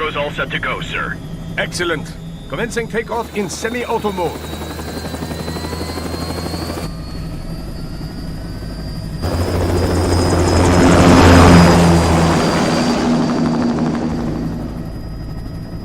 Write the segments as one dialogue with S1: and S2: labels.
S1: is all set to go, sir.
S2: Excellent. Commencing takeoff in semi-auto mode.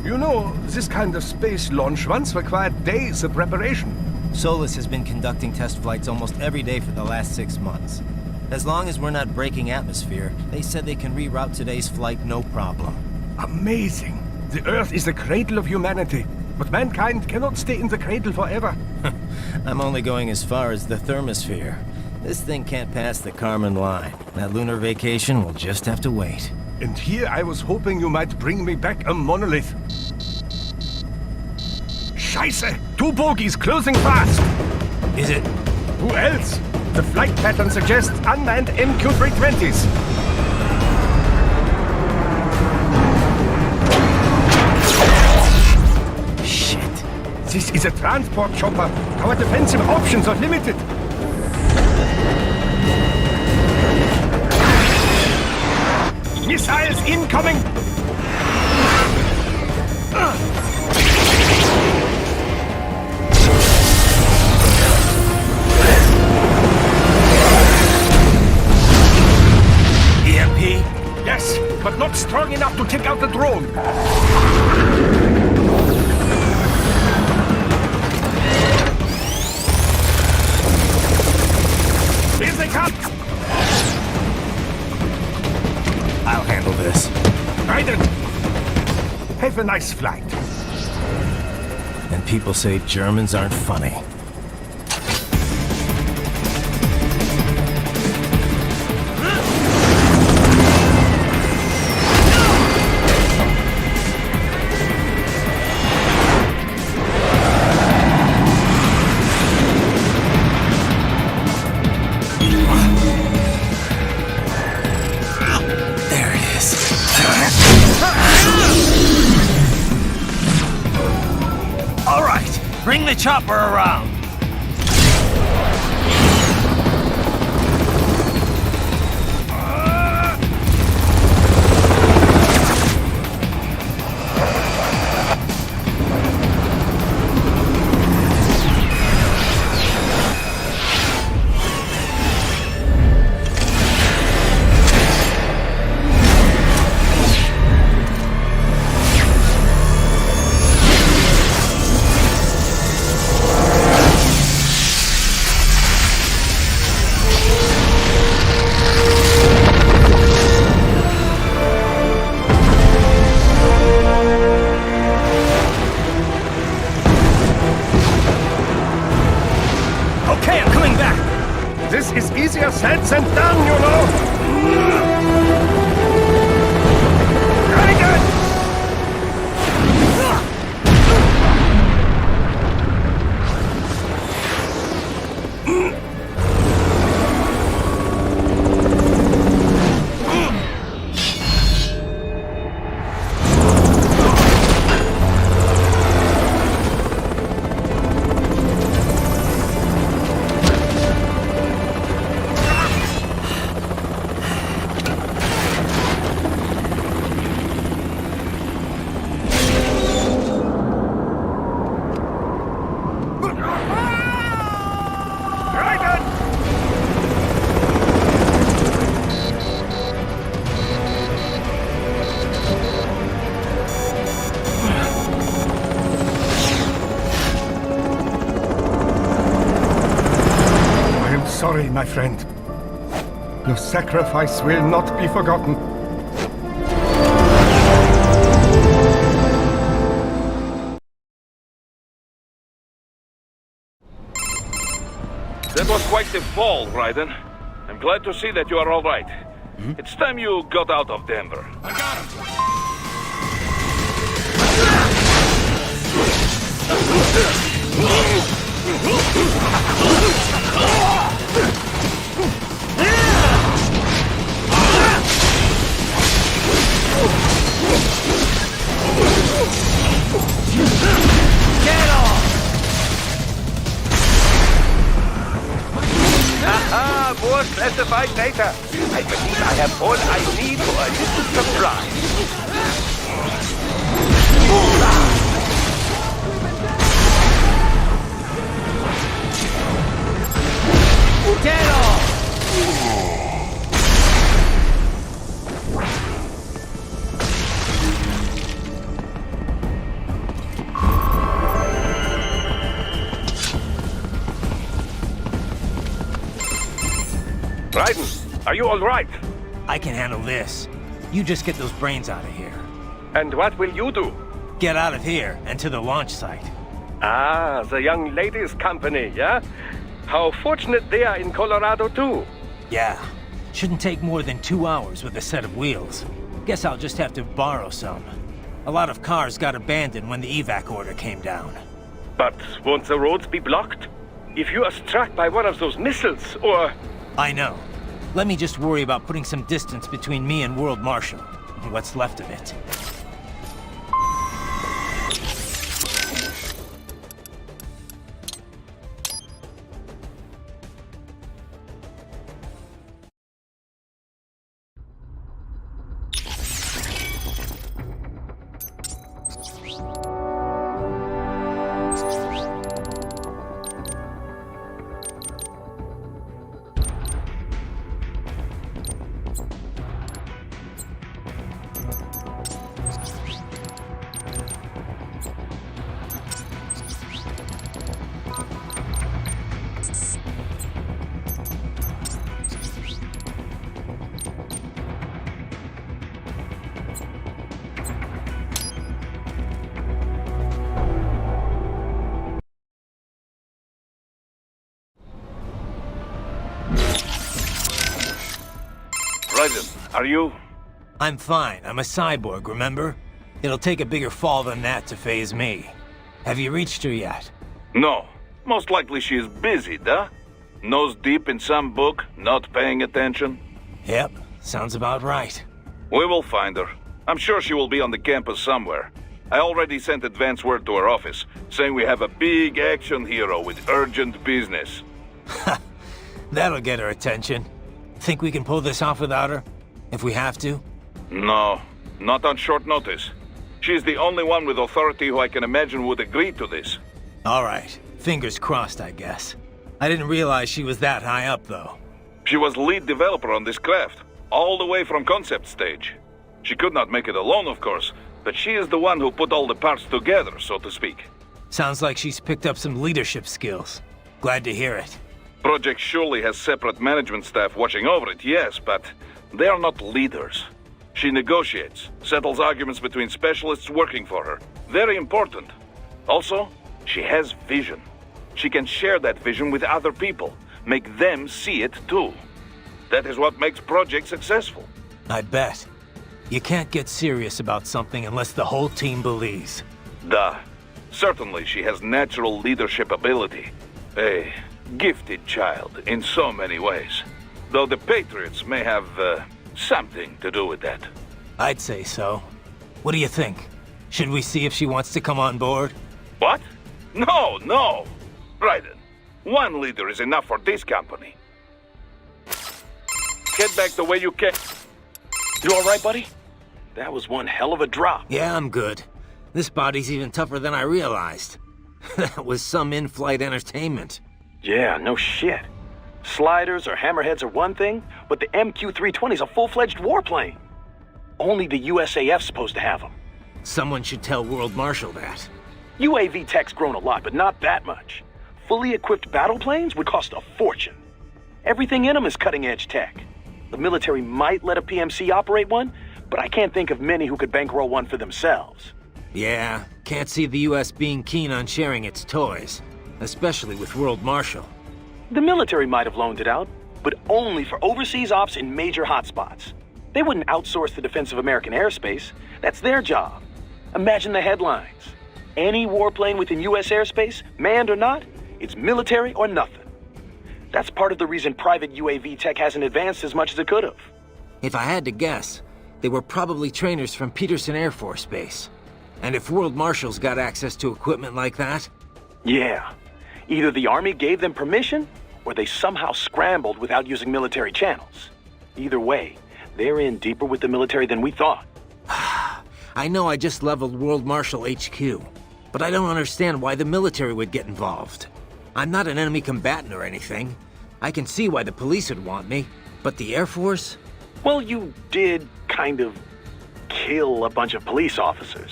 S2: You know, this kind of space launch once required days of preparation.
S3: Solus has been conducting test flights almost every day for the last 6 months. As long as we're not breaking atmosphere, they said they can reroute today's flight no problem.
S2: Amazing. The Earth is the cradle of humanity, but mankind cannot stay in the cradle forever.
S3: I'm only going as far as the thermosphere. This thing can't pass the Kármán line. That lunar vacation will just have to wait.
S2: And here I was hoping you might bring me back a monolith. Scheiße! 2 bogies closing fast!
S3: Is it?
S2: Who else? The flight pattern suggests unmanned MQ-320s.
S3: Shit.
S2: This is a transport chopper. Our defensive options are limited. Missiles incoming!
S3: EMP?
S2: Yes, but not strong enough to take out the drone. Here they come!
S3: I'll handle this.
S2: Raiden! Have a nice flight.
S3: And people say Germans aren't funny. Bring the chopper around!
S2: This is easier said than done, you know! Very good! Sorry, my friend. Your sacrifice will not be forgotten.
S4: That was quite the fall, Raiden. I'm glad to see that you are all right. It's time you got out of Denver.
S1: I got
S3: Get off!
S5: Aha, more classified data. I believe I have all I need for a little surprise.
S3: Get off!
S5: Raiden, are you all right?
S3: I can handle this. You just get those brains out of here.
S5: And what will you do?
S3: Get out of here and to the launch site.
S5: Ah, the young ladies' company, yeah? How fortunate they are in Colorado, too.
S3: Yeah. Shouldn't take more than 2 hours with a set of wheels. Guess I'll just have to borrow some. A lot of cars got abandoned when the evac order came down.
S5: But won't the roads be blocked? If you are struck by one of those missiles, or...
S3: I know. Let me just worry about putting some distance between me and World Marshal. What's left of it.
S4: Raiden, are you?
S3: I'm fine. I'm a cyborg, remember? It'll take a bigger fall than that to phase me. Have you reached her yet?
S4: No. Most likely she is busy, duh? Nose deep in some book, not paying attention.
S3: Yep, sounds about right.
S4: We will find her. I'm sure she will be on the campus somewhere. I already sent advance word to her office, saying we have a big action hero with urgent business.
S3: That'll get her attention. Think we can pull this off without her? If we have to?
S4: No, not on short notice. She's the only one with authority who I can imagine would agree to this.
S3: Alright, fingers crossed, I guess. I didn't realize she was that high up, though.
S4: She was lead developer on this craft, all the way from concept stage. She could not make it alone, of course, but she is the one who put all the parts together, so to speak.
S3: Sounds like she's picked up some leadership skills. Glad to hear it.
S4: Project surely has separate management staff watching over it, yes, but they are not leaders. She negotiates, settles arguments between specialists working for her. Very important. Also, she has vision. She can share that vision with other people, make them see it too. That is what makes projects successful.
S3: I bet. You can't get serious about something unless the whole team believes.
S4: Duh. Certainly she has natural leadership ability. A gifted child in so many ways. Though the Patriots may have something to do with that.
S3: I'd say so. What do you think? Should we see if she wants to come on board?
S4: What? No, no! Raiden, one leader is enough for this company. Get back the way you came.
S5: You alright, buddy? That was one hell of a drop.
S3: Yeah, I'm good. This body's even tougher than I realized. That was some in-flight entertainment.
S5: Yeah, no shit. Sliders or hammerheads are one thing, but the MQ-320's a full-fledged warplane. Only the USAF's supposed to have them.
S3: Someone should tell World Marshal that.
S5: UAV tech's grown a lot, but not that much. Fully equipped battle planes would cost a fortune. Everything in them is cutting-edge tech. The military might let a PMC operate one, but I can't think of many who could bankroll one for themselves.
S3: Yeah, can't see the US being keen on sharing its toys. Especially with World Marshal.
S5: The military might have loaned it out, but only for overseas ops in major hotspots. They wouldn't outsource the defense of American airspace. That's their job. Imagine the headlines. Any warplane within US airspace, manned or not, it's military or nothing. That's part of the reason private UAV tech hasn't advanced as much as it could have.
S3: If I had to guess, they were probably trainers from Peterson Air Force Base. And if World Marshal's got access to equipment like that...
S5: Yeah. Either the Army gave them permission, or they somehow scrambled without using military channels. Either way, they're in deeper with the military than we thought.
S3: I know I just leveled World Marshal HQ, but I don't understand why the military would get involved. I'm not an enemy combatant or anything. I can see why the police would want me, but the Air Force?
S5: Well, you did kind of kill a bunch of police officers.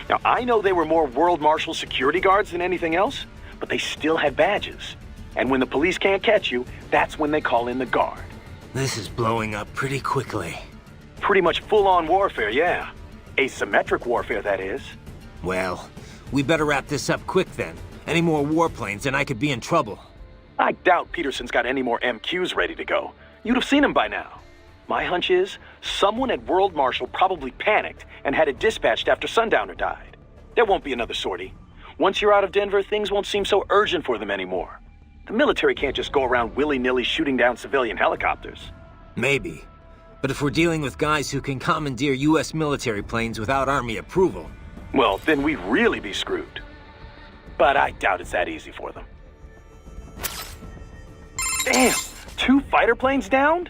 S5: Now, I know they were more World Marshal security guards than anything else, but they still had badges. And when the police can't catch you, that's when they call in the guard.
S3: This is blowing up pretty quickly.
S5: Pretty much full-on warfare, yeah. Asymmetric warfare, that is.
S3: Well, we better wrap this up quick then. Any more warplanes and I could be in trouble.
S5: I doubt Peterson's got any more MQs ready to go. You'd have seen them by now. My hunch is, someone at World Marshal probably panicked and had it dispatched after Sundowner died. There won't be another sortie. Once you're out of Denver, things won't seem so urgent for them anymore. The military can't just go around willy-nilly shooting down civilian helicopters.
S3: Maybe. But if we're dealing with guys who can commandeer U.S. military planes without Army approval...
S5: Well, then we'd really be screwed. But I doubt it's that easy for them. Damn! 2 fighter planes downed?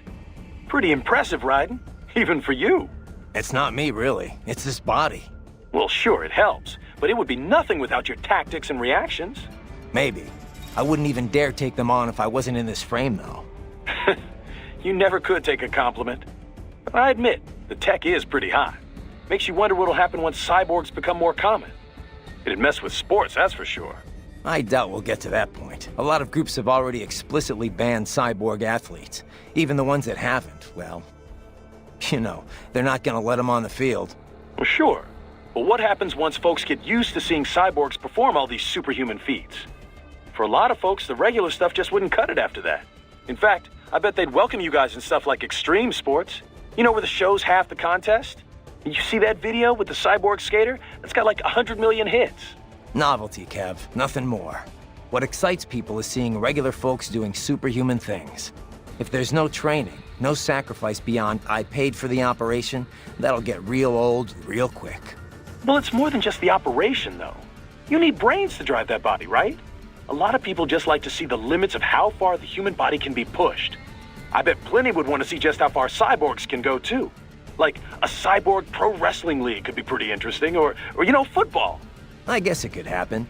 S5: Pretty impressive, Raiden. Even for you.
S3: It's not me, really. It's this body.
S5: Well, sure, it helps. But it would be nothing without your tactics and reactions.
S3: Maybe. I wouldn't even dare take them on if I wasn't in this frame, though.
S5: You never could take a compliment. I admit, the tech is pretty hot. Makes you wonder what'll happen once cyborgs become more common. It'd mess with sports, that's for sure.
S3: I doubt we'll get to that point. A lot of groups have already explicitly banned cyborg athletes. Even the ones that haven't, well... You know, they're not gonna let them on the field.
S5: Well, sure. But what happens once folks get used to seeing cyborgs perform all these superhuman feats? For a lot of folks, the regular stuff just wouldn't cut it after that. In fact, I bet they'd welcome you guys in stuff like extreme sports. You know, where the show's half the contest? And you see that video with the cyborg skater? That's got like 100 million hits.
S3: Novelty, Kev. Nothing more. What excites people is seeing regular folks doing superhuman things. If there's no training, no sacrifice beyond I paid for the operation, that'll get real old real quick.
S5: Well, it's more than just the operation, though. You need brains to drive that body, right? A lot of people just like to see the limits of how far the human body can be pushed. I bet plenty would want to see just how far cyborgs can go, too. Like, a cyborg pro wrestling league could be pretty interesting, or you know, football.
S3: I guess it could happen.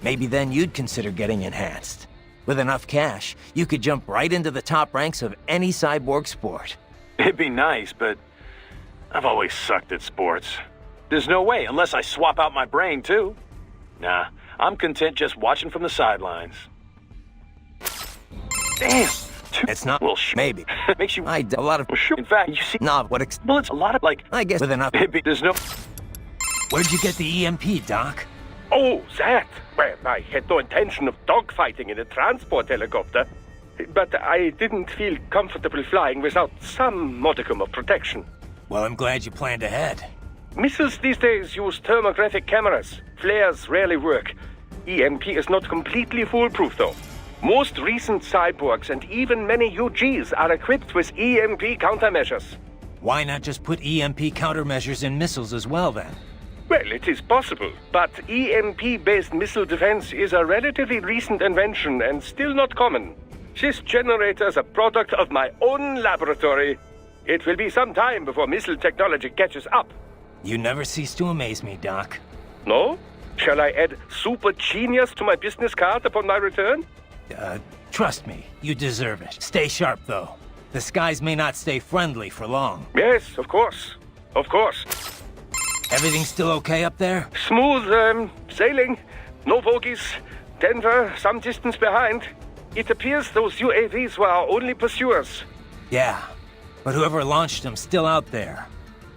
S3: Maybe then you'd consider getting enhanced. With enough cash, you could jump right into the top ranks of any cyborg sport.
S5: It'd be nice, but I've always sucked at sports. There's no way, unless I swap out my brain, too. Nah, I'm content just watching from the sidelines. Damn!
S3: It's not.
S5: Well,
S3: maybe.
S5: Makes you...
S3: A lot of...
S5: Well, sure. In fact, you see...
S3: Nah, what
S5: Well, it's a lot of, like...
S3: I guess with enough...
S5: There's no...
S3: Where'd you get the EMP, Doc?
S2: Oh, that? Well, I had no intention of dogfighting in a transport helicopter. But I didn't feel comfortable flying without some modicum of protection.
S3: Well, I'm glad you planned ahead.
S2: Missiles these days use thermographic cameras. Flares rarely work. EMP is not completely foolproof, though. Most recent cyborgs and even many UGs are equipped with EMP countermeasures.
S3: Why not just put EMP countermeasures in missiles as well, then?
S2: Well, it is possible, but EMP-based missile defense is a relatively recent invention and still not common. This generator is a product of my own laboratory. It will be some time before missile technology catches up.
S3: You never cease to amaze me, Doc.
S2: No? Shall I add super genius to my business card upon my return?
S3: Trust me, you deserve it. Stay sharp, though. The skies may not stay friendly for long.
S2: Yes, of course. Of course.
S3: Everything still okay up there?
S2: Smooth, sailing. No bogies. Denver, some distance behind. It appears those UAVs were our only pursuers.
S3: Yeah, but whoever launched them still out there.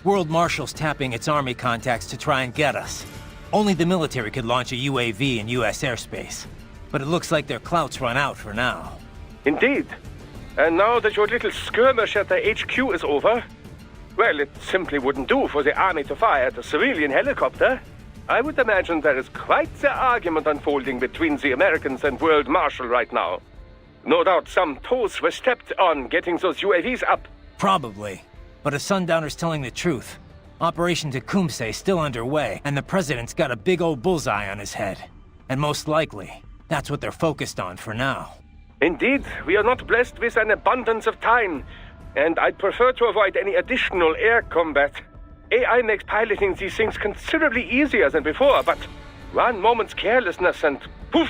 S3: World Marshal's tapping its army contacts to try and get us. Only the military could launch a UAV in U.S. airspace. But it looks like their clout's run out for now.
S2: Indeed. And now that your little skirmish at the HQ is over, well, it simply wouldn't do for the army to fire at a civilian helicopter. I would imagine there is quite the argument unfolding between the Americans and World Marshal right now. No doubt some toes were stepped on getting those UAVs up.
S3: Probably. But if Sundowner's telling the truth, Operation Tecumseh is still underway, and the President's got a big old bullseye on his head. And most likely, that's what they're focused on for now.
S2: Indeed, we are not blessed with an abundance of time, and I'd prefer to avoid any additional air combat. AI makes piloting these things considerably easier than before, but one moment's carelessness and poof!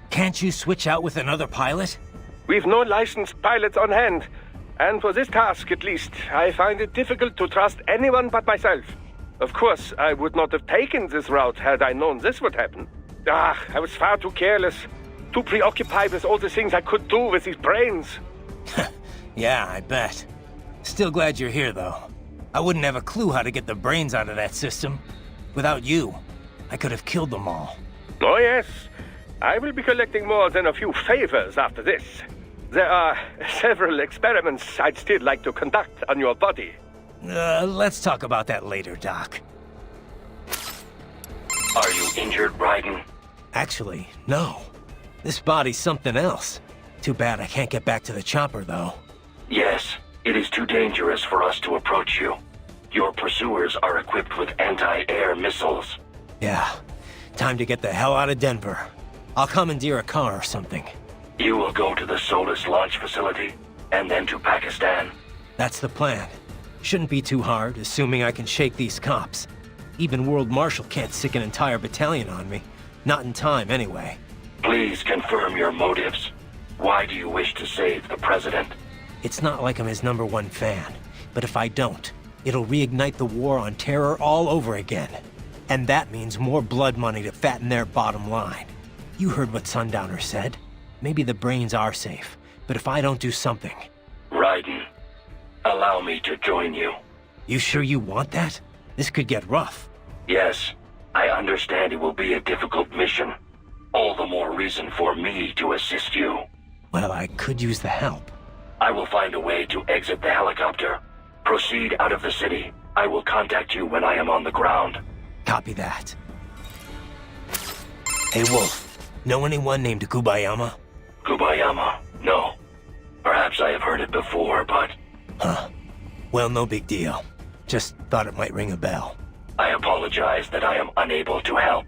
S3: Can't you switch out with another pilot?
S2: We've no licensed pilots on hand, and for this task at least, I find it difficult to trust anyone but myself. Of course, I would not have taken this route had I known this would happen. I was far too careless, too preoccupied with all the things I could do with these brains.
S3: Yeah, I bet. Still glad you're here, though. I wouldn't have a clue how to get the brains out of that system. Without you, I could have killed them all.
S2: Oh yes, I will be collecting more than a few favors after this. There are several experiments I'd still like to conduct on your body.
S3: Let's talk about that later, Doc.
S1: Are you injured, Raiden?
S3: Actually, no. This body's something else. Too bad I can't get back to the chopper, though.
S1: Yes, it is too dangerous for us to approach you. Your pursuers are equipped with anti-air missiles.
S3: Yeah, time to get the hell out of Denver. I'll commandeer a car or something.
S1: You will go to the Solus launch facility, and then to Pakistan.
S3: That's the plan. Shouldn't be too hard, assuming I can shake these cops. Even World Marshal can't sick an entire battalion on me. Not in time, anyway.
S1: Please confirm your motives. Why do you wish to save the President?
S3: It's not like I'm his #1 fan, but if I don't, it'll reignite the war on terror all over again. And that means more blood money to fatten their bottom line. You heard what Sundowner said. Maybe the brains are safe, but if I don't do something...
S1: Raiden, allow me to join you.
S3: You sure you want that? This could get rough.
S1: Yes, I understand it will be a difficult mission. All the more reason for me to assist you.
S3: Well, I could use the help.
S1: I will find a way to exit the helicopter. Proceed out of the city. I will contact you when I am on the ground.
S3: Copy that. Hey, Wolf. Know anyone named Gubayama?
S1: Gubayama? No. Perhaps I have heard it before, but...
S3: Huh. Well, no big deal. Just thought it might ring a bell.
S1: I apologize that I am unable to help.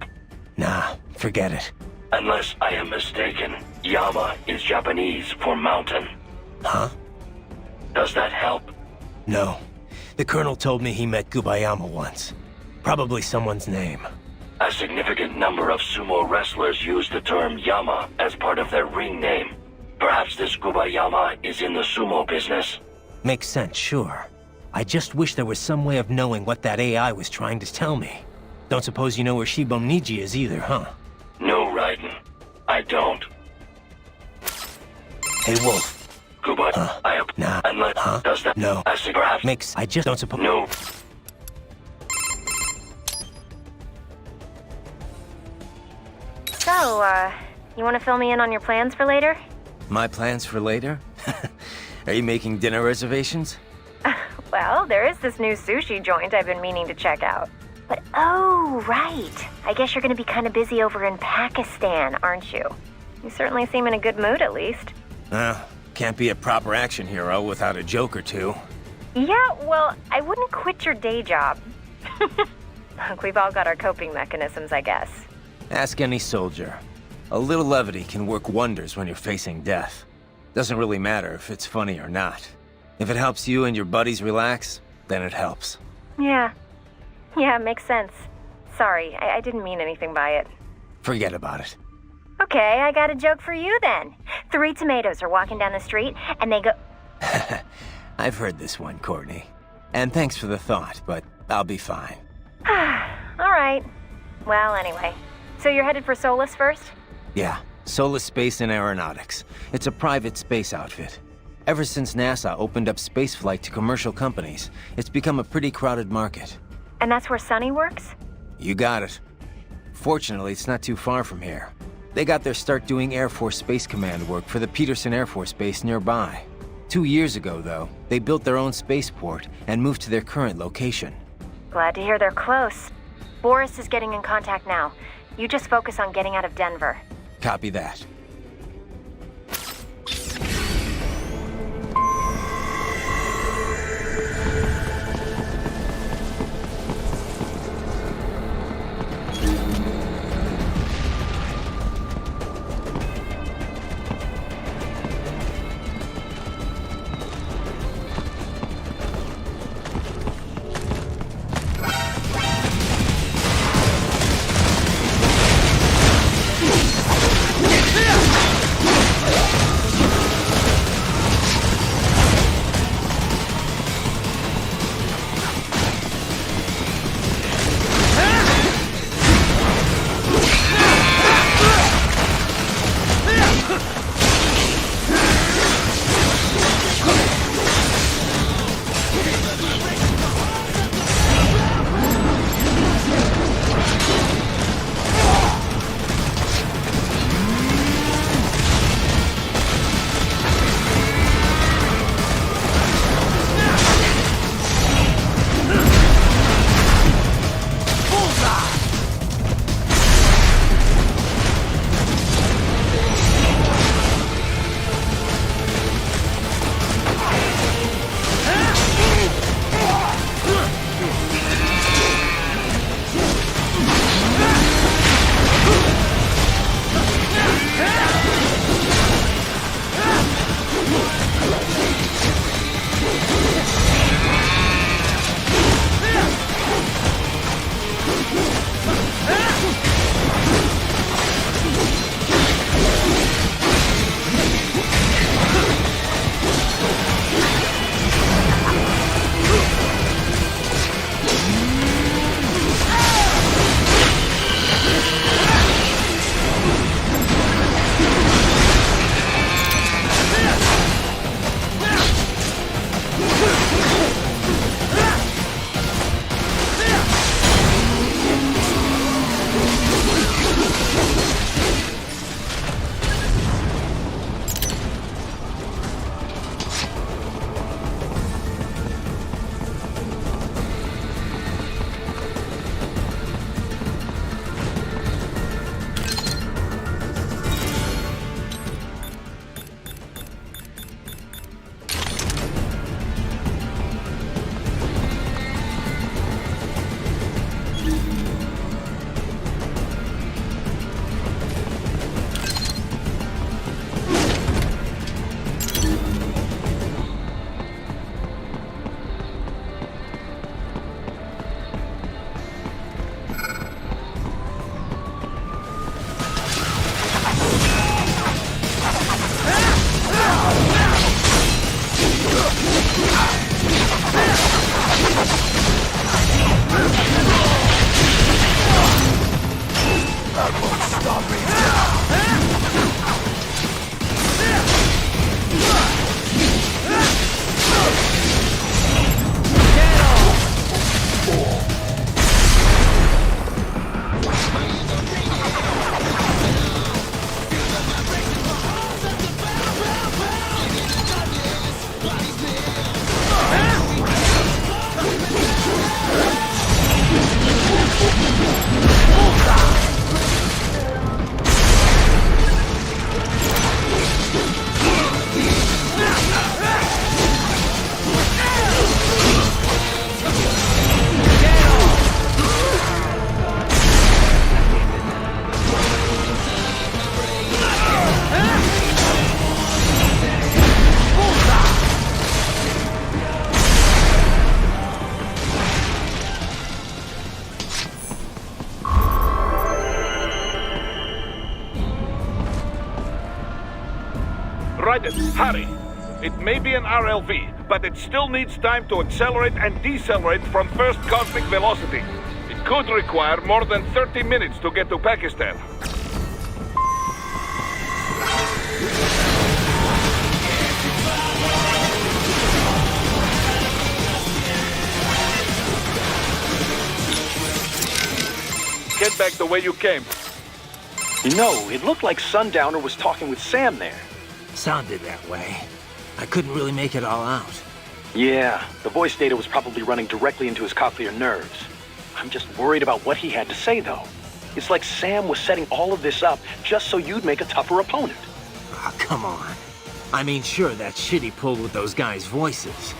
S3: Nah, forget it.
S1: Unless I am mistaken, Yama is Japanese for mountain.
S3: Huh?
S1: Does that help?
S3: No. The Colonel told me he met Gubayama once. Probably someone's name.
S1: A significant number of sumo wrestlers use the term Yama as part of their ring name. Perhaps this Gubayama is in the sumo business.
S3: Makes sense, sure. I just wish there was some way of knowing what that AI was trying to tell me. Don't suppose you know where Shiboniji is either, huh?
S1: No, Raiden. I don't.
S3: Hey, Wolf.
S1: Nah. Unless... Does that...
S3: No.
S1: I see, perhaps...
S3: I just don't suppose...
S1: No.
S6: So, you want to fill me in on your plans for later?
S3: My plans for later? Are you making dinner reservations?
S6: Well, there is this new sushi joint I've been meaning to check out. But, oh, right. I guess you're going to be kind of busy over in Pakistan, aren't you? You certainly seem in a good mood, at least.
S3: Can't be a proper action hero without a joke or two.
S6: Yeah, well, I wouldn't quit your day job. Look, we've all got our coping mechanisms, I guess.
S3: Ask any soldier. A little levity can work wonders when you're facing death. Doesn't really matter if it's funny or not. If it helps you and your buddies relax, then it helps.
S6: Yeah, makes sense. Sorry, I didn't mean anything by it.
S3: Forget about it.
S6: Okay, I got a joke for you then. 3 tomatoes are walking down the street, and they go...
S3: I've heard this one, Courtney. And thanks for the thought, but I'll be fine.
S6: All right. Well, anyway. So you're headed for Solus first?
S3: Yeah, Solus Space and Aeronautics. It's a private space outfit. Ever since NASA opened up spaceflight to commercial companies, it's become a pretty crowded market.
S6: And that's where Sonny works?
S3: You got it. Fortunately, it's not too far from here. They got their start doing Air Force Space Command work for the Peterson Air Force Base nearby. 2 years ago, though, they built their own spaceport and moved to their current location.
S6: Glad to hear they're close. Boris is getting in contact now. You just focus on getting out of Denver.
S3: Copy that.
S4: Untitled, hurry! It may be an RLV, but it still needs time to accelerate and decelerate from first cosmic velocity. It could require more than 30 minutes to get to Pakistan. Get back the way you came.
S5: You know, it looked like Sundowner was talking with Sam there.
S3: Sounded that way. I couldn't really make it all out.
S5: Yeah, the voice data was probably running directly into his cochlear nerves. I'm just worried about what he had to say, though. It's like Sam was setting all of this up just so you'd make a tougher opponent.
S3: Ah, come on. I mean, sure, that shit he pulled with those guys' voices.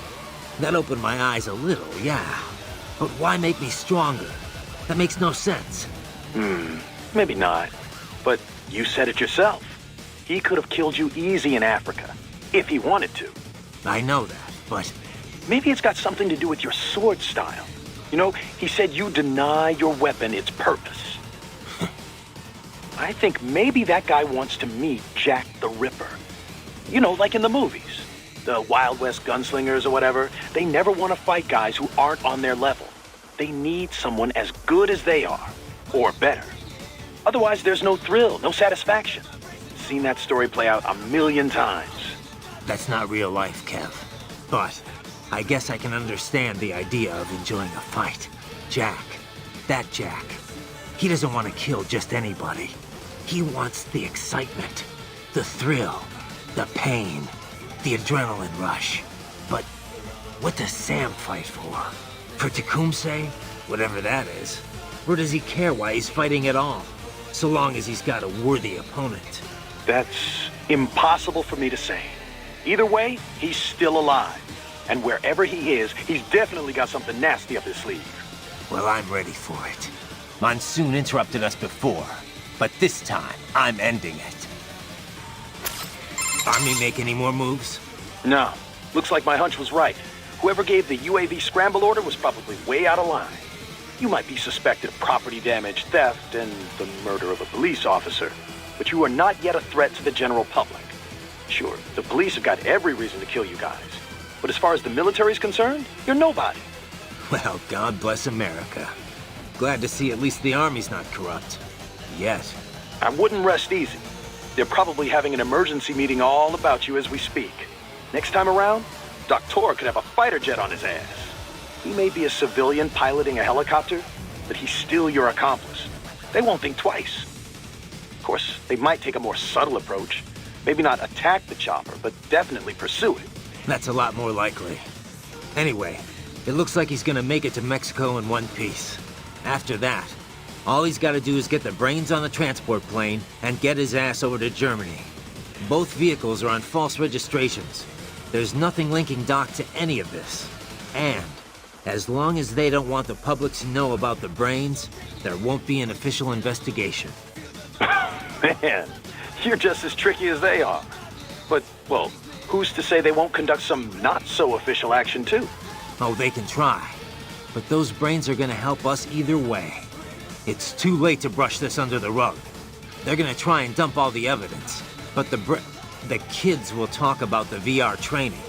S3: That opened my eyes a little, yeah. But why make me stronger? That makes no sense.
S5: Maybe not. But you said it yourself. He could have killed you easy in Africa, if he wanted to.
S3: I know that, but...
S5: Maybe it's got something to do with your sword style. You know, he said you deny your weapon its purpose. I think maybe that guy wants to meet Jack the Ripper. You know, like in the movies. The Wild West gunslingers or whatever, they never want to fight guys who aren't on their level. They need someone as good as they are, or better. Otherwise, there's no thrill, no satisfaction. Seen that story play out a million times.
S3: That's not real life, Kev. But I guess I can understand the idea of enjoying a fight. Jack. That Jack. He doesn't want to kill just anybody. He wants the excitement, the thrill, the pain, the adrenaline rush. But what does Sam fight for? For Tecumseh? Whatever that is. Or does he care why he's fighting at all? So long as he's got a worthy opponent.
S5: That's impossible for me to say. Either way, he's still alive. And wherever he is, he's definitely got something nasty up his sleeve.
S3: Well, I'm ready for it. Monsoon interrupted us before, but this time, I'm ending it. Army make any more moves?
S5: No. Looks like my hunch was right. Whoever gave the UAV scramble order was probably way out of line. You might be suspected of property damage, theft, and the murder of a police officer, but you are not yet a threat to the general public. Sure, the police have got every reason to kill you guys, but as far as the military's concerned, you're nobody.
S3: Well, God bless America. Glad to see at least the Army's not corrupt. Yet.
S5: I wouldn't rest easy. They're probably having an emergency meeting all about you as we speak. Next time around, Doctor could have a fighter jet on his ass. He may be a civilian piloting a helicopter, but he's still your accomplice. They won't think twice. Of course, they might take a more subtle approach. Maybe not attack the chopper, but definitely pursue it.
S3: That's a lot more likely. Anyway, it looks like he's gonna make it to Mexico in one piece. After that, all he's gotta do is get the brains on the transport plane and get his ass over to Germany. Both vehicles are on false registrations. There's nothing linking Doc to any of this. And as long as they don't want the public to know about the brains, there won't be an official investigation.
S5: Man, you're just as tricky as they are. But, well, who's to say they won't conduct some not-so-official action, too?
S3: Oh, they can try. But those brains are gonna help us either way. It's too late to brush this under the rug. They're gonna try and dump all the evidence. But the kids will talk about the VR training.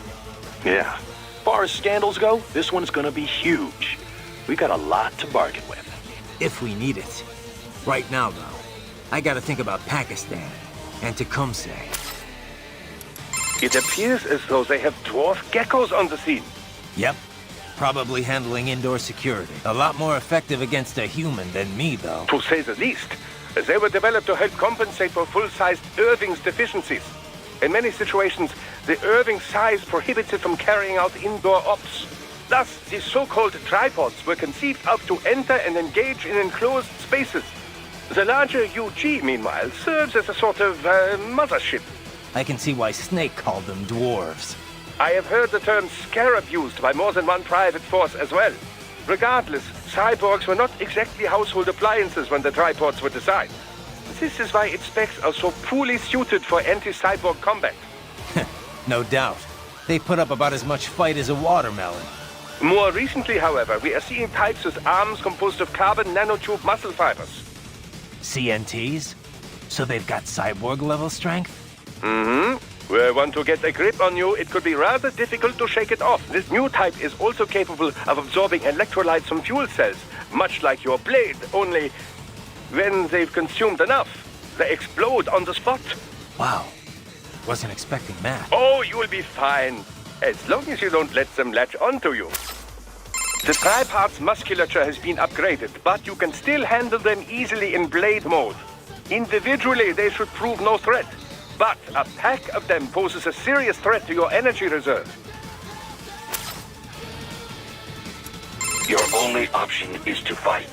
S5: Yeah. As far as scandals go, this one's gonna be huge. We got a lot to bargain with.
S3: If we need it. Right now, though, I gotta think about Pakistan and Tecumseh.
S2: It appears as though they have dwarf geckos on the scene.
S3: Yep. Probably handling indoor security. A lot more effective against a human than me, though.
S2: To say the least. They were developed to help compensate for full-sized Irving's deficiencies. In many situations, the Irving size prohibits it from carrying out indoor ops. Thus, these so-called tripods were conceived out to enter and engage in enclosed spaces. The larger UG, meanwhile, serves as a sort of mothership.
S3: I can see why Snake called them dwarves.
S2: I have heard the term scarab used by more than one private force as well. Regardless, cyborgs were not exactly household appliances when the tripods were designed. This is why its specs are so poorly suited for anti-cyborg combat.
S3: No doubt. They put up about as much fight as a watermelon.
S2: More recently, however, we are seeing types with arms composed of carbon nanotube muscle fibers.
S3: CNTs? So they've got cyborg-level strength?
S2: Mm-hmm. Want to get a grip on you, it could be rather difficult to shake it off. This new type is also capable of absorbing electrolytes from fuel cells, much like your blade, only when they've consumed enough, they explode on the spot.
S3: Wow. Wasn't expecting that.
S2: Oh, you'll be fine, as long as you don't let them latch onto you. The tripart's musculature has been upgraded, but you can still handle them easily in blade mode. Individually, they should prove no threat, but a pack of them poses a serious threat to your energy reserve.
S1: Your only option is to fight.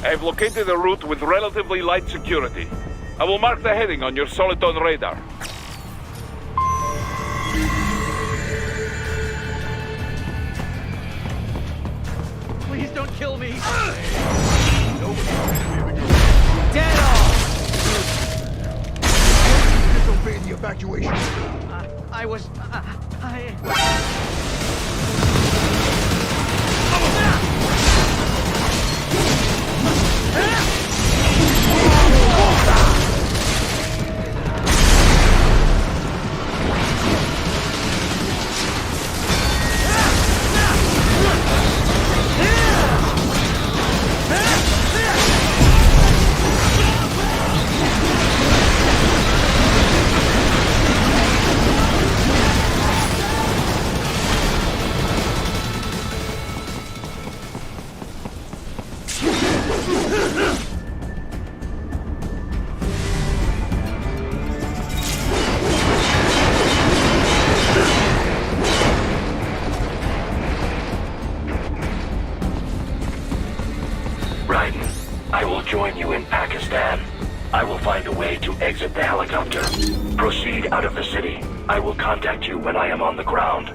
S4: I have located a route with relatively light security. I will mark the heading on your Soliton radar.
S7: Please don't kill me.
S3: Dead on!
S7: Disobeyed the evacuation. I was...
S1: I will join you in Pakistan. I will find a way to exit the helicopter. Proceed out of the city. I will contact you when I am on the ground.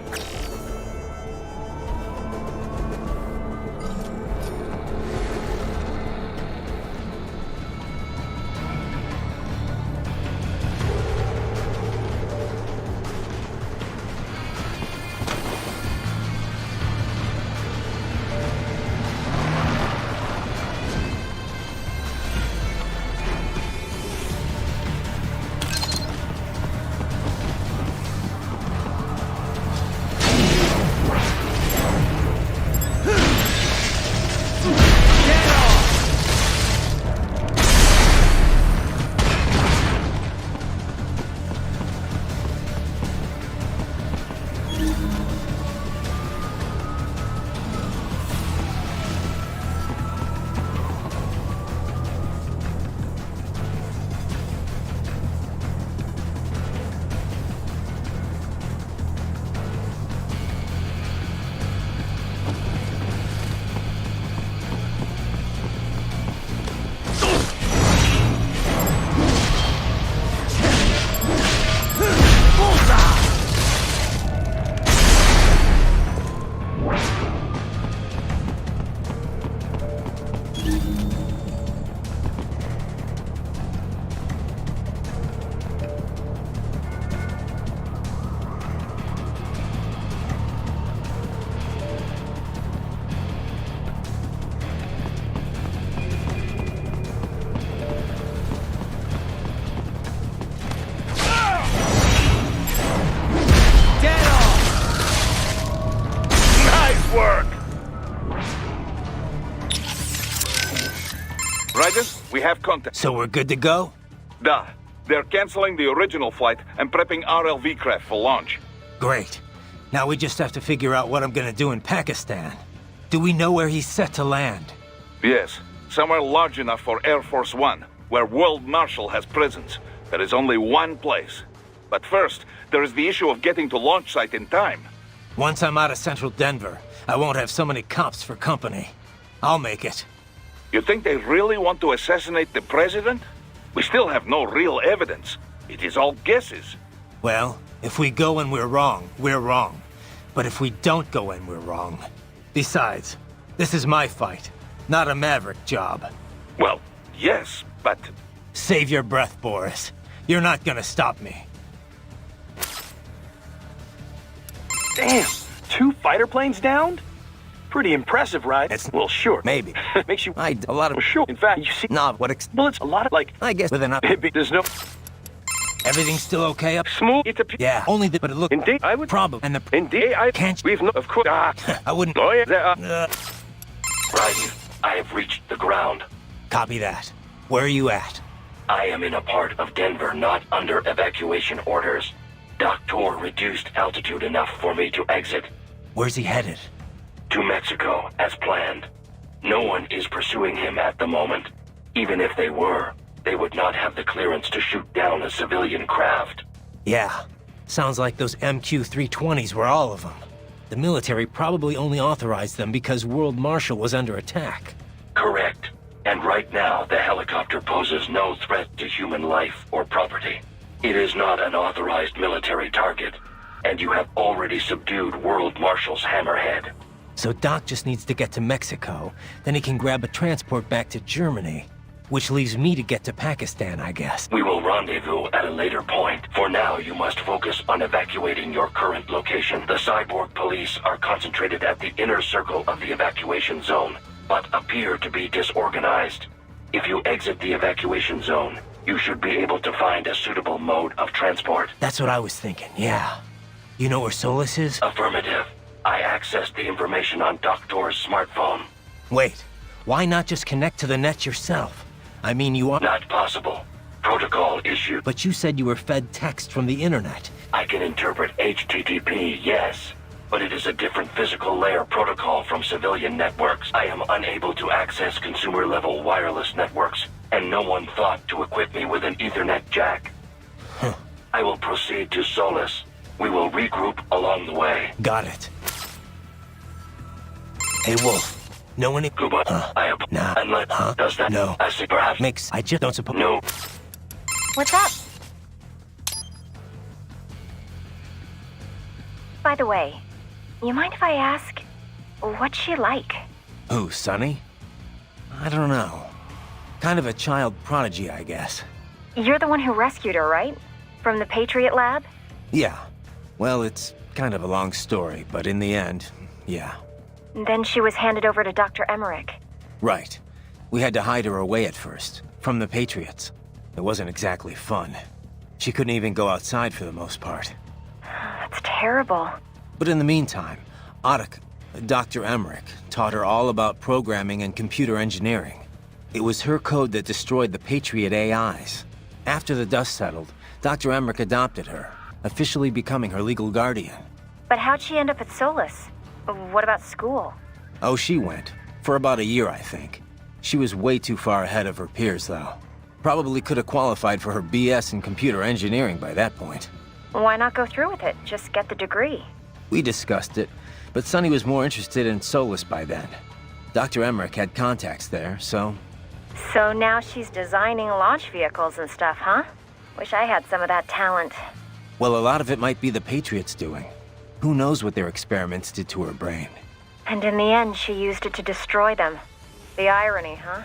S4: Raiden, we have contact.
S3: So we're good to go?
S4: Duh. They're canceling the original flight and prepping RLV craft for launch.
S3: Great. Now we just have to figure out what I'm gonna do in Pakistan. Do we know where he's set to land?
S4: Yes, somewhere large enough for Air Force One, where World Marshal has presence. There is only one place. But first, there is the issue of getting to launch site in time.
S3: Once I'm out of central Denver, I won't have so many cops for company. I'll make it.
S4: You think they really want to assassinate the president? We still have no real evidence. It is all guesses.
S3: Well, if we go and we're wrong, we're wrong. But if we don't go and we're wrong... Besides, this is my fight, not a Maverick job.
S4: Well, yes, but...
S3: Save your breath, Boris. You're not gonna stop me.
S5: Damn! 2 fighter planes downed? Pretty impressive, right?
S3: It's...
S5: Well, sure.
S3: Maybe.
S5: Makes you...
S3: A lot of...
S5: Well, sure. In fact, you see...
S3: Nah,
S5: Well, it's a lot of, like...
S3: I guess with enough...
S5: There's no...
S3: Everything's still okay up?
S2: Smooth. It appears.
S3: Yeah, only the... But it look...
S2: Indeed, I would...
S3: Problem. And the...
S2: Indeed, I...
S3: Can't...
S2: We've no... Of course...
S3: I wouldn't...
S2: Oh, yeah, there are...
S1: Raiden, I have reached the ground.
S3: Copy that. Where are you at?
S1: I am in a part of Denver not under evacuation orders. Doctor reduced altitude enough for me to exit.
S3: Where's he headed?
S1: To Mexico, as planned. No one is pursuing him at the moment. Even if they were, they would not have the clearance to shoot down a civilian craft.
S3: Yeah. Sounds like those MQ-320s were all of them. The military probably only authorized them because World Marshal was under attack.
S1: Correct. And right now, the helicopter poses no threat to human life or property. It is not an authorized military target, and you have already subdued World Marshal's Hammerhead.
S3: So Doc just needs to get to Mexico, then he can grab a transport back to Germany. Which leaves me to get to Pakistan, I guess.
S1: We will rendezvous at a later point. For now, you must focus on evacuating your current location. The cyborg police are concentrated at the inner circle of the evacuation zone, but appear to be disorganized. If you exit the evacuation zone, you should be able to find a suitable mode of transport.
S3: That's what I was thinking, yeah. You know where Solus is?
S1: Affirmative. I accessed the information on Doctor's smartphone.
S3: Wait, why not just connect to the net yourself? I mean, you are...
S1: Not possible. Protocol issued.
S3: But you said you were fed text from the internet.
S1: I can interpret HTTP, yes. But it is a different physical layer protocol from civilian networks. I am unable to access consumer-level wireless networks, and no one thought to equip me with an Ethernet jack.
S3: Huh.
S1: I will proceed to Solus. We will regroup along the way.
S3: Got it. Hey, Wolf. Know any...
S1: Kuba,
S3: Nah.
S1: Unless... Does that...
S3: No.
S1: I see, perhaps...
S3: I just don't suppose...
S1: No.
S6: What's up? By the way, you mind if I ask, what's she like?
S3: Who, Sonny? I don't know. Kind of a child prodigy, I guess.
S6: You're the one who rescued her, right? From the Patriot lab?
S3: Yeah. Well, it's kind of a long story, but in the end, yeah.
S6: Then she was handed over to Dr. Emmerich.
S3: Right. We had to hide her away at first, from the Patriots. It wasn't exactly fun. She couldn't even go outside for the most part.
S6: That's terrible.
S3: But in the meantime, Dr. Emmerich, taught her all about programming and computer engineering. It was her code that destroyed the Patriot AIs. After the dust settled, Dr. Emmerich adopted her, officially becoming her legal guardian.
S6: But how'd she end up at Solus? What about school?
S3: Oh, she went. For about a year, I think. She was way too far ahead of her peers, though. Probably could have qualified for her BS in computer engineering by that point.
S6: Why not go through with it? Just get the degree.
S3: We discussed it, but Sonny was more interested in Solus by then. Dr. Emmerich had contacts there, so...
S6: So now she's designing launch vehicles and stuff, huh? Wish I had some of that talent.
S3: Well, a lot of it might be the Patriots doing. Who knows what their experiments did to her brain?
S6: And in the end, she used it to destroy them. The irony, huh?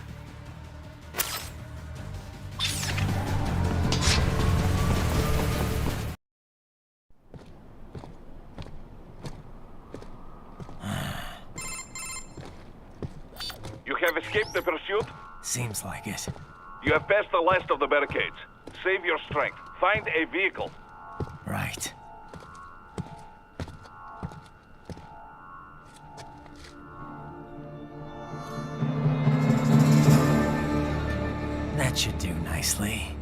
S4: You have escaped the pursuit?
S3: Seems like it.
S4: You have passed the last of the barricades. Save your strength. Find a vehicle.
S3: Right. That should do nicely.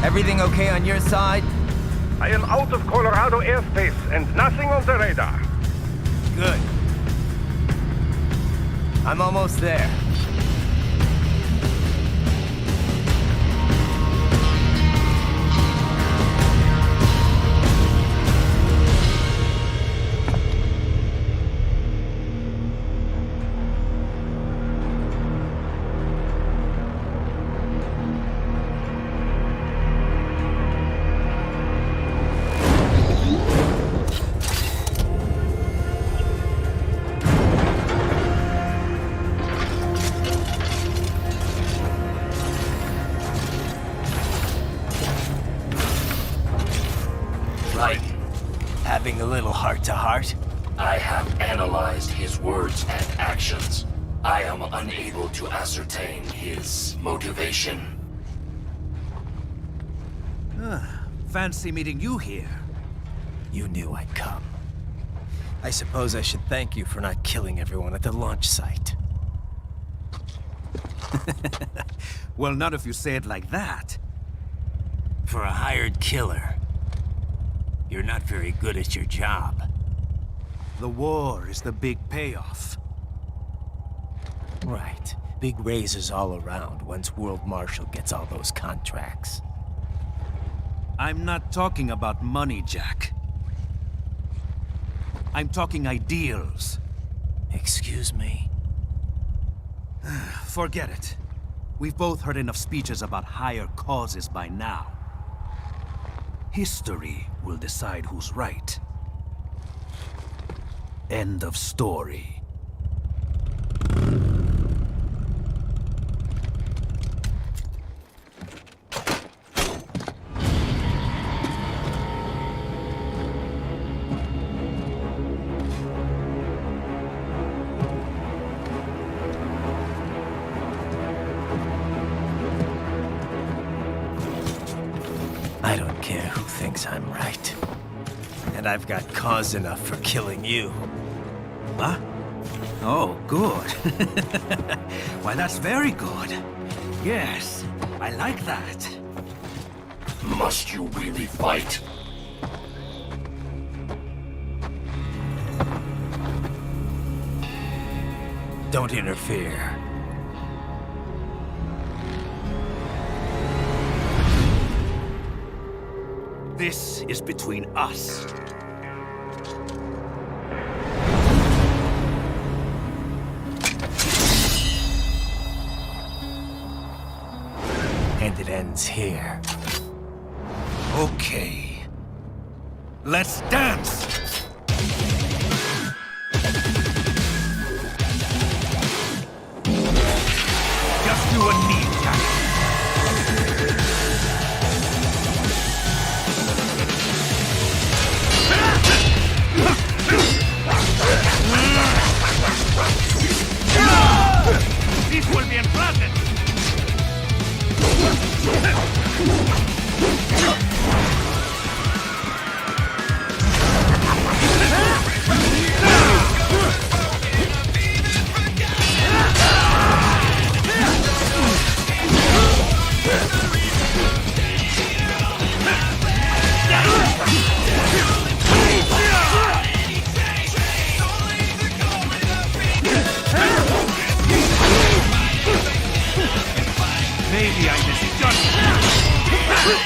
S3: Everything okay on your side?
S2: I am out of Colorado airspace and nothing on the radar.
S3: Good. I'm almost there.
S1: Right.
S3: Having a little heart-to-heart?
S1: I have analyzed his words and actions. I am unable to ascertain his motivation.
S8: Fancy meeting you here.
S3: You knew I'd come. I suppose I should thank you for not killing everyone at the launch site.
S8: Well, not if you say it like that.
S3: For a hired killer, you're not very good at your job.
S8: The war is the big payoff.
S3: Right. Big raises all around once World Marshal gets all those contracts.
S8: I'm not talking about money, Jack. I'm talking ideals.
S3: Excuse me?
S8: Forget it. We've both heard enough speeches about higher causes by now. History will decide who's right. End of story.
S3: I don't care who thinks I'm right. And I've got cause enough for killing you.
S8: Huh? Oh, good. Why, that's very good. Yes, I like that.
S1: Must you really fight?
S3: Don't interfere.
S8: This is between us.
S3: And it ends here.
S8: Okay. Let's dance! Just do a knee tap. This will be unpleasant. Maybe I misjudged. Let's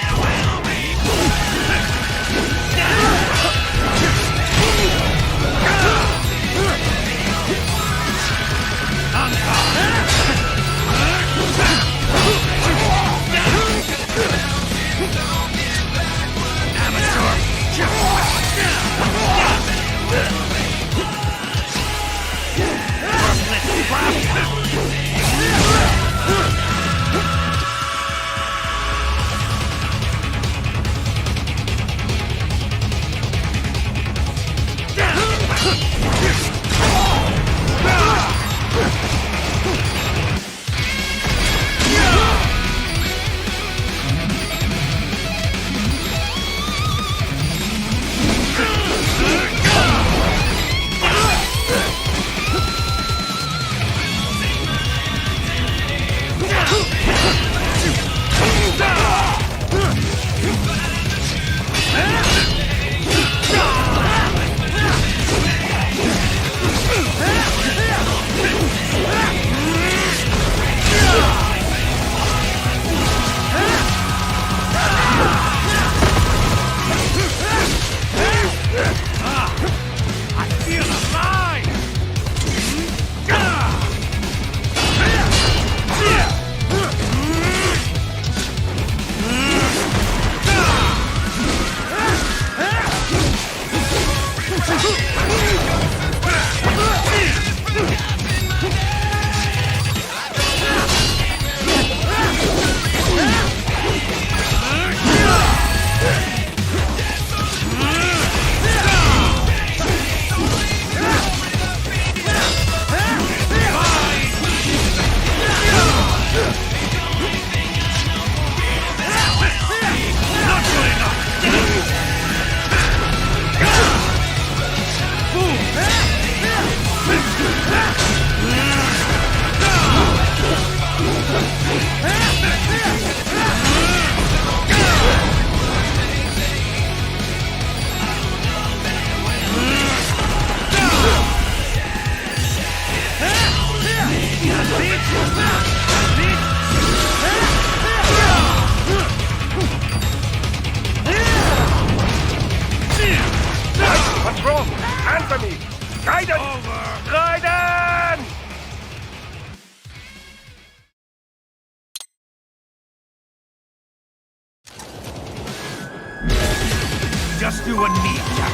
S9: Just do a knee tap.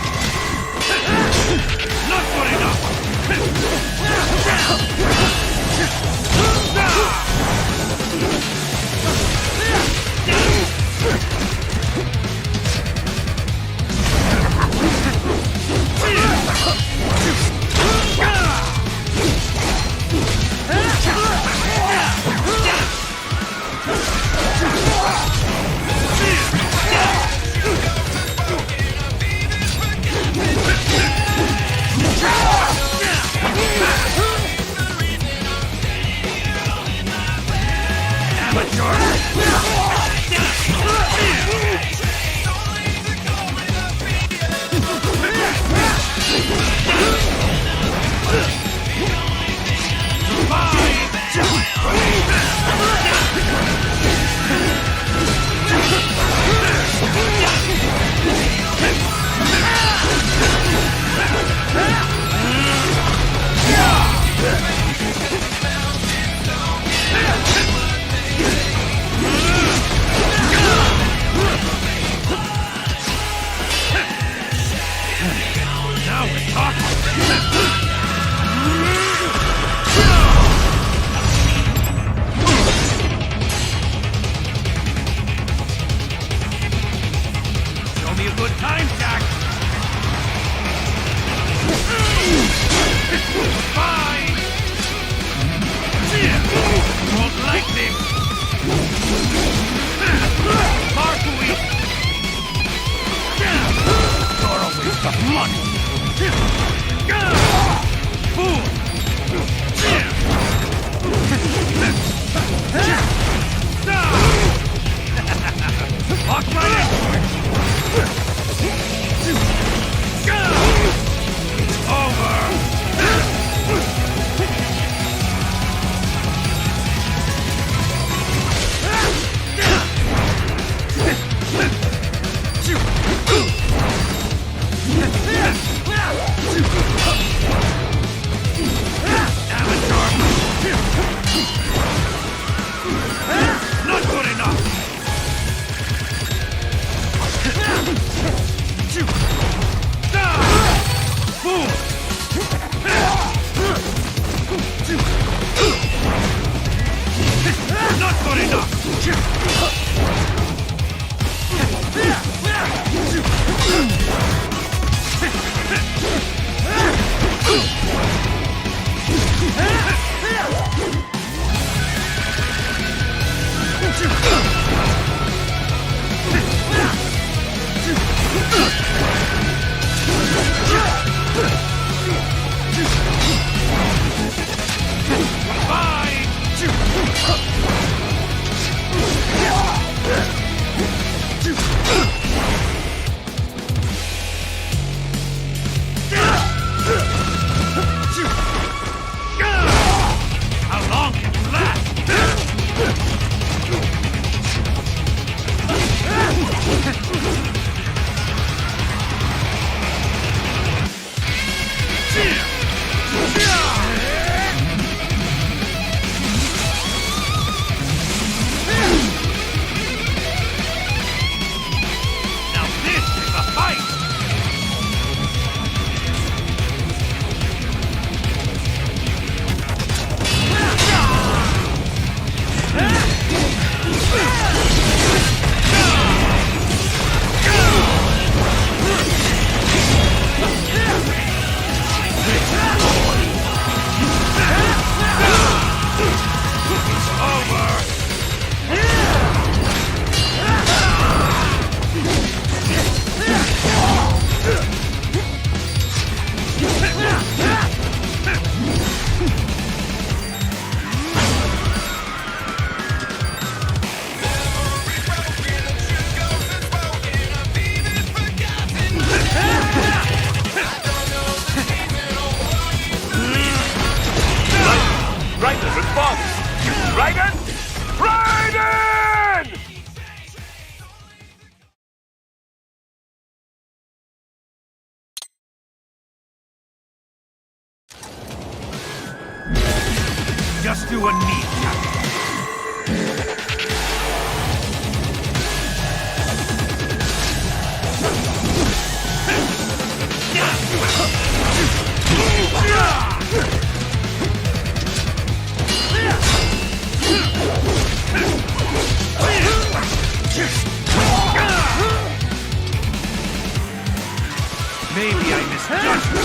S9: Not good enough! Just do a knee tap. Maybe I misjudged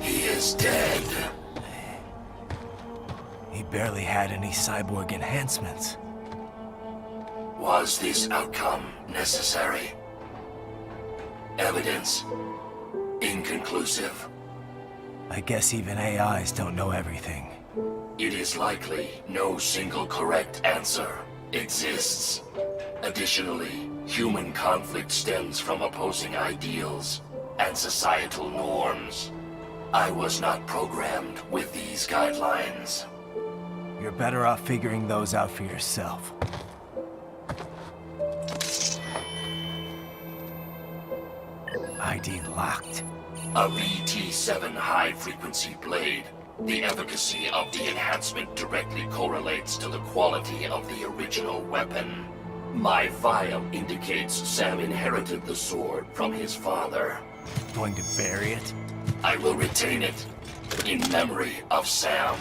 S1: He is dead.
S3: He barely had any cyborg enhancements.
S1: Was this outcome necessary? Evidence inconclusive.
S3: I guess even AIs don't know everything.
S1: It is likely no single correct answer exists. Additionally, human conflict stems from opposing ideals and societal norms. I was not programmed with these guidelines.
S3: You're better off figuring those out for yourself. ID locked.
S1: A VT7 high-frequency blade. The efficacy of the enhancement directly correlates to the quality of the original weapon. My file indicates Sam inherited the sword from his father.
S3: Going to bury it?
S1: I will retain it in memory of Sam.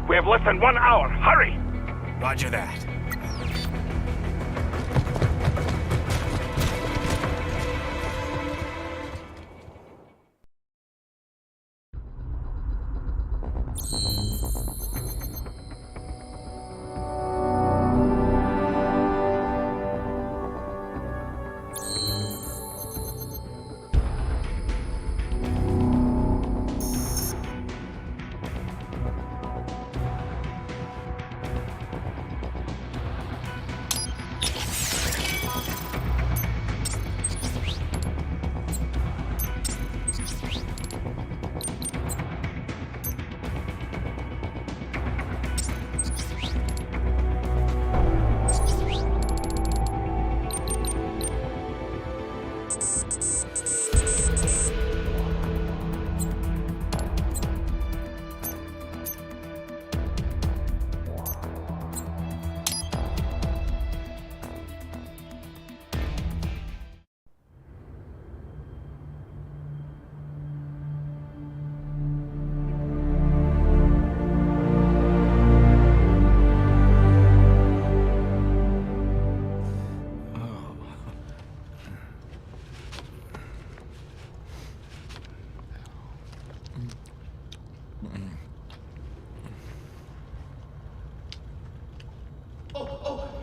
S2: We have less than 1 hour. Hurry!
S3: Roger that.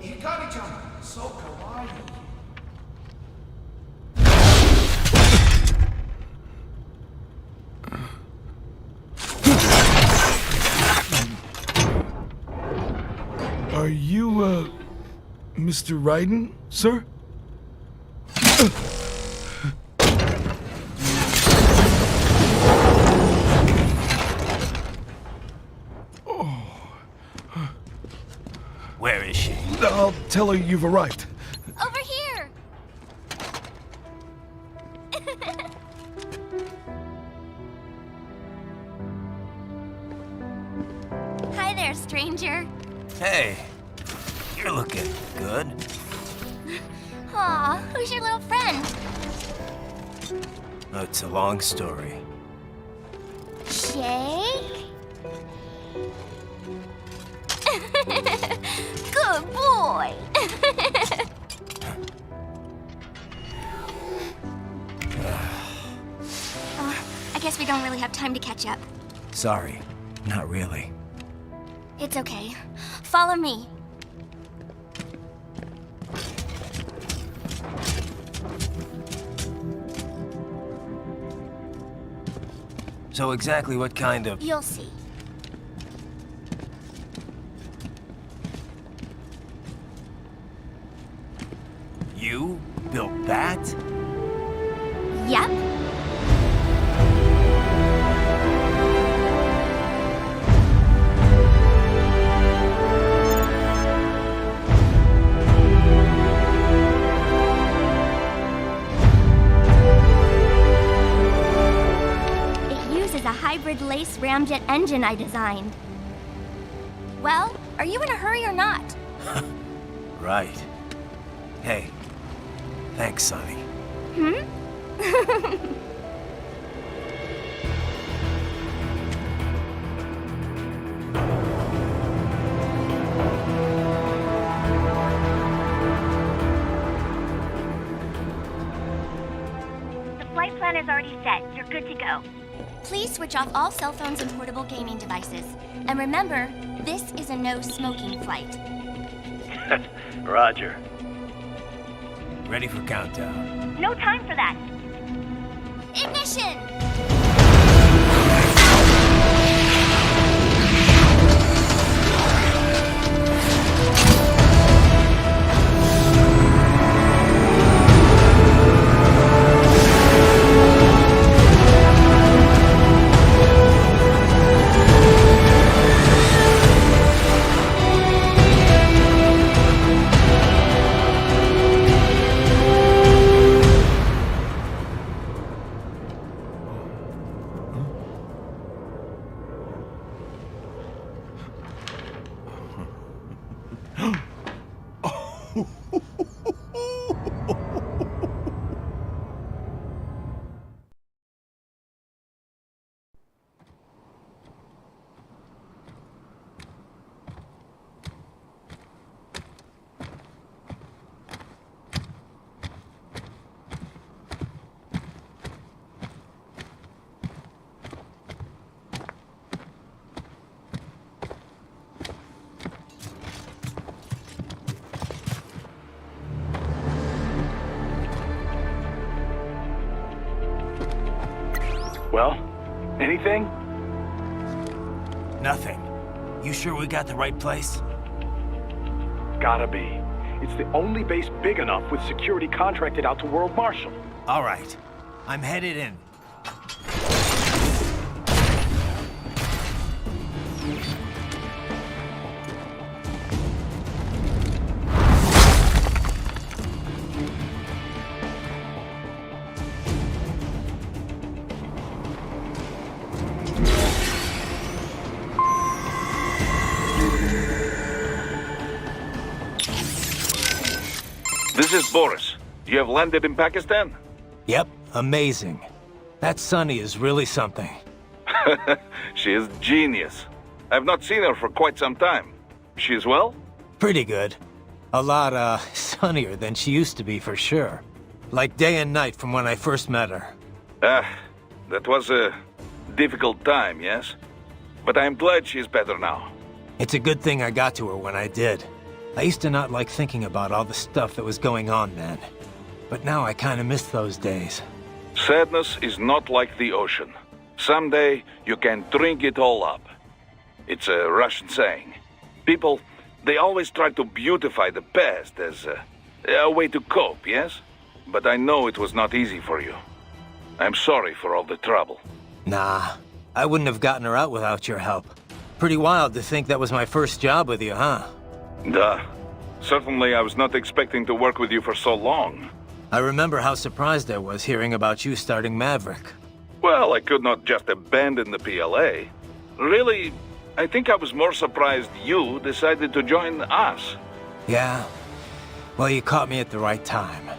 S7: Hikari-chan, so kawaii.
S10: Are you, Mr. Raiden, sir?
S3: Where is she?
S10: I'll tell her you've arrived.
S6: Over here! Hi there, stranger.
S3: Hey, you're looking good.
S6: Aw, who's your little friend?
S3: Oh, it's a long story.
S6: Shake? Good boy! I guess we don't really have time to catch up.
S3: Sorry, not really.
S6: It's okay. Follow me.
S3: So exactly what kind of...
S11: You'll see.
S3: You built that?
S11: Yep. A hybrid lace ramjet engine I designed. Well, are you in a hurry or not?
S3: Right. Hey, thanks, Sonny.
S11: The flight plan is already set. You're good to go. Please switch off all cell phones and portable gaming devices. And remember, this is a no-smoking flight.
S5: Roger.
S3: Ready for countdown.
S11: No time for that. Ignition!
S5: Well, anything?
S3: Nothing. You sure we got the right place?
S5: Gotta be. It's the only base big enough with security contracted out to World Marshal.
S3: All right. I'm headed in.
S4: This is Boris. You have landed in Pakistan?
S3: Yep, amazing. That Sunny is really something.
S4: She is genius. I've not seen her for quite some time. She is well?
S3: Pretty good. A lot, sunnier than she used to be for sure. Like day and night from when I first met her.
S4: That was a difficult time, yes? But I'm glad she's better now.
S3: It's a good thing I got to her when I did. I used to not like thinking about all the stuff that was going on then. But now I kinda miss those days.
S4: Sadness is not like the ocean. Someday you can drink it all up. It's a Russian saying. People, they always try to beautify the past as a way to cope, yes? But I know it was not easy for you. I'm sorry for all the trouble.
S3: Nah, I wouldn't have gotten her out without your help. Pretty wild to think that was my first job with you, huh?
S4: Duh. Certainly I was not expecting to work with you for so long.
S3: I remember how surprised I was hearing about you starting Maverick.
S4: Well, I could not just abandon the PLA. Really, I think I was more surprised you decided to join us.
S3: Yeah? Well, you caught me at the right time.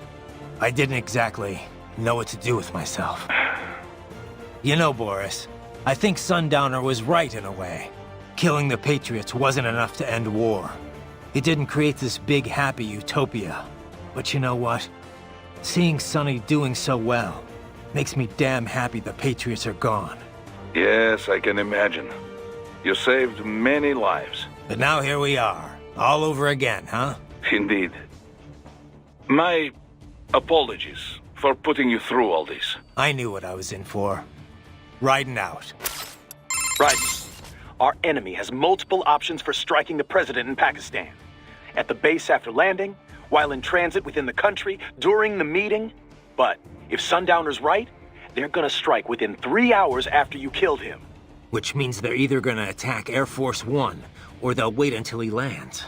S3: I didn't exactly know what to do with myself. You know, Boris, I think Sundowner was right in a way. Killing the Patriots wasn't enough to end war. It didn't create this big, happy utopia. But you know what? Seeing Sonny doing so well makes me damn happy the Patriots are gone.
S4: Yes, I can imagine. You saved many lives.
S3: But now here we are, all over again, huh?
S4: Indeed. My apologies for putting you through all this.
S3: I knew what I was in for. Riding out.
S5: Right. Our enemy has multiple options for striking the president in Pakistan. At the base after landing, while in transit within the country, during the meeting. But if Sundowner's right, they're gonna strike within 3 hours after you killed him.
S3: Which means they're either gonna attack Air Force One, or they'll wait until he lands.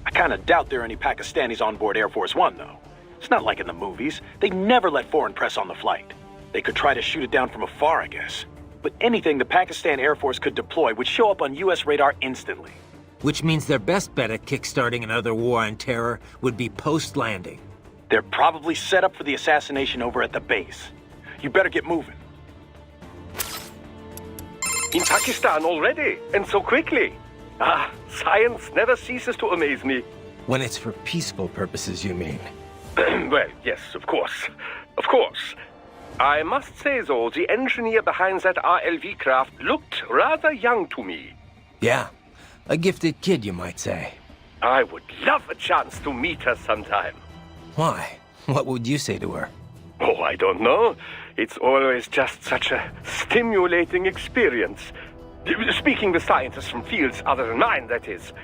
S5: I kinda doubt there are any Pakistanis on board Air Force One, though. It's not like in the movies. They never let foreign press on the flight. They could try to shoot it down from afar, I guess. But anything the Pakistan Air Force could deploy would show up on US radar instantly.
S3: Which means their best bet at kickstarting another war on terror would be post-landing.
S5: They're probably set up for the assassination over at the base. You better get moving.
S2: In Pakistan already, and so quickly. Ah, science never ceases to amaze me.
S3: When it's for peaceful purposes, you mean?
S2: Well, yes, of course. Of course. I must say, though, the engineer behind that RLV craft looked rather young to me.
S3: Yeah, a gifted kid, you might say.
S2: I would love a chance to meet her sometime.
S3: Why? What would you say to her?
S2: Oh, I don't know. It's always just such a stimulating experience. Speaking with scientists from fields other than mine, that is.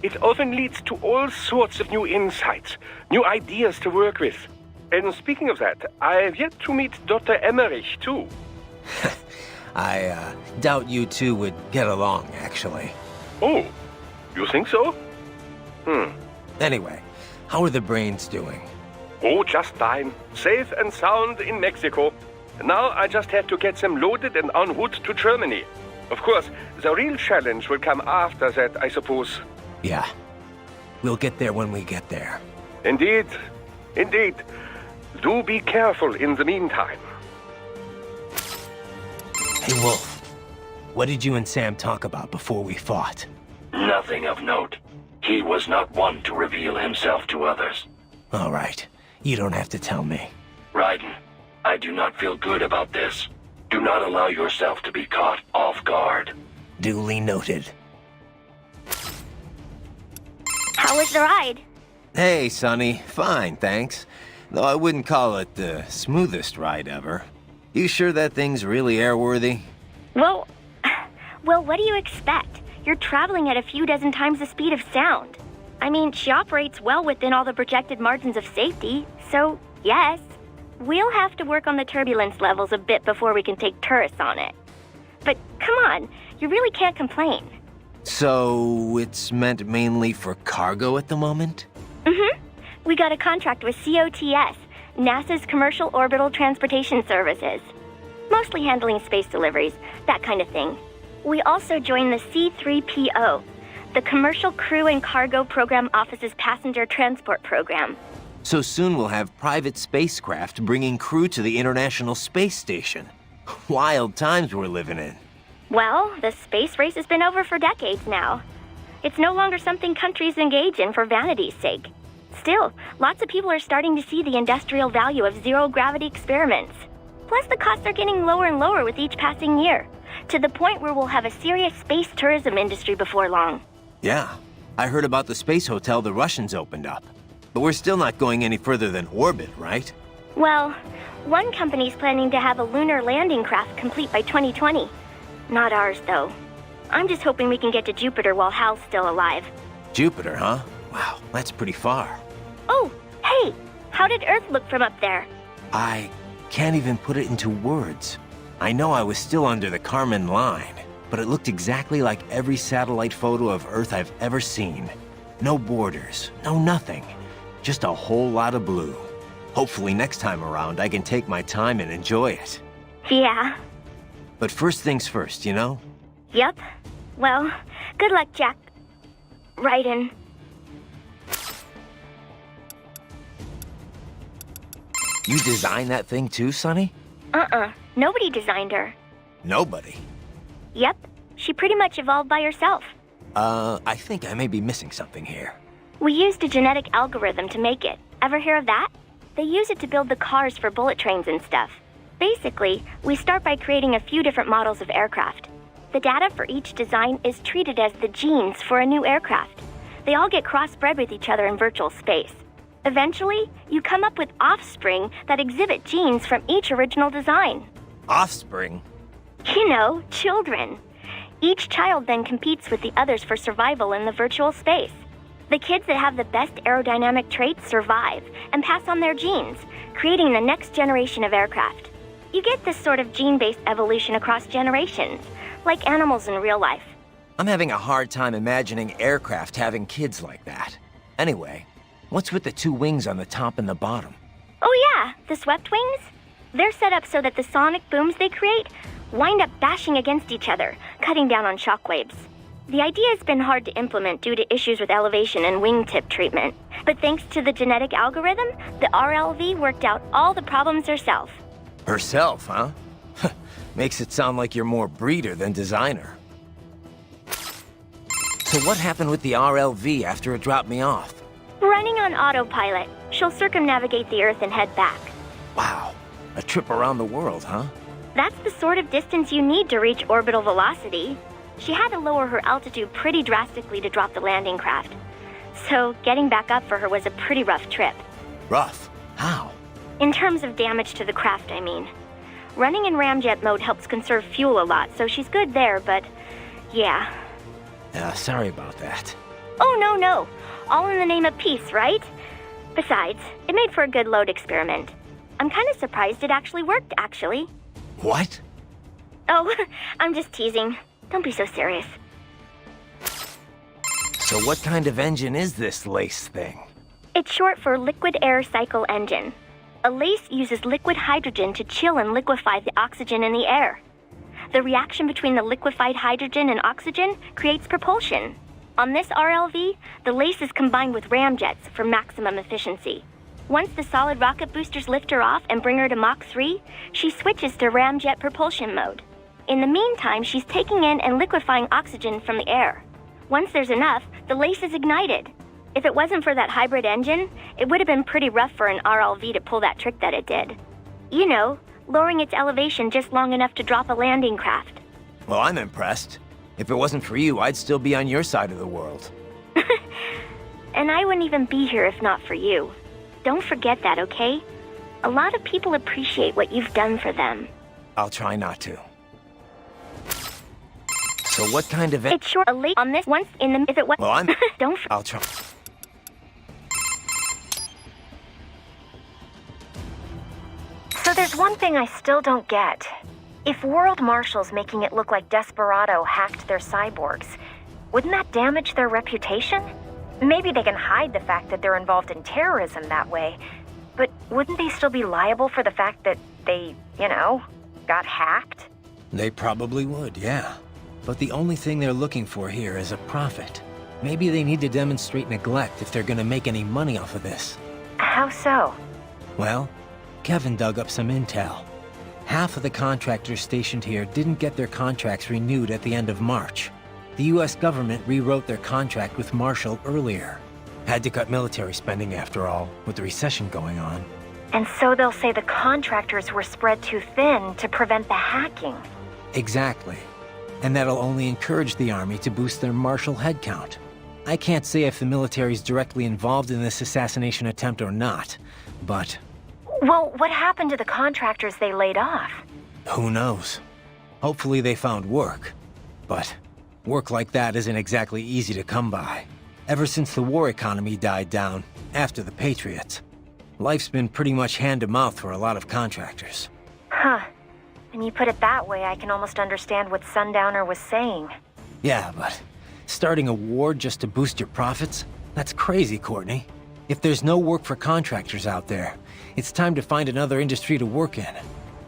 S2: It often leads to all sorts of new insights, new ideas to work with. And speaking of that, I've yet to meet Dr. Emmerich, too.
S3: I doubt you two would get along, actually.
S2: Oh, you think so?
S3: Anyway, how are the brains doing?
S2: Oh, just fine. Safe and sound in Mexico. Now I just have to get them loaded and en route to Germany. Of course, the real challenge will come after that, I suppose.
S3: Yeah. We'll get there when we get there.
S2: Indeed. Indeed. Do be careful in the meantime.
S3: Hey, Wolf. What did you and Sam talk about before we fought?
S1: Nothing of note. He was not one to reveal himself to others.
S3: All right. You don't have to tell me.
S1: Raiden, I do not feel good about this. Do not allow yourself to be caught off guard.
S3: Duly noted.
S11: How was the ride?
S3: Hey, Sonny. Fine, thanks. Though I wouldn't call it the smoothest ride ever. You sure that thing's really airworthy?
S11: Well, what do you expect? You're traveling at a few dozen times the speed of sound. I mean, she operates well within all the projected margins of safety, so yes. We'll have to work on the turbulence levels a bit before we can take tourists on it. But come on, you really can't complain.
S3: So, it's meant mainly for cargo at the moment?
S11: We got a contract with COTS, NASA's Commercial Orbital Transportation Services. Mostly handling space deliveries, that kind of thing. We also joined the C3PO, the Commercial Crew and Cargo Program Office's Passenger Transport Program.
S3: So soon we'll have private spacecraft bringing crew to the International Space Station. Wild times we're living in.
S11: Well, the space race has been over for decades now. It's no longer something countries engage in for vanity's sake. Still, lots of people are starting to see the industrial value of zero-gravity experiments. Plus, the costs are getting lower and lower with each passing year, to the point where we'll have a serious space tourism industry before long.
S3: Yeah, I heard about the space hotel the Russians opened up. But we're still not going any further than orbit, right?
S11: Well, one company's planning to have a lunar landing craft complete by 2020. Not ours, though. I'm just hoping we can get to Jupiter while Hal's still alive.
S3: Jupiter, huh? Wow, that's pretty far.
S11: Oh, hey! How did Earth look from up there?
S3: I can't even put it into words. I know I was still under the Kármán line, but it looked exactly like every satellite photo of Earth I've ever seen. No borders, no nothing. Just a whole lot of blue. Hopefully next time around I can take my time and enjoy it.
S11: Yeah.
S3: But first things first, you know?
S11: Yep. Well, good luck, Jack. Raiden.
S3: You designed that thing too, Sonny?
S11: Nobody designed her.
S3: Nobody?
S11: Yep. She pretty much evolved by herself.
S3: I think I may be missing something here.
S11: We used a genetic algorithm to make it. Ever hear of that? They use it to build the cars for bullet trains and stuff. Basically, we start by creating a few different models of aircraft. The data for each design is treated as the genes for a new aircraft. They all get crossbred with each other in virtual space. Eventually, you come up with offspring that exhibit genes from each original design.
S3: Offspring?
S11: You know, children. Each child then competes with the others for survival in the virtual space. The kids that have the best aerodynamic traits survive and pass on their genes, creating the next generation of aircraft. You get this sort of gene-based evolution across generations, like animals in real life.
S3: I'm having a hard time imagining aircraft having kids like that. Anyway, what's with the two wings on the top and the bottom?
S11: Oh yeah, the swept wings? They're set up so that the sonic booms they create wind up bashing against each other, cutting down on shockwaves. The idea has been hard to implement due to issues with elevation and wingtip treatment. But thanks to the genetic algorithm, the RLV worked out all the problems herself.
S3: Herself, huh? Makes it sound like you're more breeder than designer. So what happened with the RLV after it dropped me off?
S11: Running on autopilot, she'll circumnavigate the Earth and head back.
S3: Wow, a trip around the world, huh?
S11: That's the sort of distance you need to reach orbital velocity. She had to lower her altitude pretty drastically to drop the landing craft. So getting back up for her was a pretty rough trip.
S3: Rough? How?
S11: In terms of damage to the craft, I mean. Running in ramjet mode helps conserve fuel a lot, so she's good there, but yeah.
S3: Sorry about that.
S11: Oh, no. All in the name of peace, right? Besides, it made for a good load experiment. I'm kind of surprised it actually worked, actually.
S3: What?
S11: Oh, I'm just teasing. Don't be so serious.
S3: So what kind of engine is this LACE thing?
S11: It's short for Liquid Air Cycle Engine. A LACE uses liquid hydrogen to chill and liquefy the oxygen in the air. The reaction between the liquefied hydrogen and oxygen creates propulsion. On this RLV, the LACE is combined with ramjets for maximum efficiency. Once the solid rocket boosters lift her off and bring her to Mach 3, she switches to ramjet propulsion mode. In the meantime, she's taking in and liquefying oxygen from the air. Once there's enough, the LACE is ignited. If it wasn't for that hybrid engine, it would have been pretty rough for an RLV to pull that trick that it did. You know, lowering its elevation just long enough to drop a landing craft.
S3: Well, I'm impressed. If it wasn't for you, I'd still be on your side of the world.
S11: And I wouldn't even be here if not for you. Don't forget that, okay? A lot of people appreciate what you've done for them.
S3: I'll try not to. So what kind of...
S11: It's short a late on this once in the... If it was...
S3: Well, I'm...
S11: Don't...
S3: I'll try...
S6: So there's one thing I still don't get. If World Marshal's making it look like Desperado hacked their cyborgs, wouldn't that damage their reputation? Maybe they can hide the fact that they're involved in terrorism that way, but wouldn't they still be liable for the fact that they, got hacked?
S3: They probably would, yeah. But the only thing they're looking for here is a profit. Maybe they need to demonstrate neglect if they're gonna make any money off of this.
S6: How so?
S3: Well, Kevin dug up some intel. Half of the contractors stationed here didn't get their contracts renewed at the end of March. The US government rewrote their contract with Marshall earlier. Had to cut military spending after all, with the recession going on.
S6: And so they'll say the contractors were spread too thin to prevent the hacking.
S3: Exactly. And that'll only encourage the Army to boost their Marshall headcount. I can't say if the military's directly involved in this assassination attempt or not, but...
S6: Well, what happened to the contractors they laid off?
S3: Who knows? Hopefully they found work. But work like that isn't exactly easy to come by. Ever since the war economy died down, after the Patriots, life's been pretty much hand-to-mouth for a lot of contractors.
S6: Huh. When you put it that way, I can almost understand what Sundowner was saying.
S3: Yeah, but starting a war just to boost your profits? That's crazy, Courtney. If there's no work for contractors out there, it's time to find another industry to work in.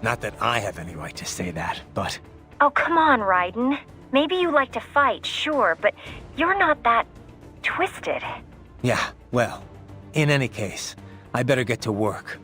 S3: Not that I have any right to say that, but...
S6: Oh, come on, Raiden. Maybe you like to fight, sure, but you're not that... twisted.
S3: Yeah, well, in any case, I better get to work.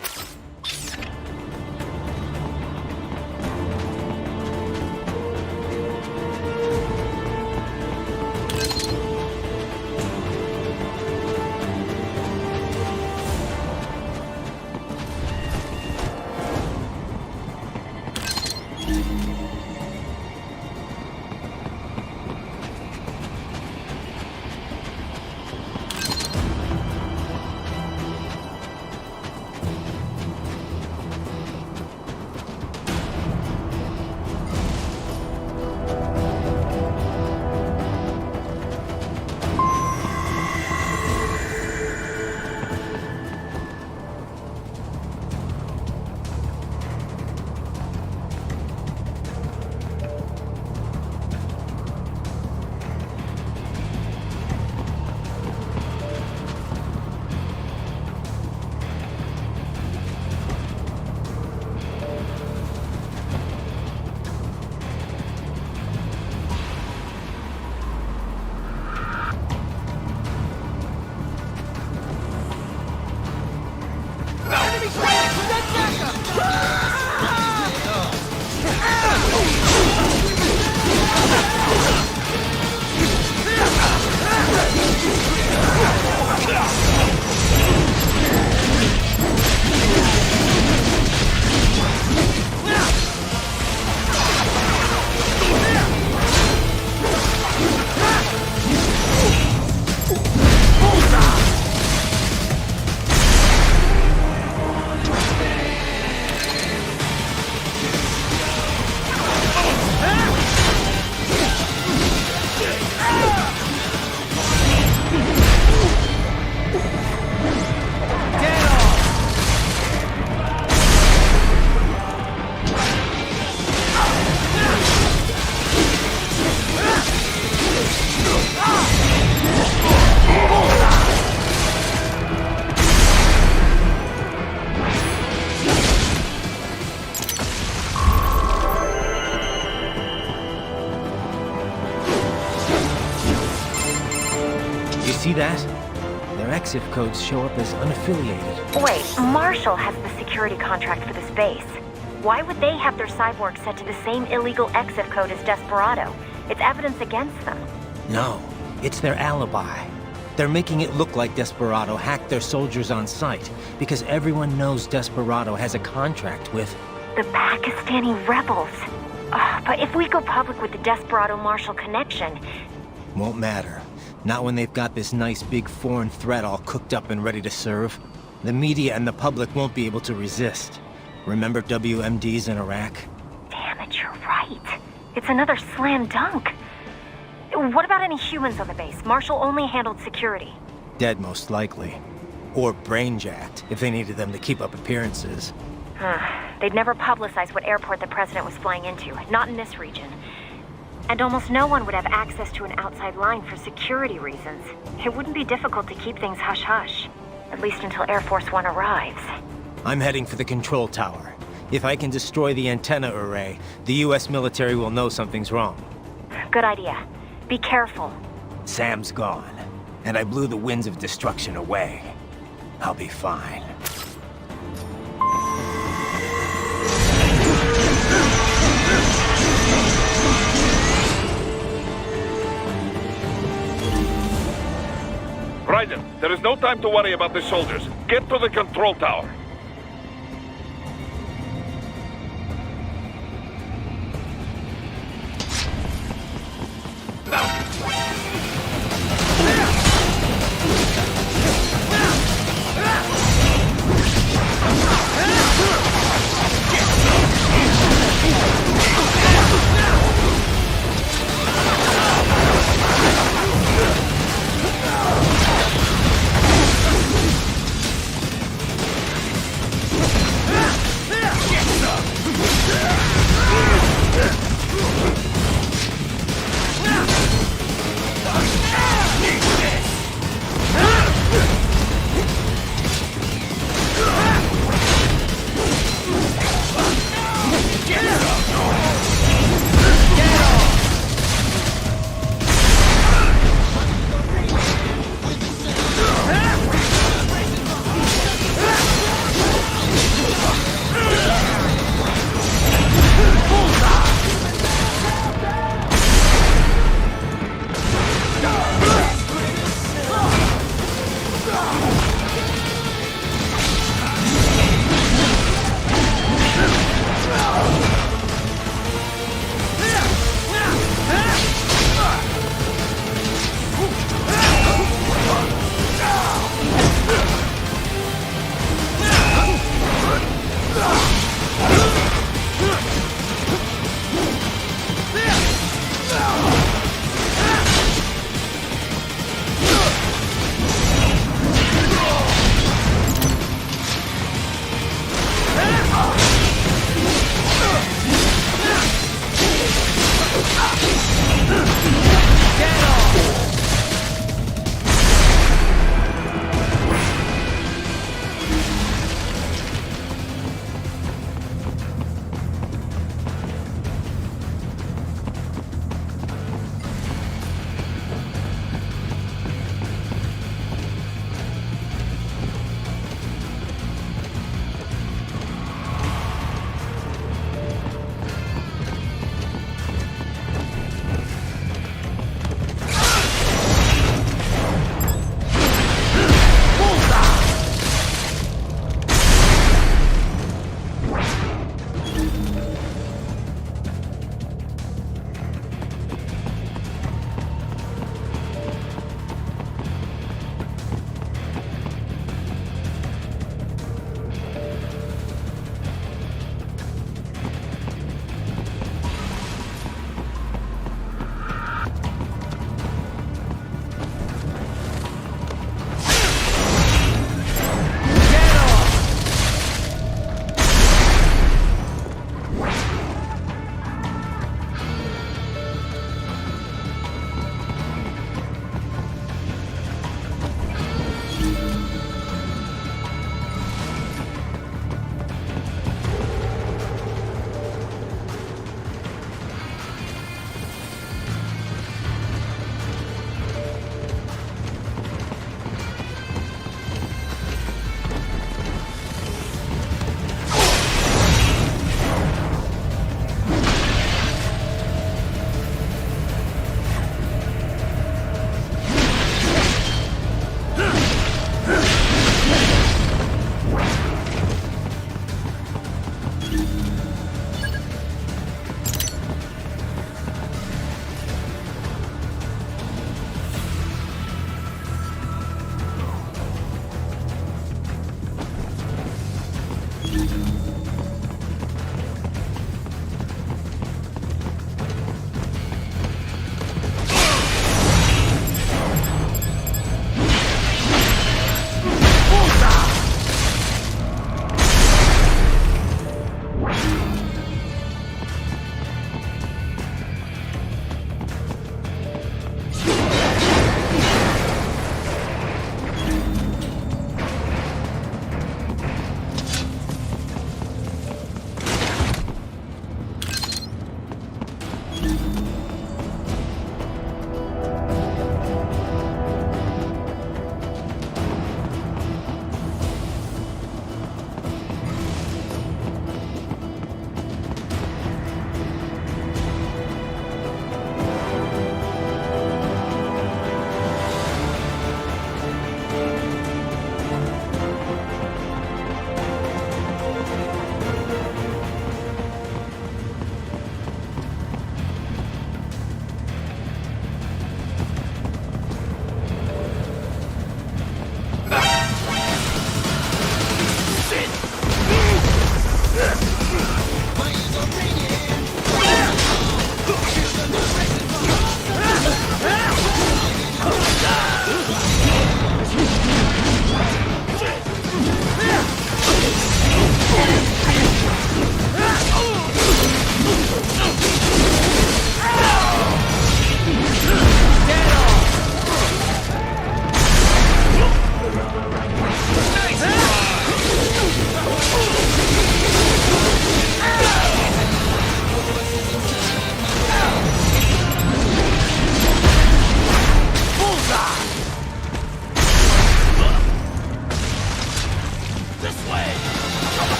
S3: See that? Their EXIF codes show up as unaffiliated.
S6: Wait, Marshall has the security contract for this base. Why would they have their cyborg set to the same illegal EXIF code as Desperado? It's evidence against them.
S3: No, it's their alibi. They're making it look like Desperado hacked their soldiers on sight, because everyone knows Desperado has a contract with...
S6: the Pakistani rebels. But if we go public with the Desperado-Marshall connection...
S3: Won't matter. Not when they've got this nice big foreign threat all cooked up and ready to serve. The media and the public won't be able to resist. Remember WMDs in Iraq?
S6: Damn it, you're right. It's another slam dunk. What about any humans on the base? Marshall only handled security.
S3: Dead, most likely. Or brain-jacked, if they needed them to keep up appearances.
S6: They'd never publicize what airport the president was flying into, not in this region. And almost no one would have access to an outside line for security reasons. It wouldn't be difficult to keep things hush-hush. At least until Air Force One arrives.
S3: I'm heading for the control tower. If I can destroy the antenna array, the US military will know something's wrong.
S6: Good idea. Be careful.
S3: Sam's gone, and I blew the winds of destruction away. I'll be fine.
S4: Raiden, there is no time to worry about the soldiers. Get to the control tower.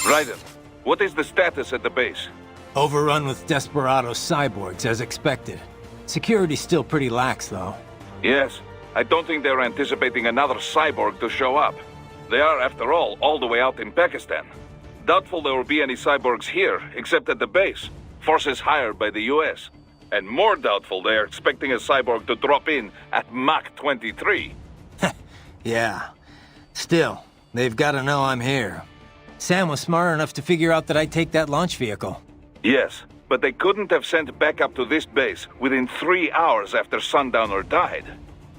S4: Raiden, what is the status at the base?
S3: Overrun with desperado cyborgs, as expected. Security's still pretty lax, though.
S4: Yes, I don't think they're anticipating another cyborg to show up. They are, after all the way out in Pakistan. Doubtful there will be any cyborgs here, except at the base. Forces hired by the US. And more doubtful they are expecting a cyborg to drop in at Mach 23.
S3: Yeah. Still, they've got to know I'm here. Sam was smart enough to figure out that I'd take that launch vehicle.
S4: Yes, but they couldn't have sent backup to this base within 3 hours after Sundowner died.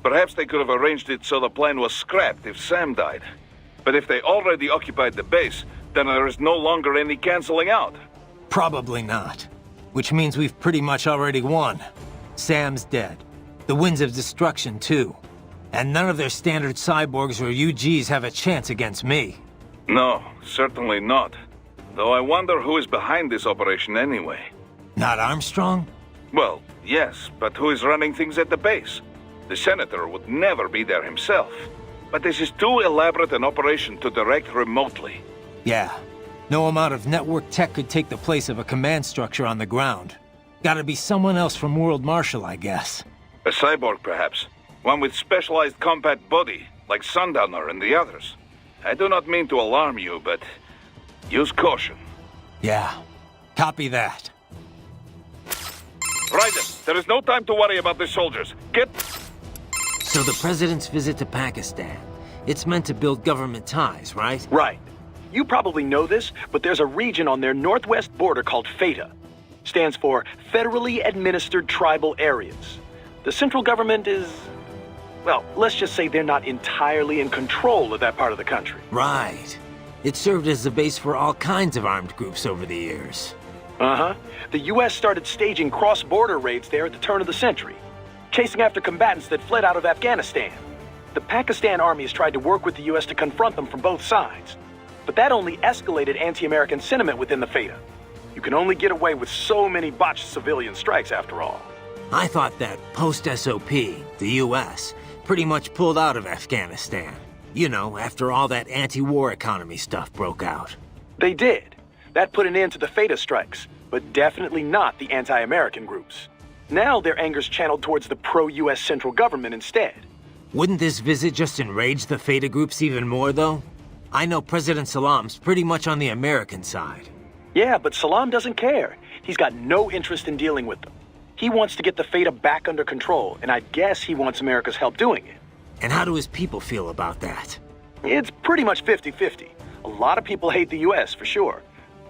S4: Perhaps they could have arranged it so the plane was scrapped if Sam died. But if they already occupied the base, then there is no longer any canceling out.
S3: Probably not. Which means we've pretty much already won. Sam's dead. The Winds of Destruction, too. And none of their standard cyborgs or UGs have a chance against me.
S4: No, certainly not. Though I wonder who is behind this operation anyway.
S3: Not Armstrong?
S4: Well, yes, but who is running things at the base? The Senator would never be there himself. But this is too elaborate an operation to direct remotely.
S3: Yeah. No amount of network tech could take the place of a command structure on the ground. Gotta be someone else from World Marshal, I guess.
S4: A cyborg, perhaps. One with specialized combat body, like Sundowner and the others. I do not mean to alarm you, but use caution.
S3: Yeah. Copy that.
S4: Raiden, there is no time to worry about the soldiers. Get...
S3: So the President's visit to Pakistan, it's meant to build government ties, right?
S5: Right. You probably know this, but there's a region on their northwest border called FATA. Stands for Federally Administered Tribal Areas. The central government is... well, let's just say they're not entirely in control of that part of the country.
S3: Right. It served as a base for all kinds of armed groups over the years.
S5: Uh-huh. The U.S. started staging cross-border raids there at the turn of the century. chasing after combatants that fled out of Afghanistan. The Pakistan army has tried to work with the US to confront them from both sides. But that only escalated anti-American sentiment within the Feda. You can only get away with so many botched civilian strikes after all.
S3: I thought that post-SOP, the US, pretty much pulled out of Afghanistan. You know, after all that anti-war economy stuff broke out.
S5: They did. That put an end to the Feda strikes, but definitely not the anti-American groups. Now their anger's channeled towards the pro-US central government instead.
S3: Wouldn't this visit just enrage the Feda groups even more, though? I know President Salam's pretty much on the American side.
S5: Yeah, but Salam doesn't care. He's got no interest in dealing with them. He wants to get the Feda back under control, and I guess he wants America's help doing it.
S3: And how do his people feel about that?
S5: It's pretty much 50-50. A lot of people hate the US, for sure.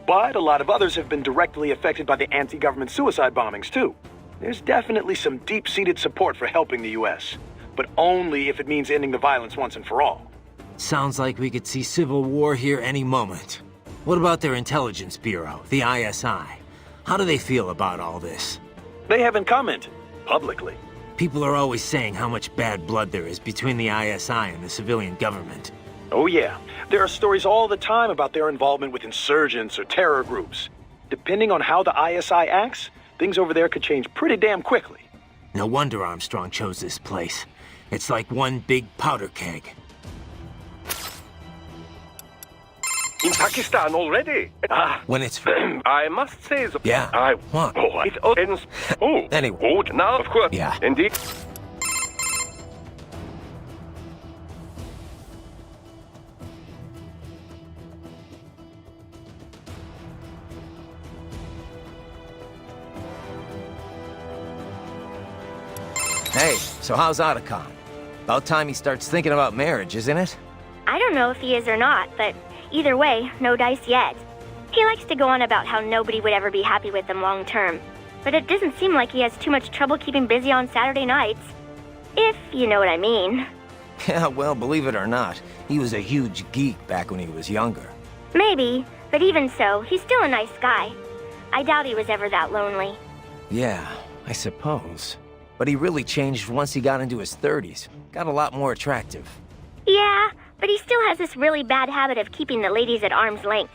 S5: But a lot of others have been directly affected by the anti-government suicide bombings, too. There's definitely some deep-seated support for helping the US, but only if it means ending the violence once and for all.
S3: Sounds like we could see civil war here any moment. What about their intelligence bureau, the ISI? How do they feel about all this?
S5: They haven't commented, publicly.
S3: People are always saying how much bad blood there is between the ISI and the civilian government.
S5: Oh yeah, there are stories all the time about their involvement with insurgents or terror groups. Depending on how the ISI acts, things over there could change pretty damn quickly.
S3: No wonder Armstrong chose this place. It's like one big powder keg.
S2: In Pakistan already?
S3: When it's...
S2: I must say that...
S3: Yeah. What?
S2: Oh, it ends... Oh.
S3: Anyway.
S2: Oh, now, of course.
S3: Yeah.
S2: Indeed.
S3: Hey, so how's Otacon? About time he starts thinking about marriage, isn't it?
S11: I don't know if he is or not, but either way, no dice yet. He likes to go on about how nobody would ever be happy with him long term, but it doesn't seem like he has too much trouble keeping busy on Saturday nights. If you know what I mean.
S3: Yeah, well, believe it or not, he was a huge geek back when he was younger.
S11: Maybe, but even so, he's still a nice guy. I doubt he was ever that lonely.
S3: Yeah, I suppose. But he really changed once he got into his 30s. Got a lot more attractive.
S11: Yeah, but he still has this really bad habit of keeping the ladies at arm's length.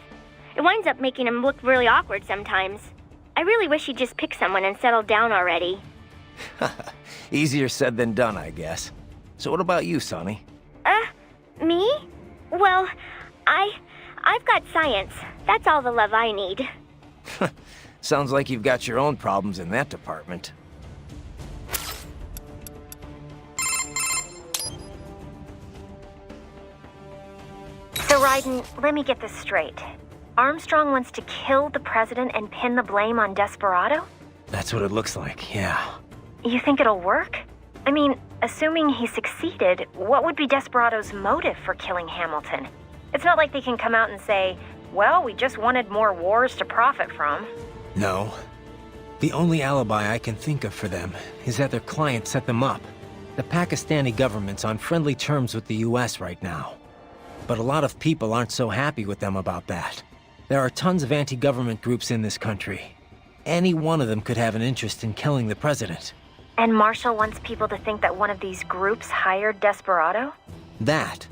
S11: It winds up making him look really awkward sometimes. I really wish he'd just pick someone and settle down already.
S3: Easier said than done, I guess. So what about you, Sonny?
S11: Me? Well, I've got science. That's all the love I need.
S3: Sounds like you've got your own problems in that department.
S6: So, Raiden, let me get this straight. Armstrong wants to kill the president and pin the blame on Desperado?
S3: That's what it looks like, yeah.
S6: You think it'll work? I mean, assuming he succeeded, what would be Desperado's motive for killing Hamilton? It's not like they can come out and say, well, we just wanted more wars to profit from.
S3: No. The only alibi I can think of for them is that their client set them up. The Pakistani government's on friendly terms with the US right now. But a lot of people aren't so happy with them about that. There are tons of anti-government groups in this country. Any one of them could have an interest in killing the president.
S6: And Marshall wants people to think that one of these groups hired Desperado?
S3: That.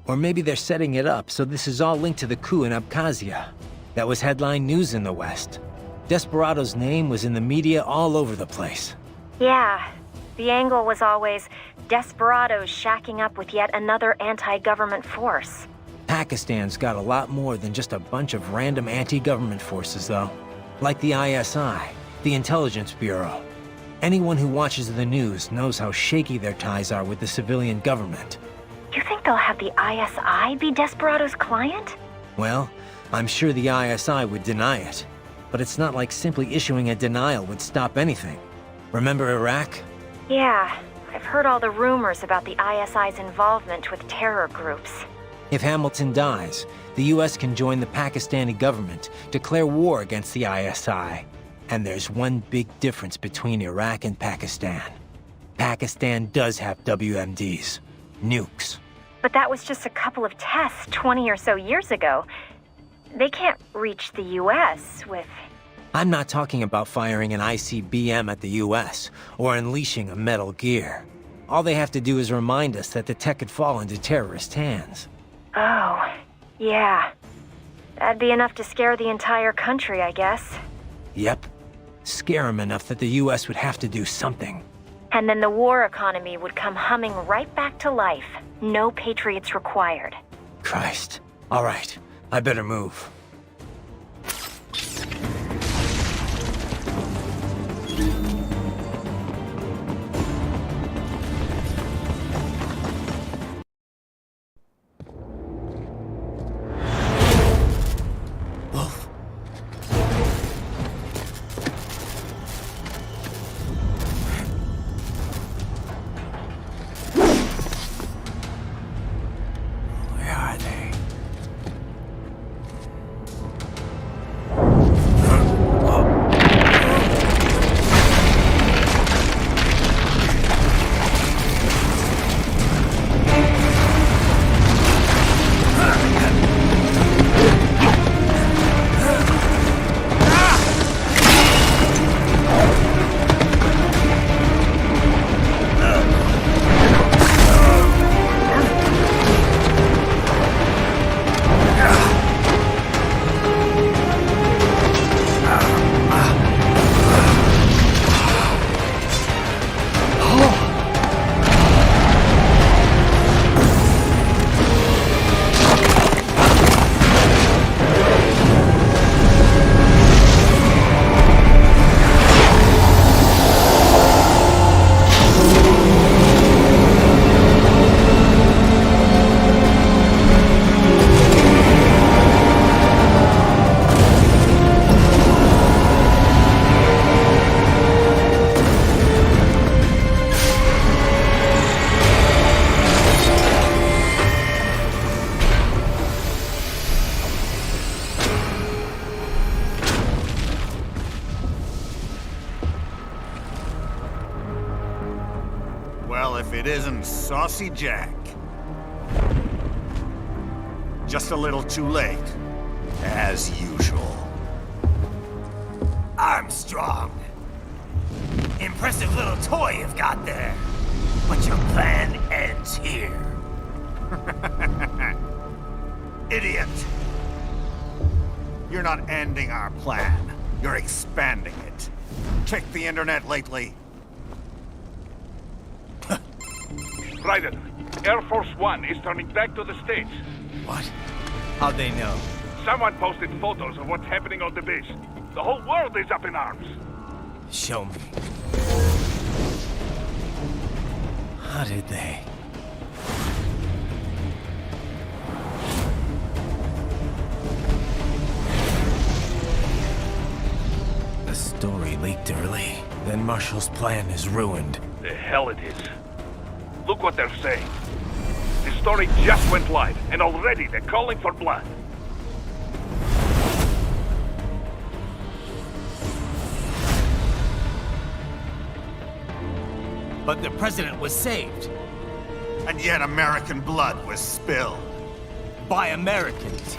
S3: Or maybe they're setting it up so this is all linked to the coup in Abkhazia. That was headline news in the West. Desperado's name was in the media all over the place.
S6: Yeah. The angle was always Desperados shacking up with yet another anti-government force.
S3: Pakistan's got a lot more than just a bunch of random anti-government forces, though. Like the ISI, the Intelligence Bureau. Anyone who watches the news knows how shaky their ties are with the civilian government.
S6: You think they'll have the ISI be Desperado's client?
S3: Well, I'm sure the ISI would deny it. But it's not like simply issuing a denial would stop anything. Remember Iraq?
S6: Yeah, I've heard all the rumors about the ISI's involvement with terror groups.
S3: If Hamilton dies, the US can join the Pakistani government, declare war against the ISI. And there's one big difference between Iraq and Pakistan. Pakistan does have WMDs. Nukes.
S6: But that was just a couple of tests 20 or so years ago. They can't reach the US with...
S3: I'm not talking about firing an ICBM at the US, or unleashing a Metal Gear. All they have to do is remind us that the tech could fall into terrorist hands.
S6: Oh, yeah. That'd be enough to scare the entire country, I guess.
S3: Yep. Scare them enough that the US would have to do something.
S6: And then the war economy would come humming right back to life. No Patriots required.
S3: Christ. All right. I better move.
S9: Well, if it isn't Saucy Jack. Just a little too late, as usual.
S12: Armstrong. Impressive little toy you've got there. But your plan ends here.
S9: Idiot! You're not ending our plan. You're expanding it. Check the internet lately.
S4: Raiden, Air Force One is turning back to the States.
S3: What? How'd they know?
S4: Someone posted photos of what's happening on the base. The whole world is up in arms.
S3: Show me. How did they? The story leaked early. Then Marshall's plan is ruined.
S4: The hell it is. Look what they're saying. The story just went live, and already they're calling for blood.
S3: But the president was saved.
S9: And yet American blood was spilled.
S3: By Americans.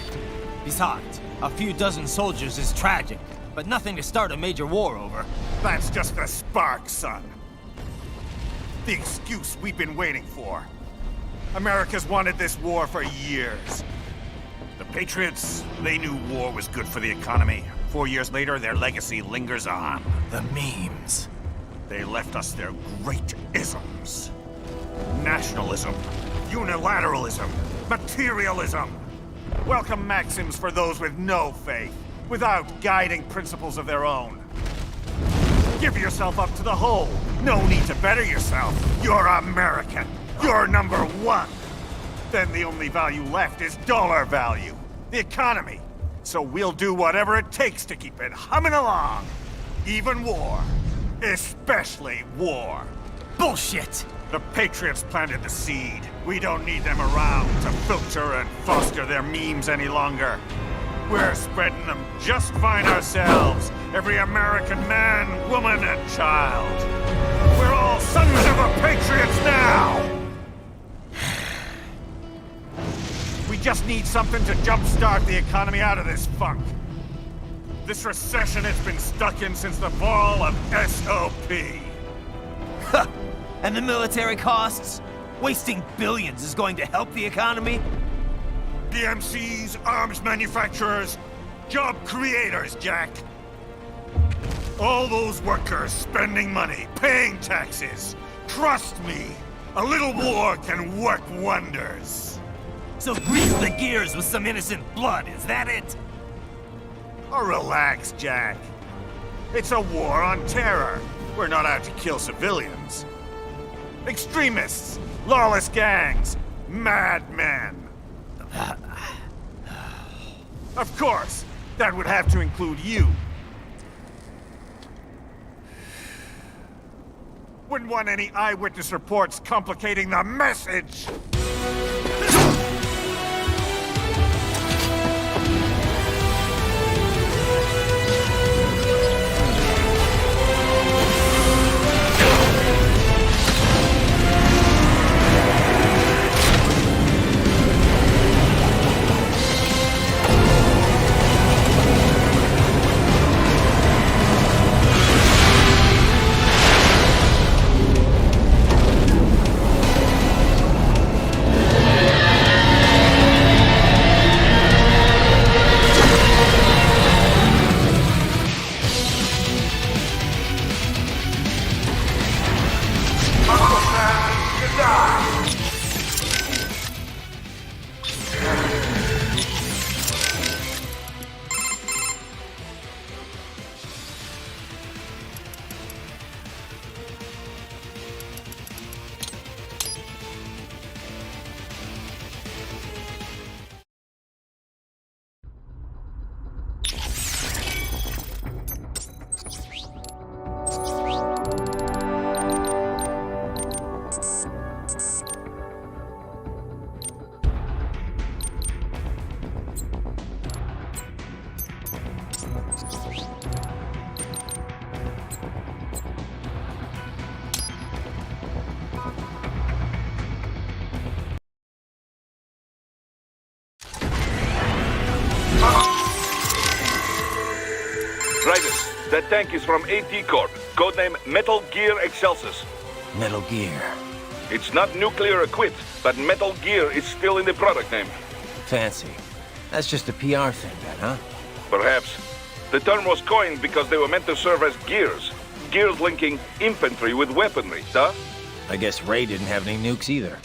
S3: Besides, a few dozen soldiers is tragic, but nothing to start a major war over.
S9: That's just the spark, son. The excuse we've been waiting for. America's wanted this war for years. The Patriots, they knew war was good for the economy. 4 years later, their legacy lingers on.
S3: The memes.
S9: They left us their great isms. Nationalism, unilateralism, materialism. Welcome maxims for those with no faith, without guiding principles of their own. Give yourself up to the whole. No need to better yourself. You're American. You're number one. Then the only value left is dollar value. The economy. So we'll do whatever it takes to keep it humming along. Even war. Especially war.
S3: Bullshit!
S9: The Patriots planted the seed. We don't need them around to filter and foster their memes any longer. We're spreading them just fine ourselves. Every American man, woman, and child. We're all sons of the Patriots now! We just need something to jumpstart the economy out of this funk. This recession it's been stuck in since the fall of SOP.
S3: And the military costs? Wasting billions is going to help the economy?
S9: DMCs, arms manufacturers, job creators, Jack. All those workers spending money, paying taxes. Trust me, a little war can work wonders.
S3: So grease the gears with some innocent blood, is that it?
S9: Oh, relax, Jack. It's a war on terror. We're not out to kill civilians. Extremists, lawless gangs, madmen. Of course, that would have to include you. Wouldn't want any eyewitness reports complicating the message.
S4: Raiden, that tank is from AT Corp, codename Metal Gear Excelsis.
S3: Metal Gear.
S4: It's not nuclear equipped, but Metal Gear is still in the product name.
S3: Fancy. That's just a PR thing then, huh?
S4: Perhaps. The term was coined because they were meant to serve as gears. Gears linking infantry with weaponry, duh?
S3: I guess Ray didn't have any nukes either.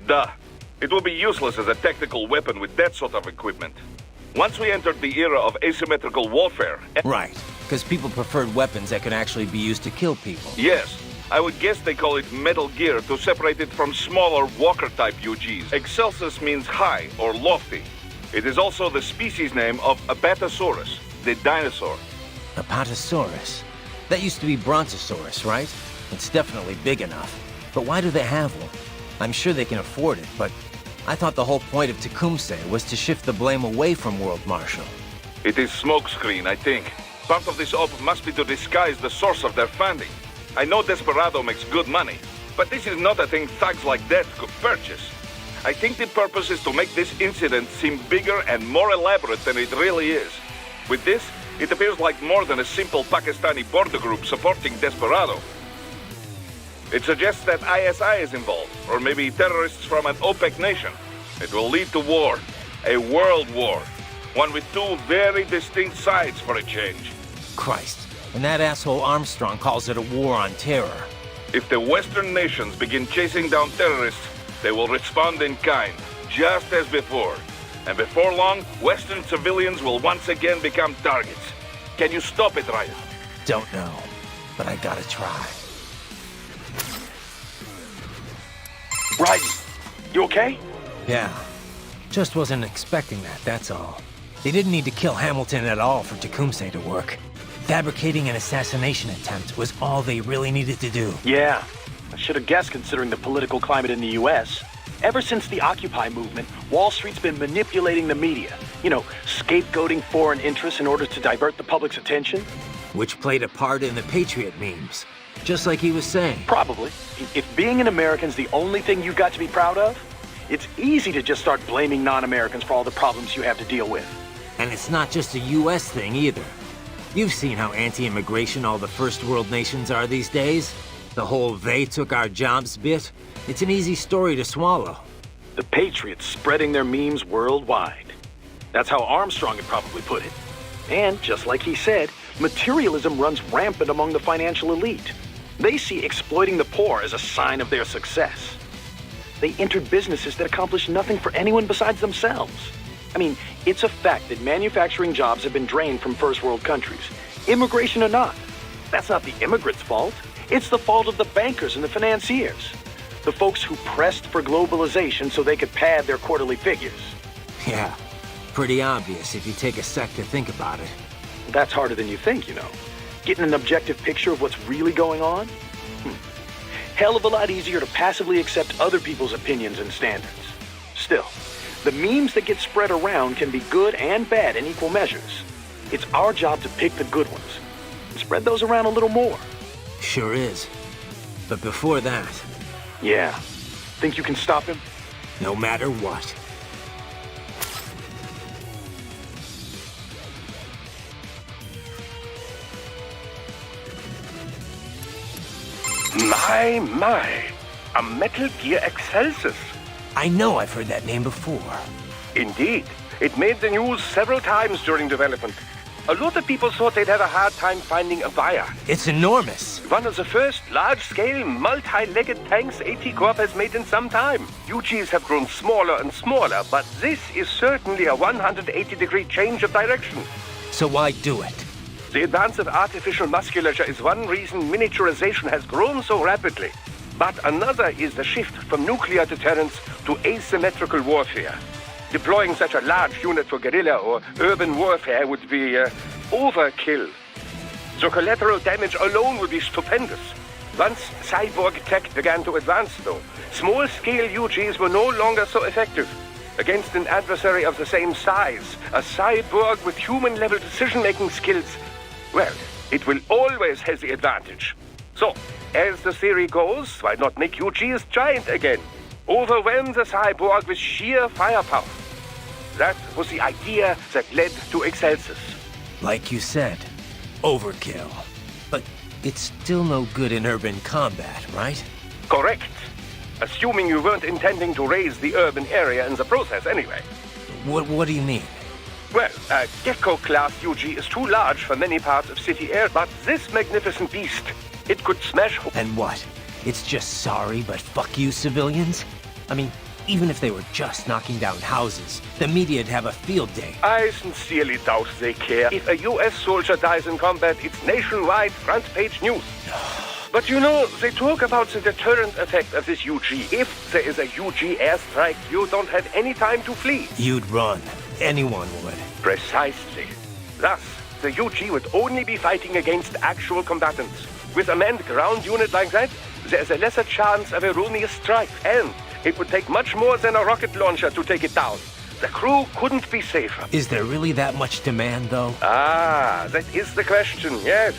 S4: Duh. It will be useless as a tactical weapon with that sort of equipment. Once we entered the era of asymmetrical warfare...
S3: Right, because people preferred weapons that could actually be used to kill people.
S4: Yes. I would guess they call it Metal Gear to separate it from smaller Walker-type UGs. Excelsis means high or lofty. It is also the species name of Apatosaurus, the dinosaur.
S3: Apatosaurus? That used to be Brontosaurus, right? It's definitely big enough. But why do they have one? I'm sure they can afford it, but I thought the whole point of Tecumseh was to shift the blame away from World Marshal.
S4: It is smokescreen, I think. Part of this op must be to disguise the source of their funding. I know Desperado makes good money, but this is not a thing thugs like that could purchase. I think the purpose is to make this incident seem bigger and more elaborate than it really is. With this, it appears like more than a simple Pakistani border group supporting Desperado. It suggests that ISI is involved, or maybe terrorists from an OPEC nation. It will lead to war, a world war, one with two very distinct sides for a change.
S3: Christ, and that asshole Armstrong calls it a war on terror.
S4: If the Western nations begin chasing down terrorists, they will respond in kind, just as before. And before long, Western civilians will once again become targets. Can you stop it, Ryan?
S3: Don't know, but I gotta try.
S5: Raiden, you okay?
S3: Yeah. Just wasn't expecting that, that's all. They didn't need to kill Hamilton at all for Tecumseh to work. Fabricating an assassination attempt was all they really needed to do.
S5: Yeah. I should have guessed considering the political climate in the US. Ever since the Occupy movement, Wall Street's been manipulating the media. You know, scapegoating foreign interests in order to divert the public's attention.
S3: Which played a part in the Patriot memes. Just like he was saying.
S5: Probably. If being an American's the only thing you've got to be proud of, it's easy to just start blaming non-Americans for all the problems you have to deal with.
S3: And it's not just a US thing either. You've seen how anti-immigration all the first world nations are these days. The whole "they took our jobs" bit. It's an easy story to swallow.
S5: The Patriots spreading their memes worldwide. That's how Armstrong had probably put it. And, just like he said, materialism runs rampant among the financial elite. They see exploiting the poor as a sign of their success. They entered businesses that accomplish nothing for anyone besides themselves. I mean, it's a fact that manufacturing jobs have been drained from first world countries, immigration or not. That's not the immigrants' fault. It's the fault of the bankers and the financiers. The folks who pressed for globalization so they could pad their quarterly figures.
S3: Yeah, pretty obvious if you take a sec to think about it.
S5: That's harder than you think, you know. Getting an objective picture of what's really going on? Hell of a lot easier to passively accept other people's opinions and standards. Still, the memes that get spread around can be good and bad in equal measures. It's our job to pick the good ones and spread those around a little more.
S3: Sure is. But before that...
S5: Yeah. Think you can stop him?
S3: No matter what.
S2: My. A Metal Gear Excelsis.
S3: I know I've heard that name before.
S2: Indeed. It made the news several times during development. A lot of people thought they'd have a hard time finding a buyer.
S3: It's enormous.
S2: One of the first large-scale, multi-legged tanks AT Corp has made in some time. UGs have grown smaller and smaller, but this is certainly a 180-degree change of direction.
S3: So why do it?
S2: The advance of artificial musculature is one reason miniaturization has grown so rapidly. But another is the shift from nuclear deterrence to asymmetrical warfare. Deploying such a large unit for guerrilla or urban warfare would be overkill. The collateral damage alone would be stupendous. Once cyborg tech began to advance, though, small-scale UGs were no longer so effective. Against an adversary of the same size, a cyborg with human-level decision-making skills, well, it will always have the advantage. So, as the theory goes, why not make UGs giant again? Overwhelm the cyborg with sheer firepower. That was the idea that led to Excelsis.
S3: Like you said, overkill. But it's still no good in urban combat, right?
S2: Correct. Assuming you weren't intending to raise the urban area in the process anyway.
S3: What do you mean?
S2: Well, a Gecko-class UG is too large for many parts of city air, but this magnificent beast, it could smash...
S3: And what? It's just sorry, but fuck you, civilians? I mean, even if they were just knocking down houses, the media'd have a field day.
S2: I sincerely doubt they care. If a US soldier dies in combat, it's nationwide front-page news. But you know, they talk about the deterrent effect of this UG. If there is a UG airstrike, you don't have any time to flee.
S3: You'd run. Anyone would.
S2: Precisely. Thus, the UG would only be fighting against actual combatants. With a manned ground unit like that, there's a lesser chance of erroneous strike, and it would take much more than a rocket launcher to take it down. The crew couldn't be safer.
S3: Is there really that much demand, though?
S2: Ah, that is the question, yes.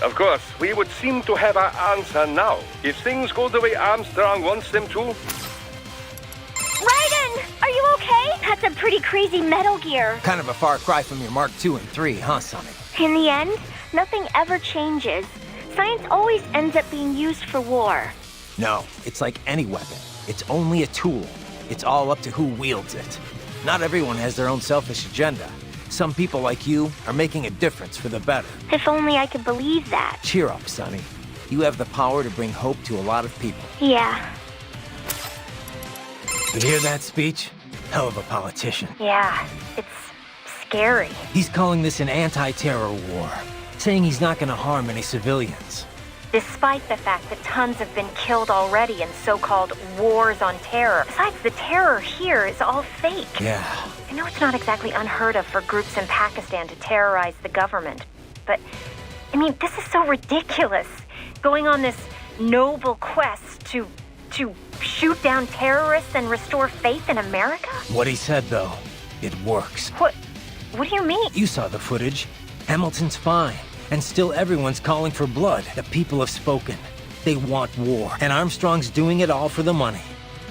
S2: Of course, we would seem to have our answer now. If things go the way Armstrong wants them to...
S11: Raiden! Are you okay? That's a pretty crazy Metal Gear.
S3: Kind of a far cry from your Mark II and III, huh, Sonny?
S11: In the end, nothing ever changes. Science always ends up being used for war.
S3: No, it's like any weapon. It's only a tool. It's all up to who wields it. Not everyone has their own selfish agenda. Some people like you are making a difference for the better.
S11: If only I could believe that.
S3: Cheer up, Sonny. You have the power to bring hope to a lot of people.
S11: Yeah.
S3: You hear that speech? Hell of a politician.
S6: Yeah, it's scary.
S3: He's calling this an anti-terror war, saying he's not gonna harm any civilians.
S6: Despite the fact that tons have been killed already in so-called wars on terror. Besides, the terror here is all fake.
S3: Yeah.
S6: I know it's not exactly unheard of for groups in Pakistan to terrorize the government, but, I mean, this is so ridiculous. Going on this noble quest to shoot down terrorists and restore faith in America?
S3: What he said, though, it works.
S6: What do you mean?
S3: You saw the footage. Hamilton's fine. And still everyone's calling for blood. The people have spoken. They want war. And Armstrong's doing it all for the money.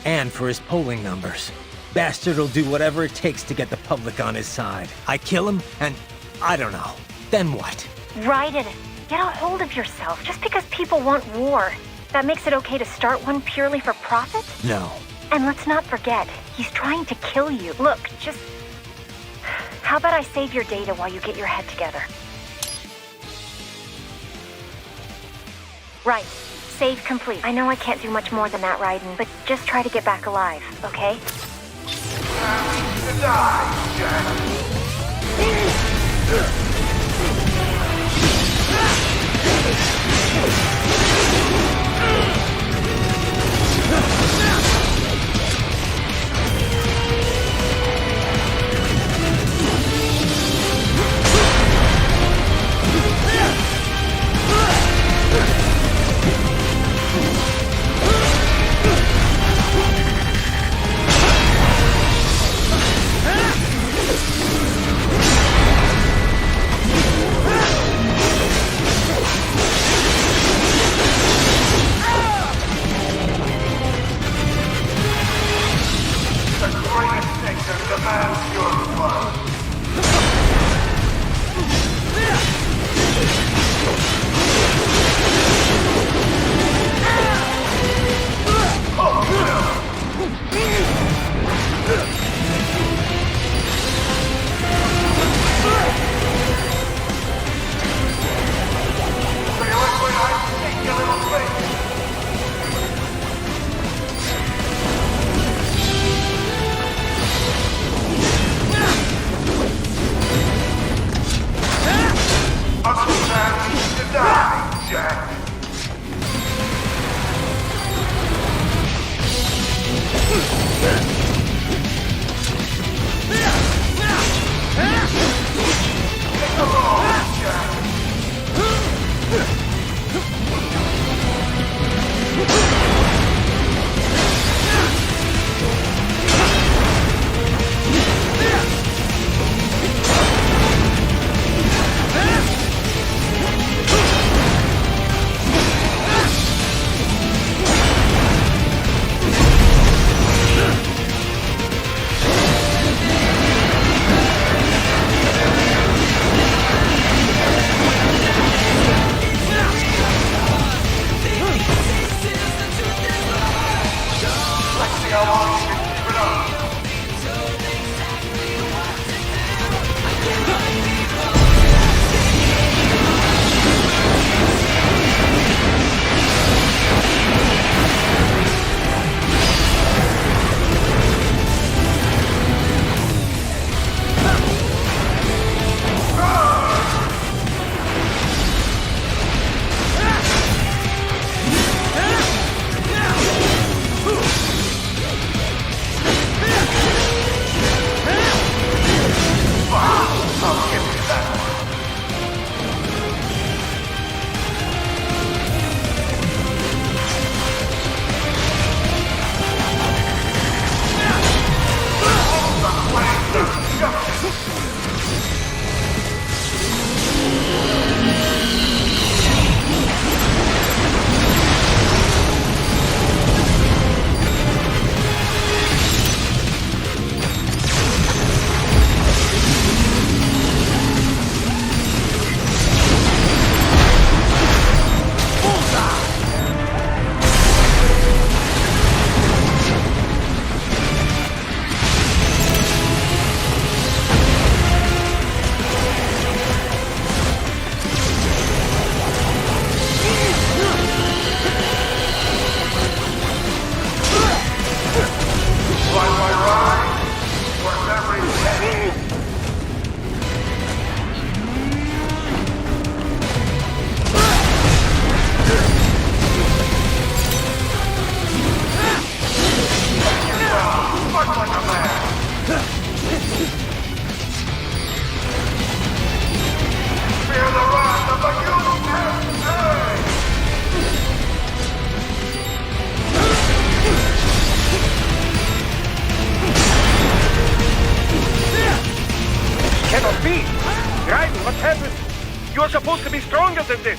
S3: And for his polling numbers. Bastard will do whatever it takes to get the public on his side. I kill him, and I don't know. Then what?
S6: Raiden, get a hold of yourself. Just because people want war, that makes it okay to start one purely for profit?
S3: No.
S6: And let's not forget, he's trying to kill you. Look, just... How about I save your data while you get your head together? Right. Save complete. I know I can't do much more than that, Raiden, but just try to get back alive, okay?
S2: Cannot be! Raiden, what happened? You are supposed to be stronger than this!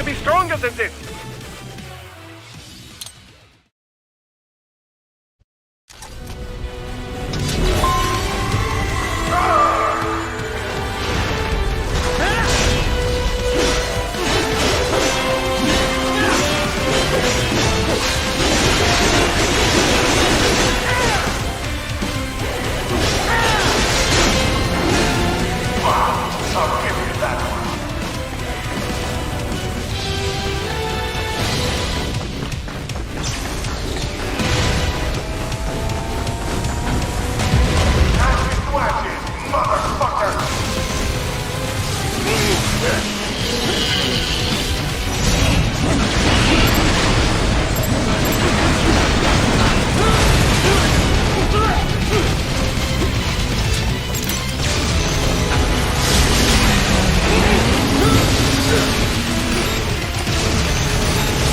S2: be stronger than this!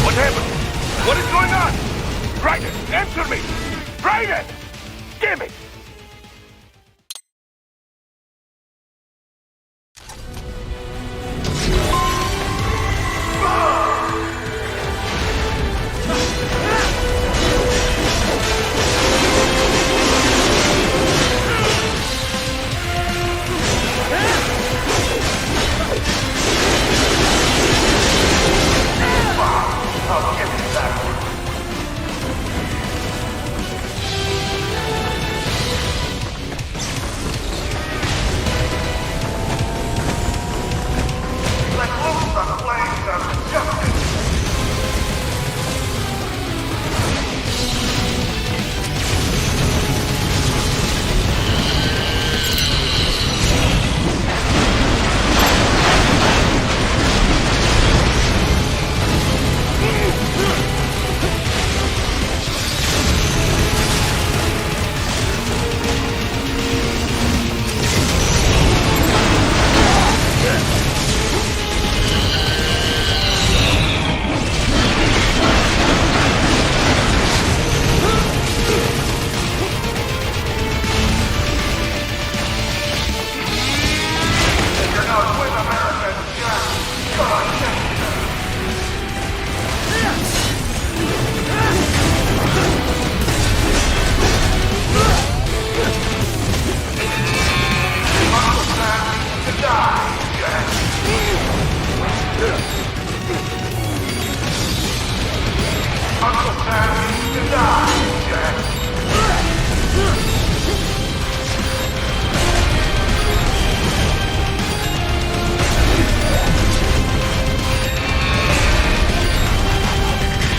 S2: What happened? What is going on? Raiden, answer me! Raiden! Damn it!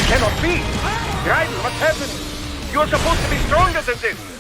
S2: Cannot be! Raiden, what happened? You're supposed to be stronger than this!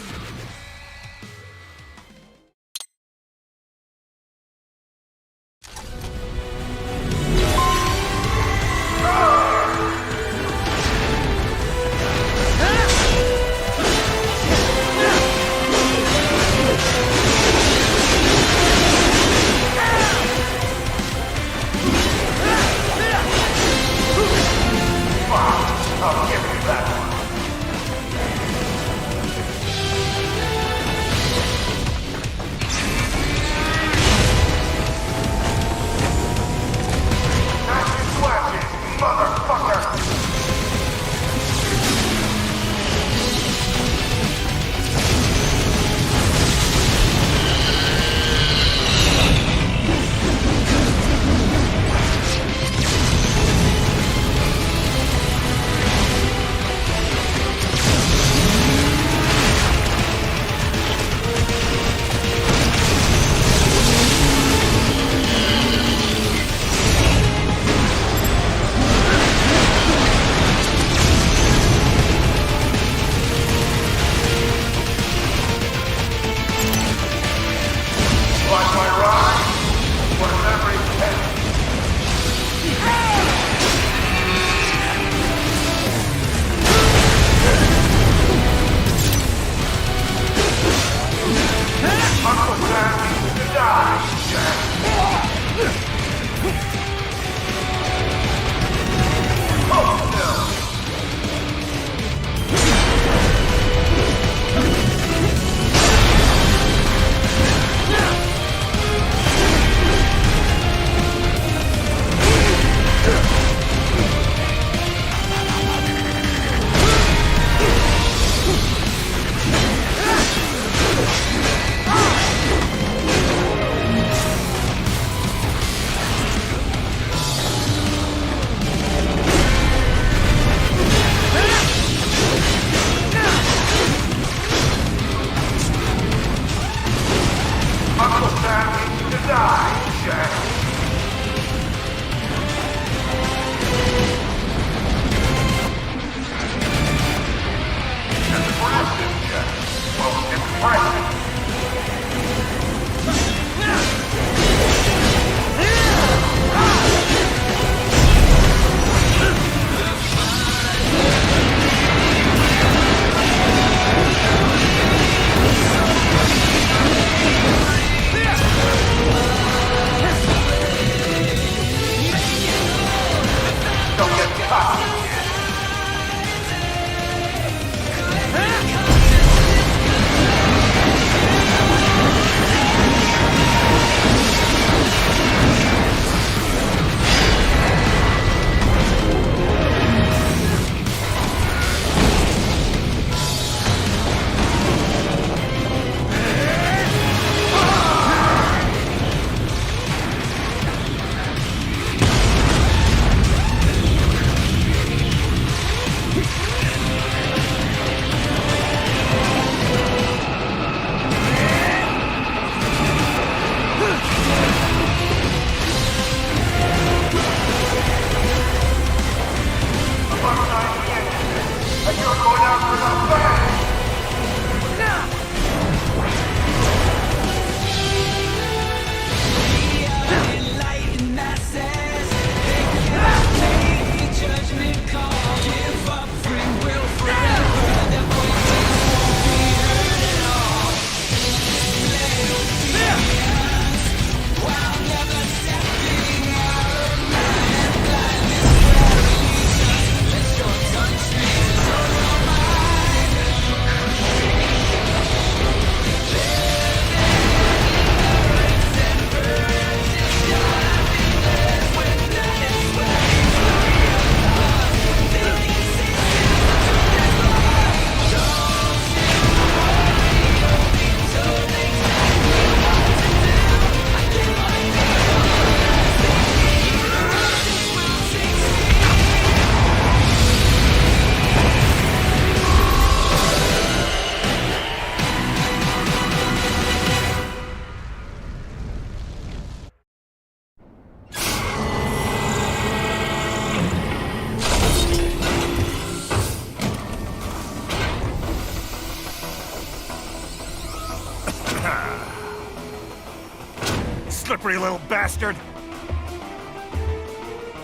S9: Slippery little bastard!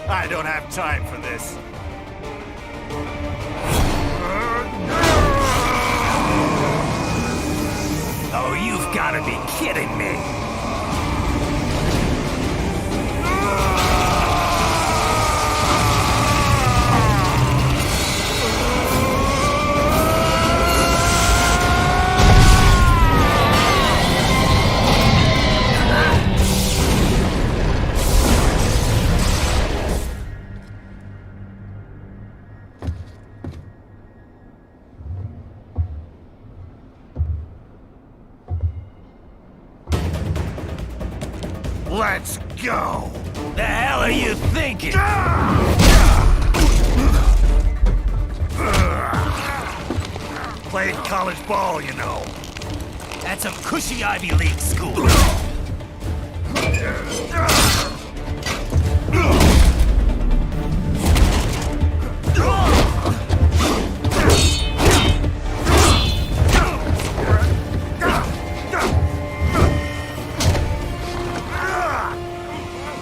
S9: I don't have time for this.
S12: Oh, you've got to be kidding me!
S9: Let's go!
S12: The hell are you thinking?
S9: Played college ball, you know.
S12: That's a cushy Ivy League school.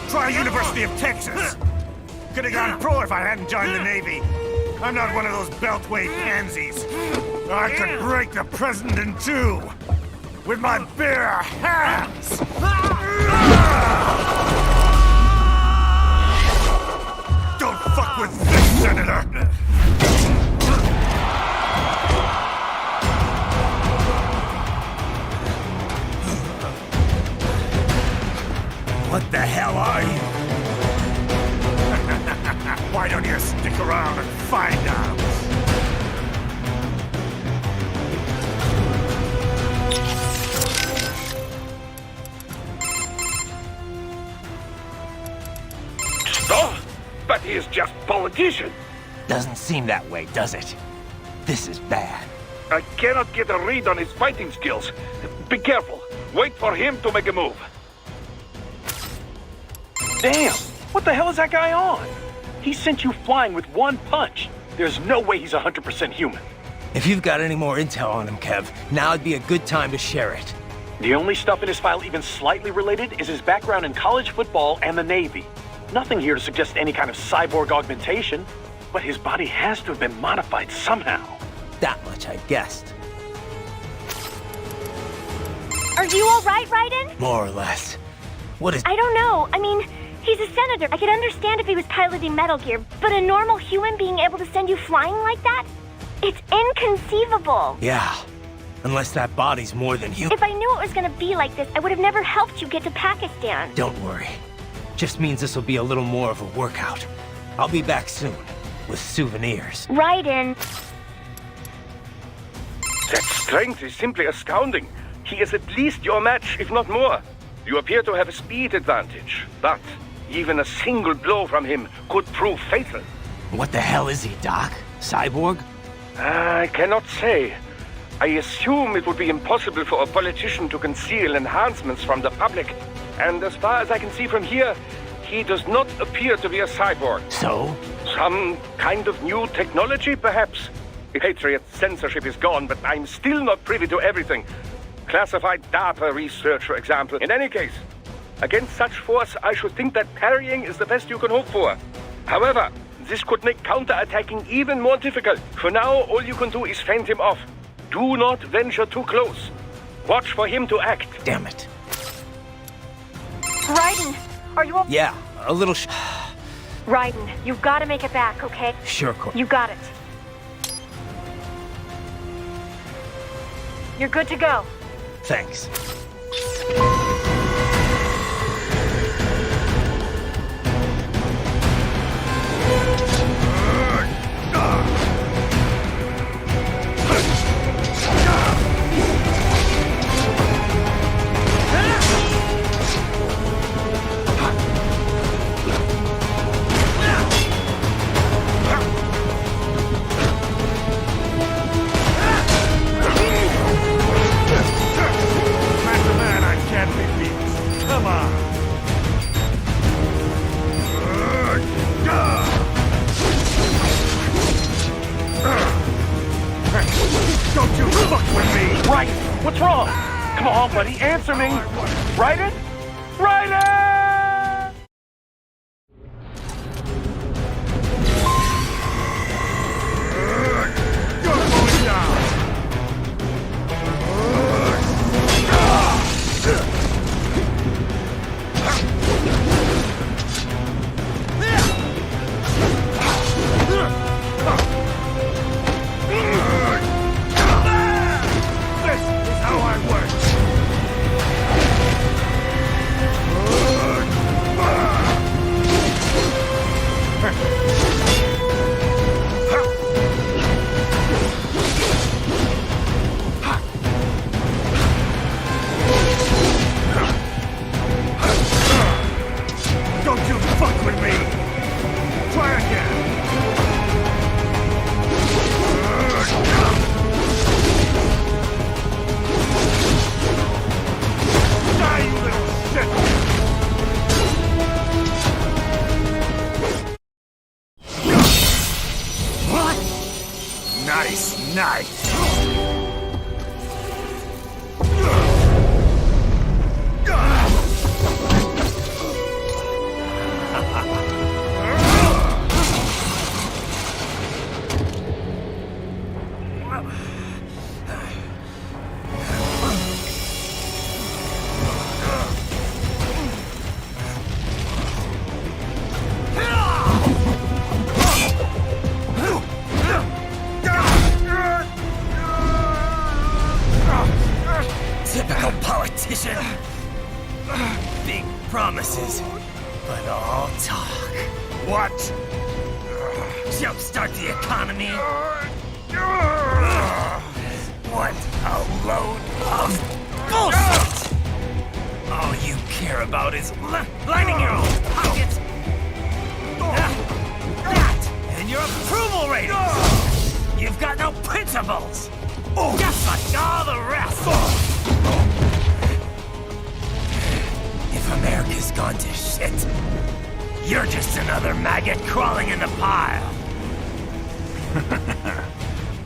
S9: Try University of Texas. Could have gone pro if I hadn't joined the Navy. I'm not one of those beltway pansies. I could break the president in two with my bare hands. Don't fuck with this, Senator.
S12: What the hell are you?
S9: Why don't you stick around and find out?
S2: Stop! But he is just politician.
S3: Doesn't seem that way, does it? This is bad.
S2: I cannot get a read on his fighting skills. Be careful. Wait for him to make a move.
S5: Damn! What the hell is that guy on? He sent you flying with one punch. There's no way he's 100% human.
S3: If you've got any more intel on him, Kev, now'd be a good time to share it.
S5: The only stuff in his file even slightly related is his background in college football and the Navy. Nothing here to suggest any kind of cyborg augmentation, but his body has to have been modified somehow.
S3: That much I guessed.
S11: Are you all right, Raiden?
S3: More or less. What is...
S11: I don't know. I mean, he's a senator. I could understand if he was piloting Metal Gear, but a normal human being able to send you flying like that? It's inconceivable.
S3: Yeah. Unless that body's more than human.
S11: If I knew it was gonna be like this, I would have never helped you get to Pakistan.
S3: Don't worry. Just means this will be a little more of a workout. I'll be back soon, with souvenirs.
S11: Raiden.
S2: That strength is simply astounding. He is at least your match, if not more. You appear to have a speed advantage, but even a single blow from him could prove fatal.
S3: What the hell is he, Doc? Cyborg?
S2: I cannot say. I assume it would be impossible for a politician to conceal enhancements from the public. And as far as I can see from here, he does not appear to be a cyborg.
S3: So?
S2: Some kind of new technology, perhaps? Patriot censorship is gone, but I'm still not privy to everything. Classified data research, for example. In any case, against such force, I should think that parrying is the best you can hope for. However, this could make counterattacking even more difficult. For now, all you can do is fend him off. Do not venture too close. Watch for him to act.
S3: Damn it.
S6: Raiden, are you okay?
S3: Yeah, a little
S6: Raiden, you've got to make it back, okay?
S3: Sure, Cor.
S6: You got it. You're good to go.
S3: Thanks.
S9: Don't you fuck with me!
S5: Raiden, what's wrong? Come on, buddy, answer me! Raiden? Raiden!
S9: You're going down! This is how I work! Don't you fuck with me! Try again! Die, you little shit!
S12: What?
S9: Nice, nice!
S12: Typical politician. Big promises, but all talk.
S9: What?
S12: Jumpstart the economy. What a load of bullshit! All you care about is lining your own pockets. That and your approval ratings. You've got no principles. Just like all the rest. If America's gone to shit, you're just another maggot crawling in the pile.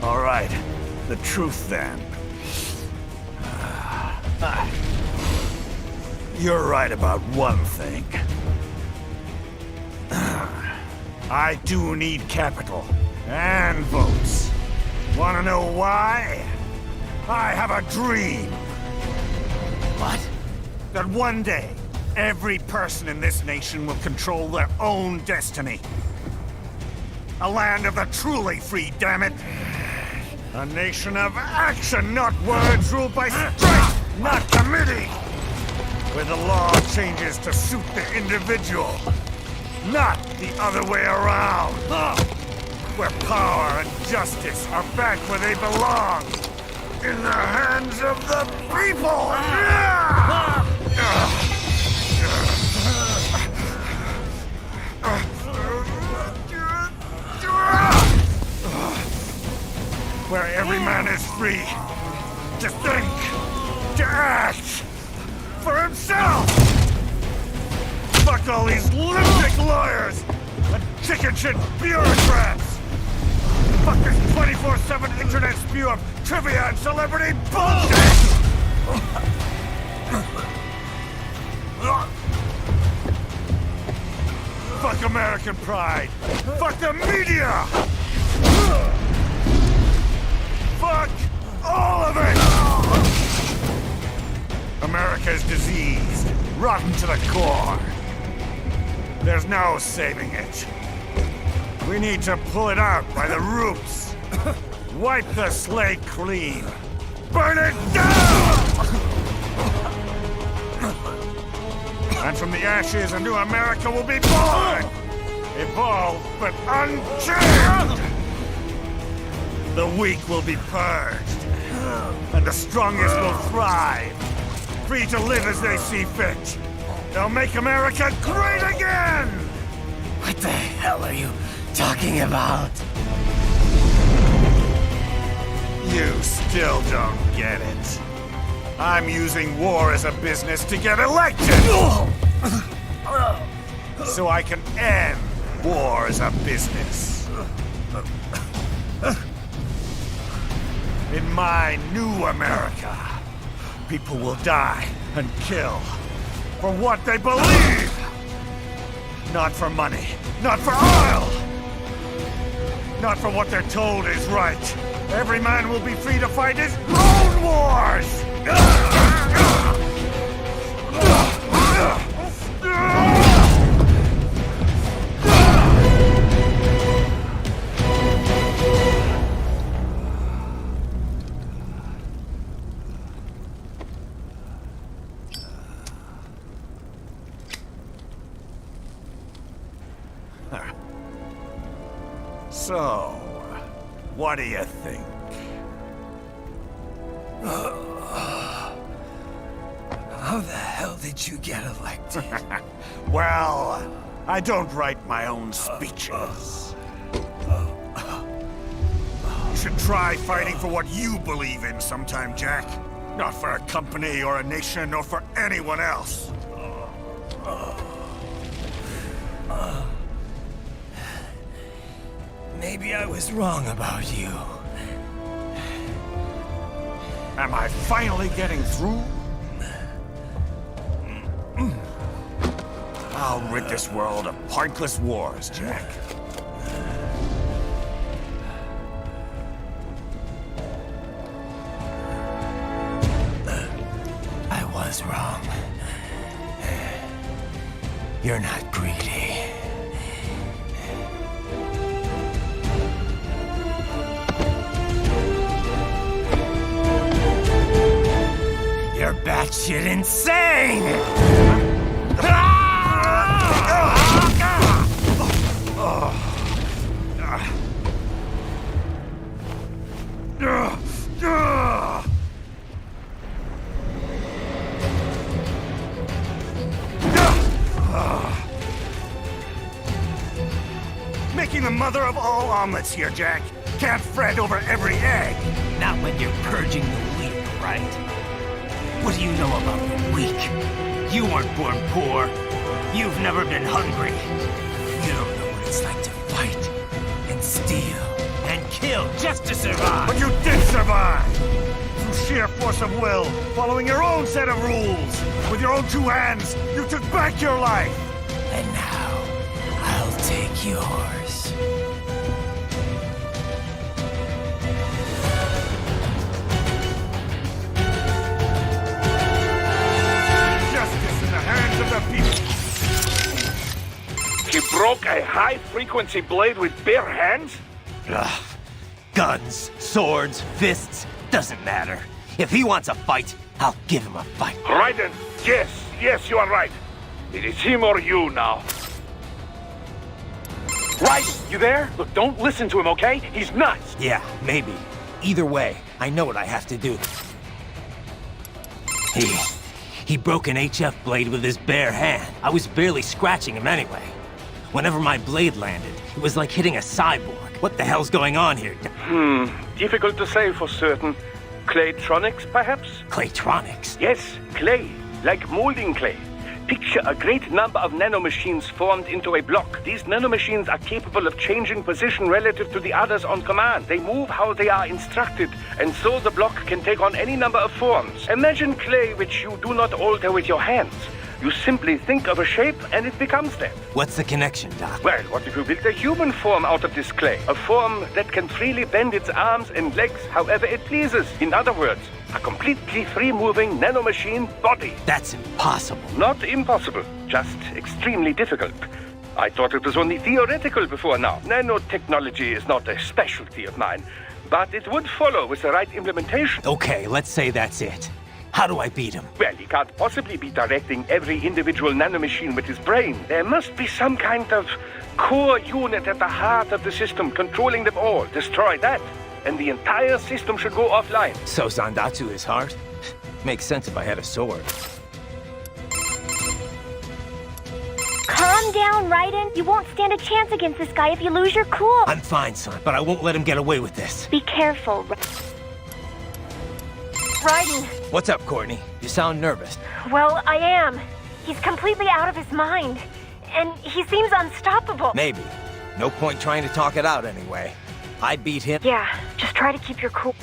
S9: All right, the truth then. You're right about one thing. I do need capital and votes. Wanna know why? I have a dream.
S12: What?
S9: That one day, every person in this nation will control their own destiny. A land of the truly free, damn it! A nation of action, not words, ruled by strength, not committee! Where the law changes to suit the individual, not the other way around! Where power and justice are back where they belong! In the hands of the people! Where every man is free to think, to act for himself! Fuck all these lunatic lawyers and chicken shit bureaucrats! Fuck this 24 24/7 internet spew of trivia and celebrity bullshit! Fuck American pride! Fuck the media! Fuck all of it! America's diseased, rotten to the core. There's no saving it. We need to pull it out by the roots. Wipe the slate clean. Burn it down! And from the ashes, a new America will be born! Evolved, but unchained! The weak will be purged, and the strongest will thrive, free to live as they see fit. They'll make America great again!
S12: What the hell are you talking about?
S9: You still don't get it. I'm using war as a business to get elected! So I can end war as a business. In my new America, people will die and kill for what they believe! Not for money, not for oil! Not for what they're told is right. Every man will be free to fight his own wars! So, what do you think?
S12: How the hell did you get elected?
S9: Well, I don't write my own speeches. You should try fighting for what you believe in sometime, Jack. Not for a company or a nation or for anyone else.
S12: Maybe I was wrong about you.
S9: Am I finally getting through? I'll rid this world of pointless wars, Jack.
S12: I was wrong. You're not greedy. You're batshit insane!
S9: Making the mother of all omelets here, Jack. Can't fret over every egg.
S12: Not when you're purging the weak, right? What do you know about the weak? You weren't born poor. You've never been hungry. You don't know what it's like to fight and steal and kill just to survive.
S9: But you did survive! Through sheer force of will, following your own set of rules. With your own two hands, you took back your life.
S12: And now, I'll take yours.
S9: Justice in the hands of the people.
S4: He broke a high-frequency blade with bare hands?
S3: Ugh. Guns, swords, fists, doesn't matter. If he wants a fight, I'll give him a fight.
S4: Raiden, yes, you are right. It is him or you now.
S5: Raiden, you there? Look, don't listen to him, okay? He's nuts!
S3: Yeah, maybe. Either way, I know what I have to do. He broke an HF blade with his bare hand. I was barely scratching him anyway. Whenever my blade landed, it was like hitting a cyborg. What the hell's going on here?
S2: Difficult to say for certain. Claytronics, perhaps?
S3: Claytronics?
S2: Yes, clay. Like molding clay. Picture a great number of nanomachines formed into a block. These nanomachines are capable of changing position relative to the others on command. They move how they are instructed, and so the block can take on any number of forms. Imagine clay which you do not alter with your hands. You simply think of a shape and it becomes that.
S3: What's the connection, Doc?
S2: Well, what if you built a human form out of this clay? A form that can freely bend its arms and legs however it pleases. In other words, a completely free-moving nanomachine body.
S3: That's impossible.
S2: Not impossible, just extremely difficult. I thought it was only theoretical before now. Nanotechnology is not a specialty of mine, but it would follow with the right implementation.
S3: Okay, let's say that's it. How do I beat him?
S2: Well, he can't possibly be directing every individual nanomachine with his brain. There must be some kind of core unit at the heart of the system controlling them all. Destroy that, and the entire system should go offline.
S3: So Zandatsu is heart? Makes sense if I had a sword.
S11: Calm down, Raiden. You won't stand a chance against this guy if you lose your cool.
S3: I'm fine, son, but I won't let him get away with this.
S11: Be careful.
S6: Raiden.
S3: What's up, Courtney? You sound nervous.
S6: Well, I am. He's completely out of his mind. And he seems unstoppable.
S3: Maybe. No point trying to talk it out anyway. I beat him.
S6: Yeah, just try to keep your cool.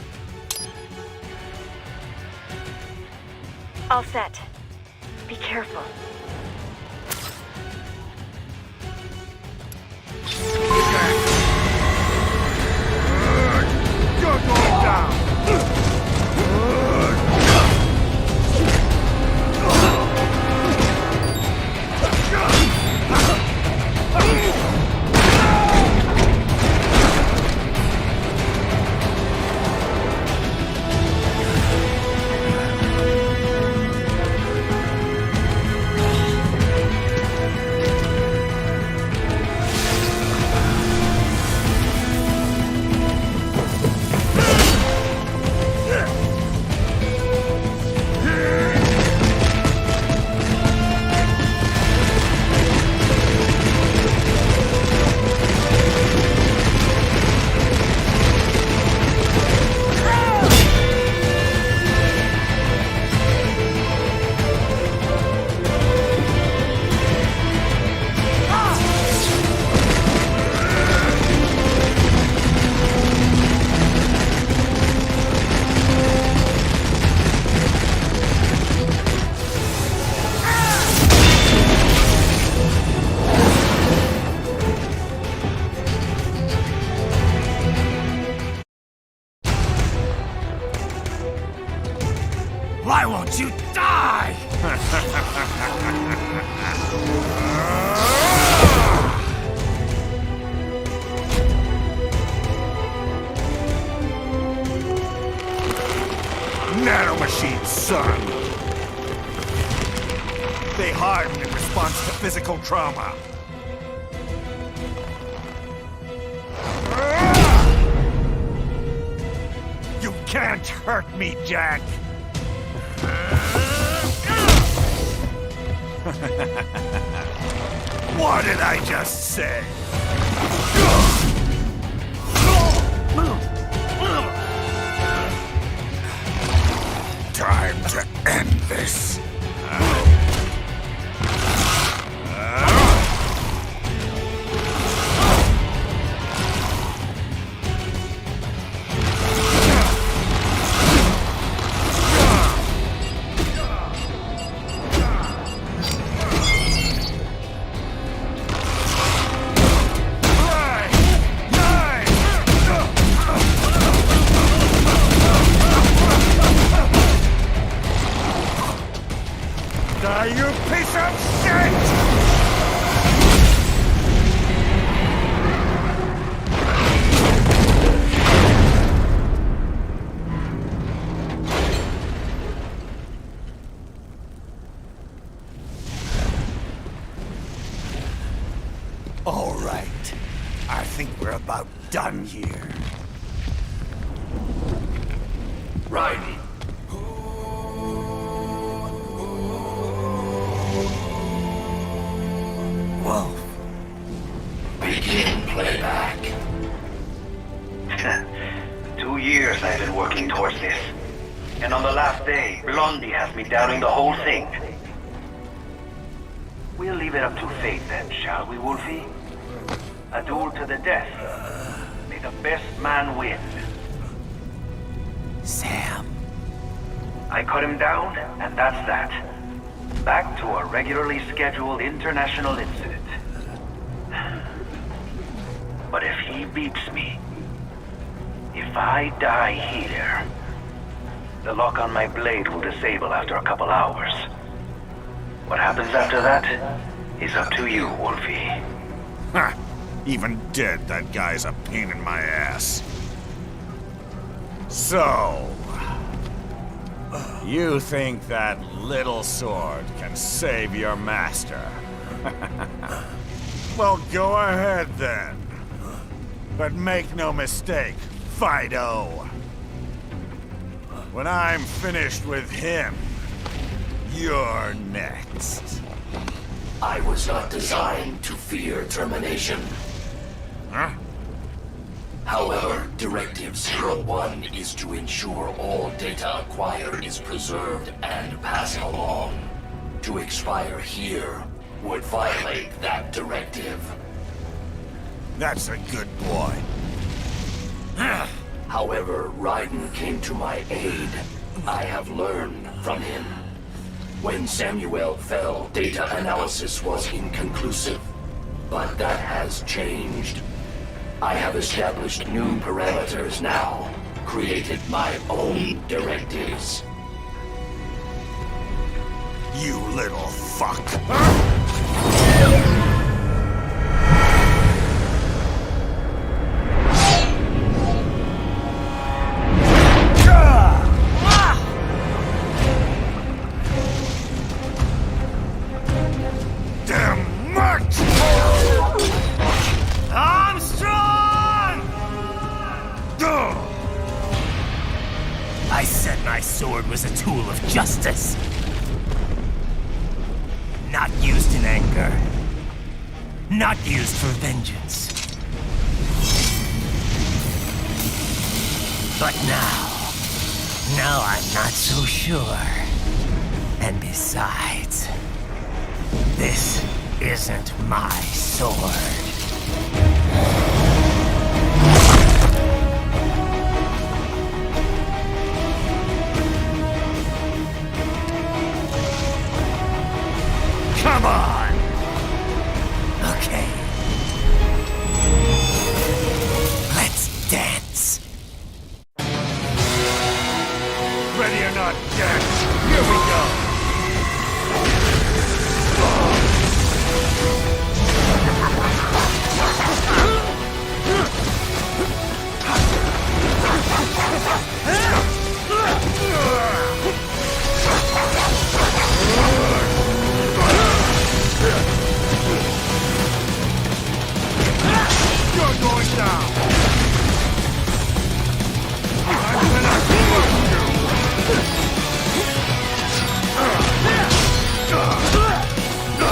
S6: All set. Be careful.
S9: You're going down!
S12: Why won't you die?
S9: Nanomachines, son! They harden in response to physical trauma. You can't hurt me, Jack! What did I just say? Time to end this. You piece of shit! All right. I think we're about done here.
S1: Raiden.
S12: Wolf.
S1: Begin playback.
S13: 2 years I've been working towards this. And on the last day, Blondie has me doubting the whole thing. We'll leave it up to fate then, shall we, Wolfie? A duel to the death. May the best man win.
S12: Sam.
S13: I cut him down, and that's that. Back to a regularly scheduled international incident. But if he beats me, if I die here, the lock on my blade will disable after a couple hours. What happens after that is up to you, Wolfie.
S9: Ha! Even dead, that guy's a pain in my ass. So... you think that little sword can save your master? Well, go ahead then. But make no mistake, Fido. When I'm finished with him, you're next.
S1: I was not designed to fear termination.
S9: Huh?
S1: However, Directive 01 is to ensure all data acquired is preserved and passed along. To expire here would violate that directive.
S9: That's a good boy.
S1: However, Raiden came to my aid. I have learned from him. When Samuel fell, data analysis was inconclusive. But that has changed. I have established new parameters now, created my own directives.
S9: You little fuck. Damn much!
S12: I said my sword was a tool of justice. Not used in anger. Not used for vengeance. But now I'm not so sure. And besides, this isn't my sword.
S9: Come on!
S12: Okay. Let's dance.
S9: Ready or not, dance. Here we go. You're going down. I'm gonna crush you.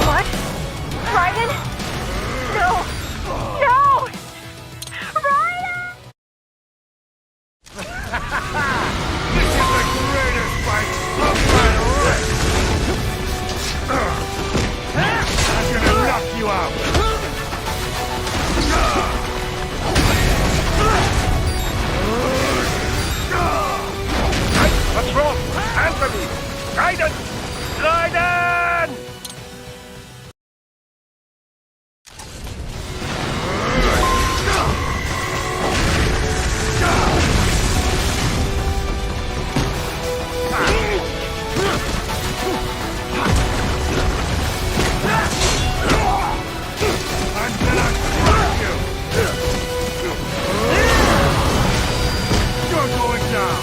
S6: What? Raiden? No! No! Raiden!
S9: This is the greatest fight of my life. I'm gonna knock you out.
S2: What's wrong? Answer me! Raiden! Raiden!
S9: I'm gonna crush you. You're going down.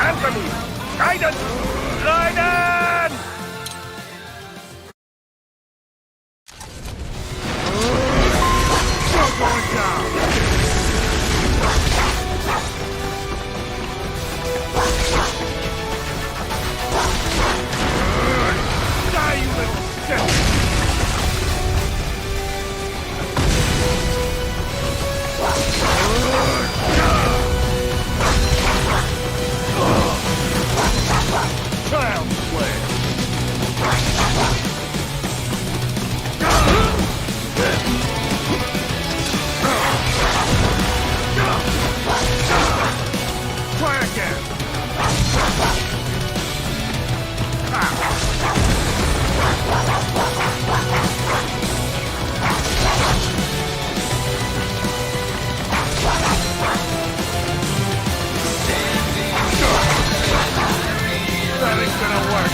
S2: Answer me! Raiden! Raiden!
S9: You're going down! Die, you little shit! Child's play! Try again! That ain't gonna work!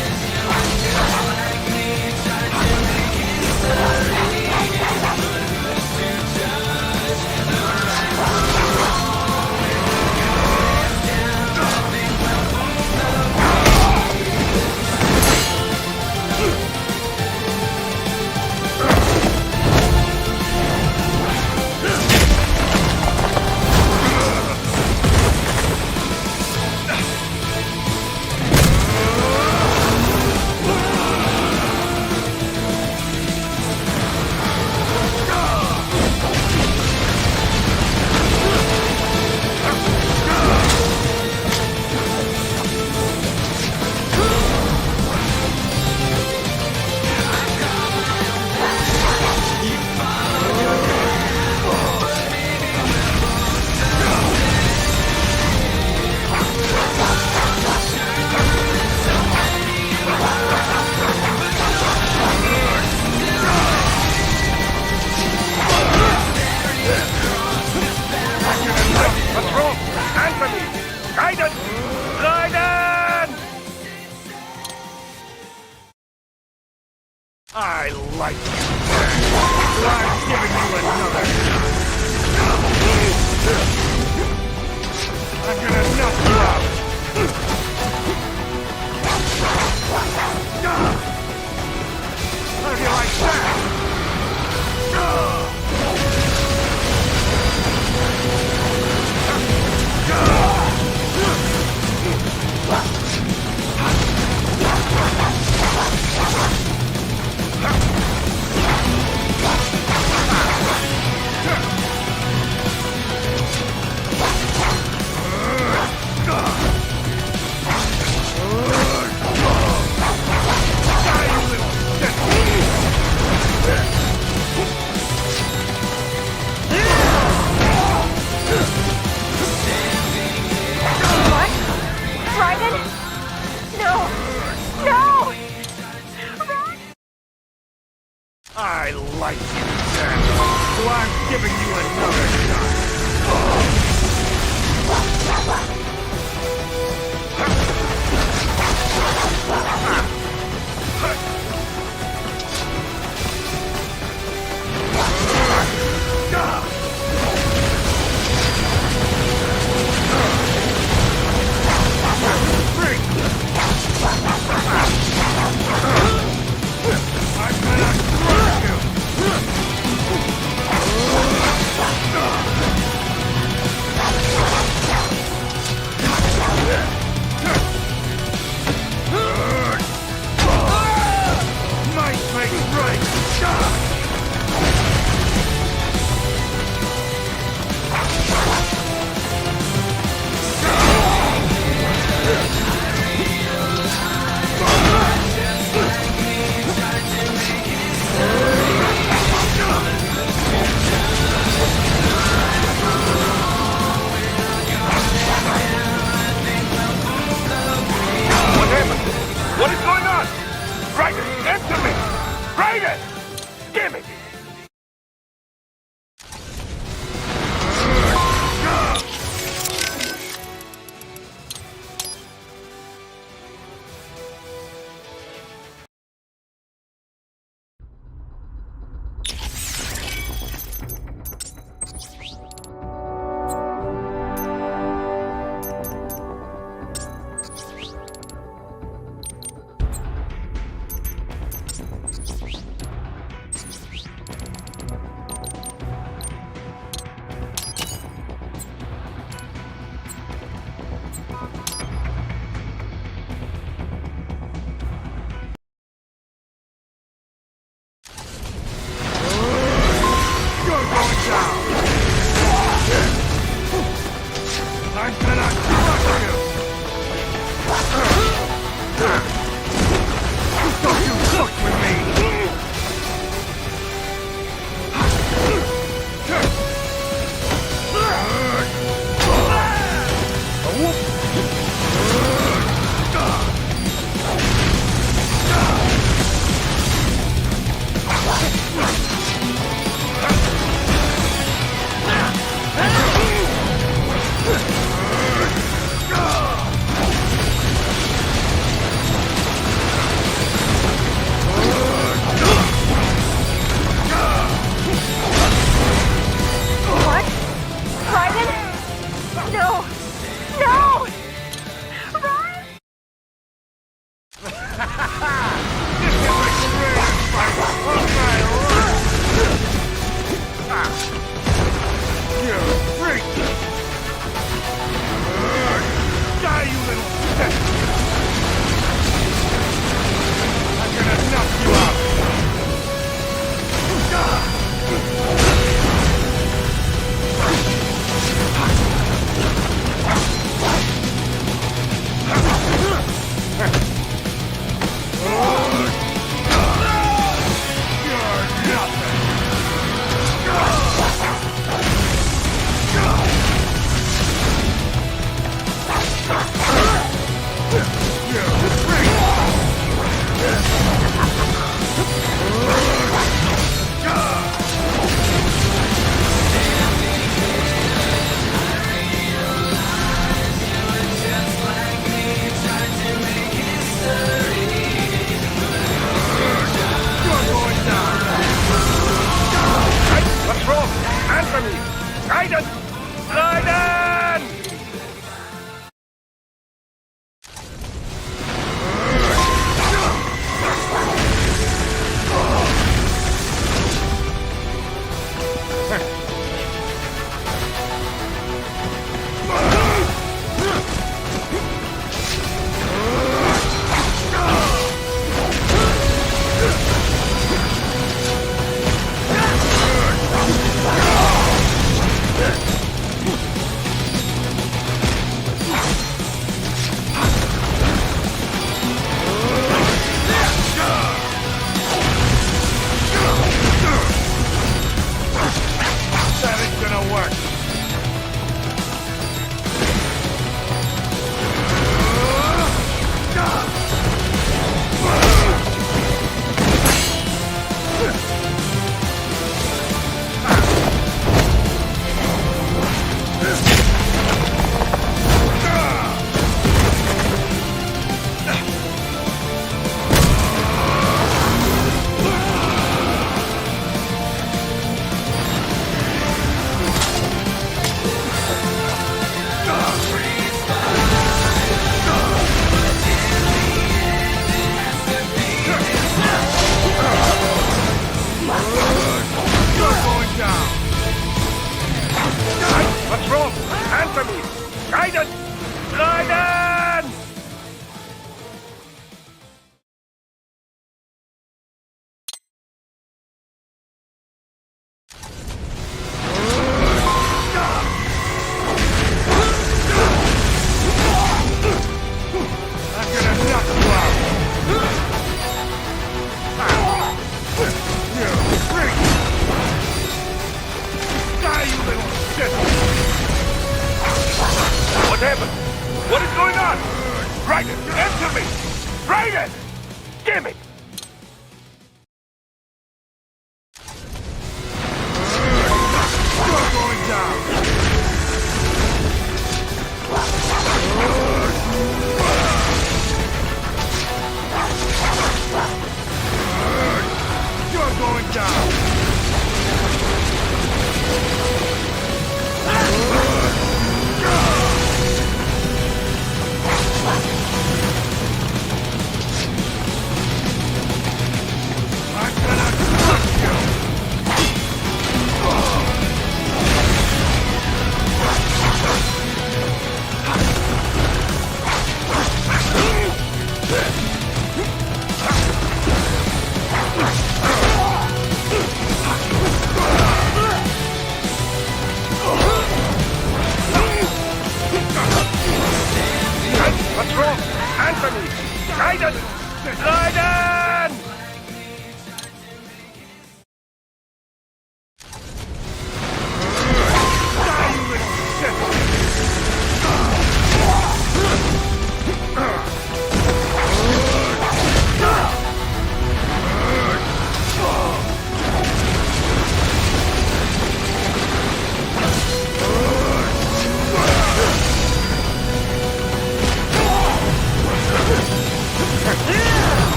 S2: What's wrong? Answer me! Raiden! Raiden!
S9: I like you. I'm giving you another. I'm gonna knock you out. How do you like that?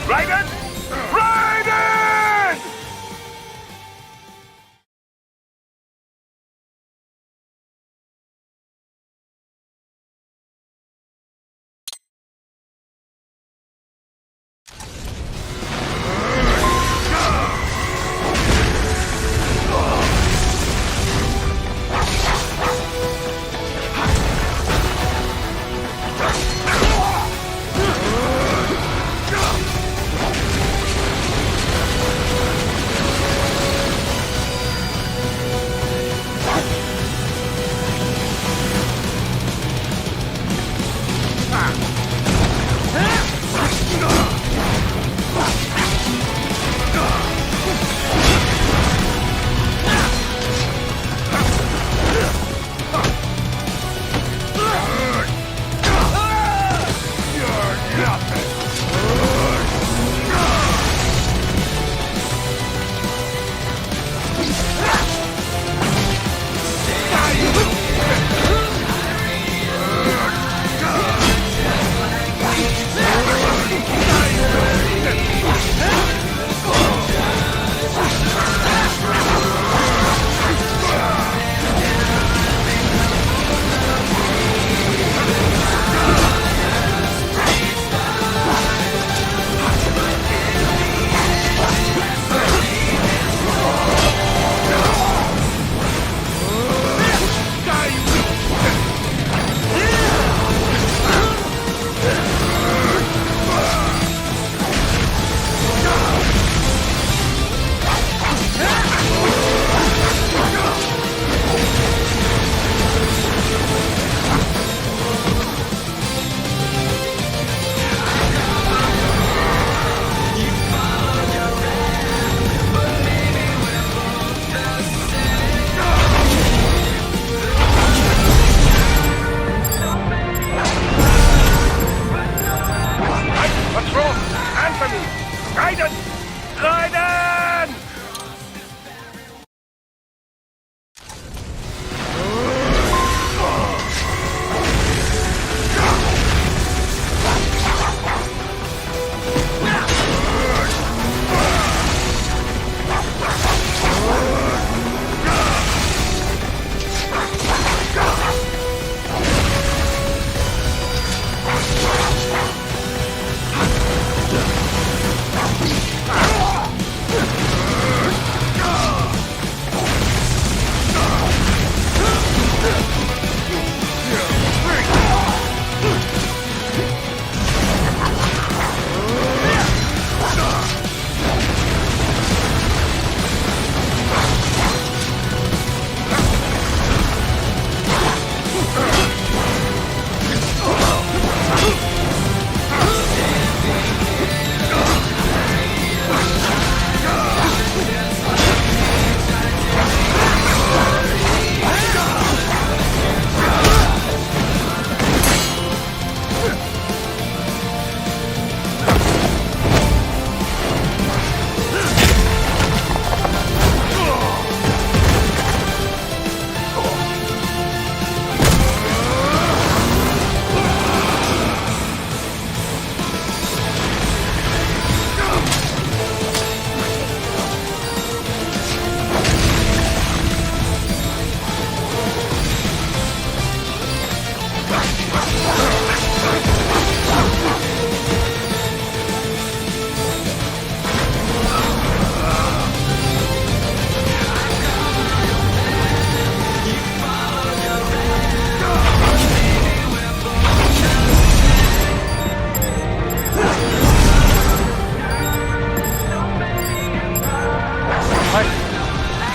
S2: Raiden! Raiden! Raiden! Raiden!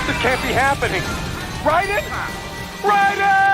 S2: This can't be happening! Raiden! Raiden!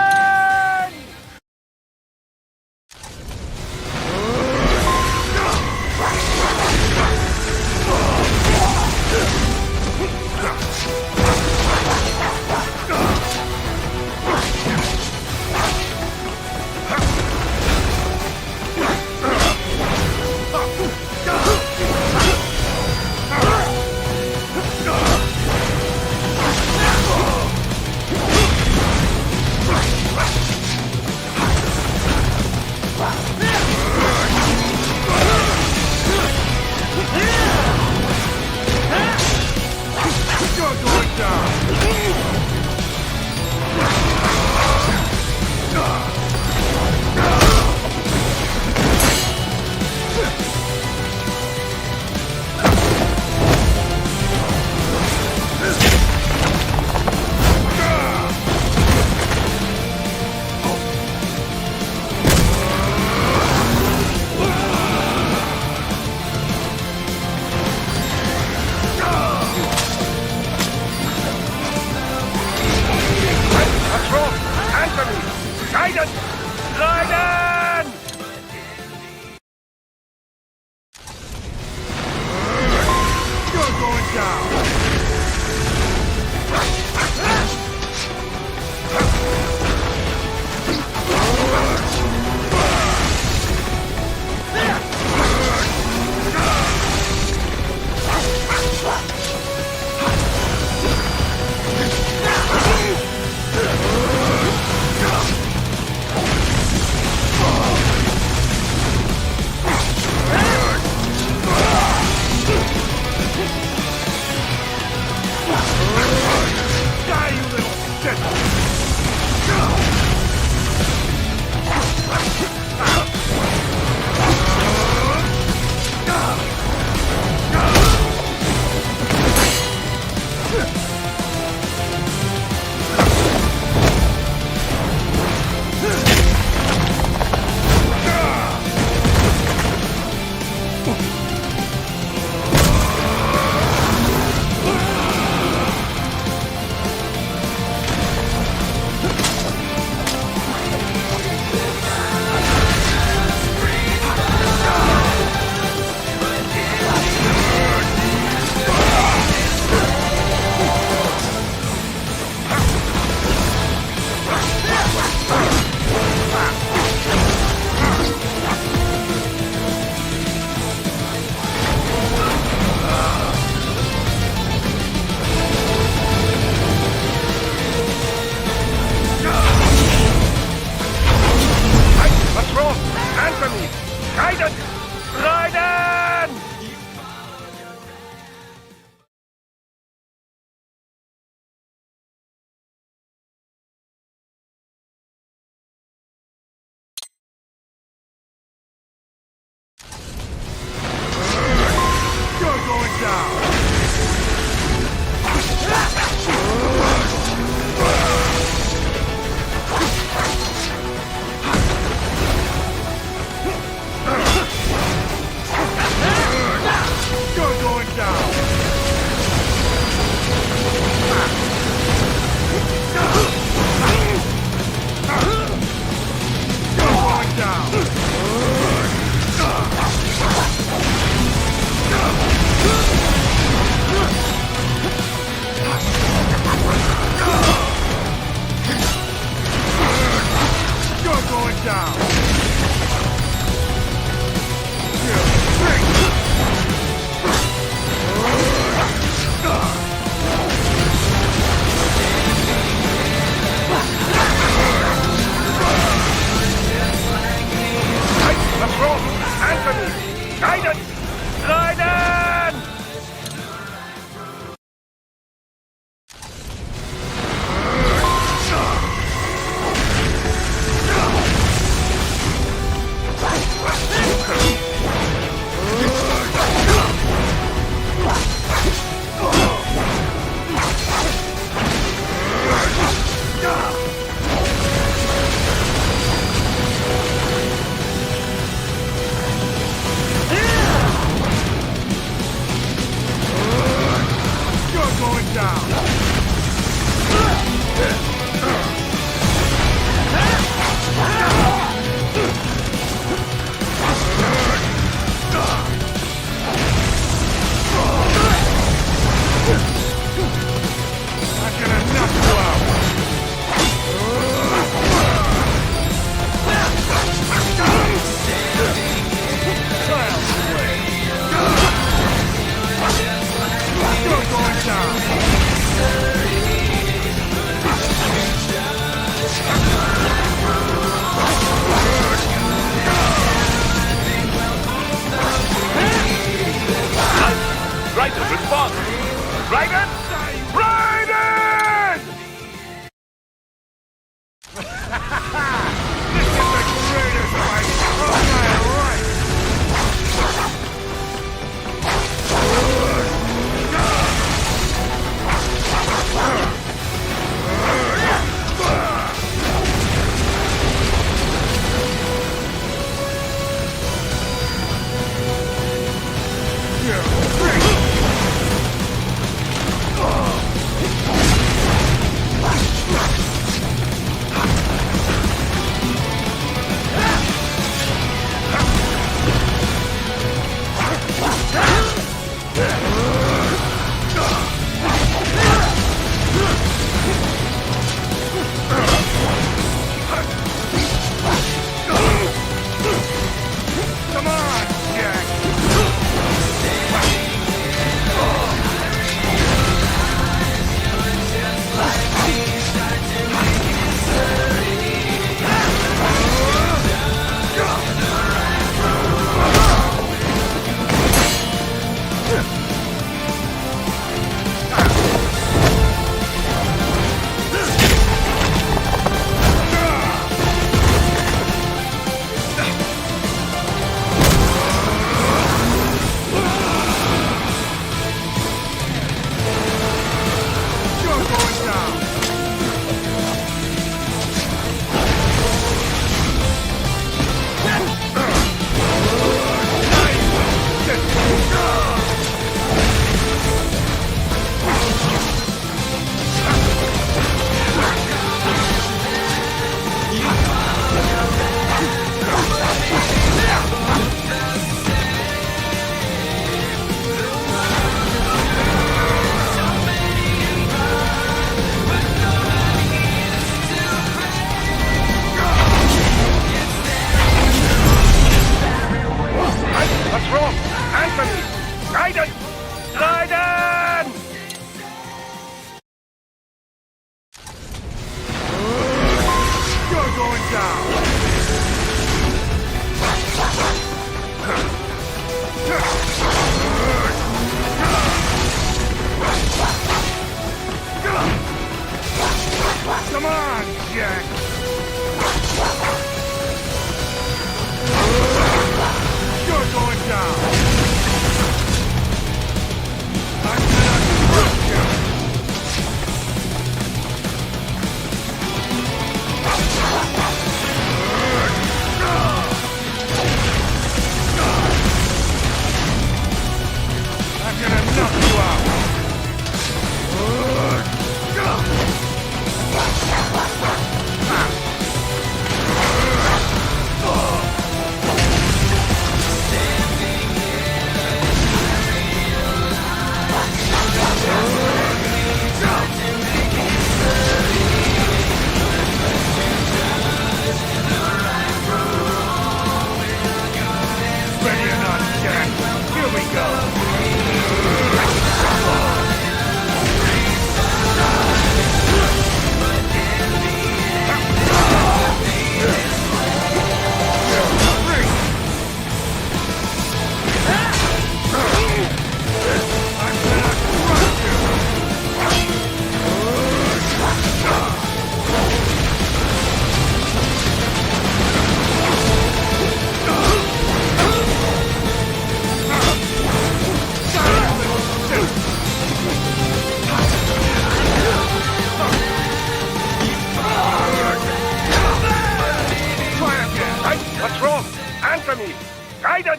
S2: What's wrong? Answer me! Raiden!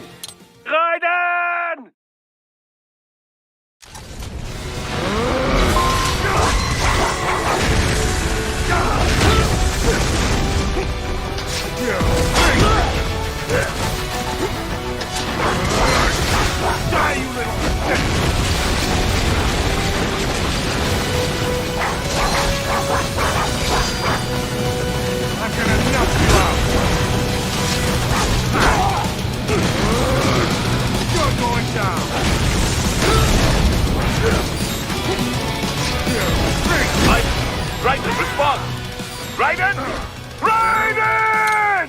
S2: Raiden!
S9: Die, you little... I'm gonna knock you out! You're going down!
S2: Raiden, respond! Raiden! Raiden!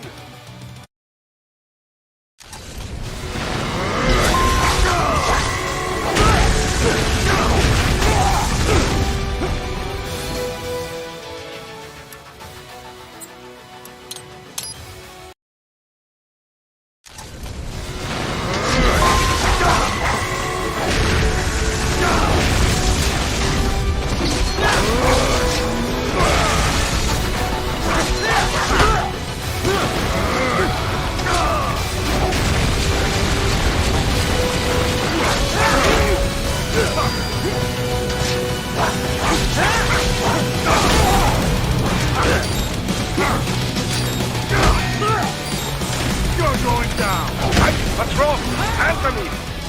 S2: What's wrong? Answer me!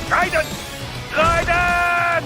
S2: Raiden! Raiden!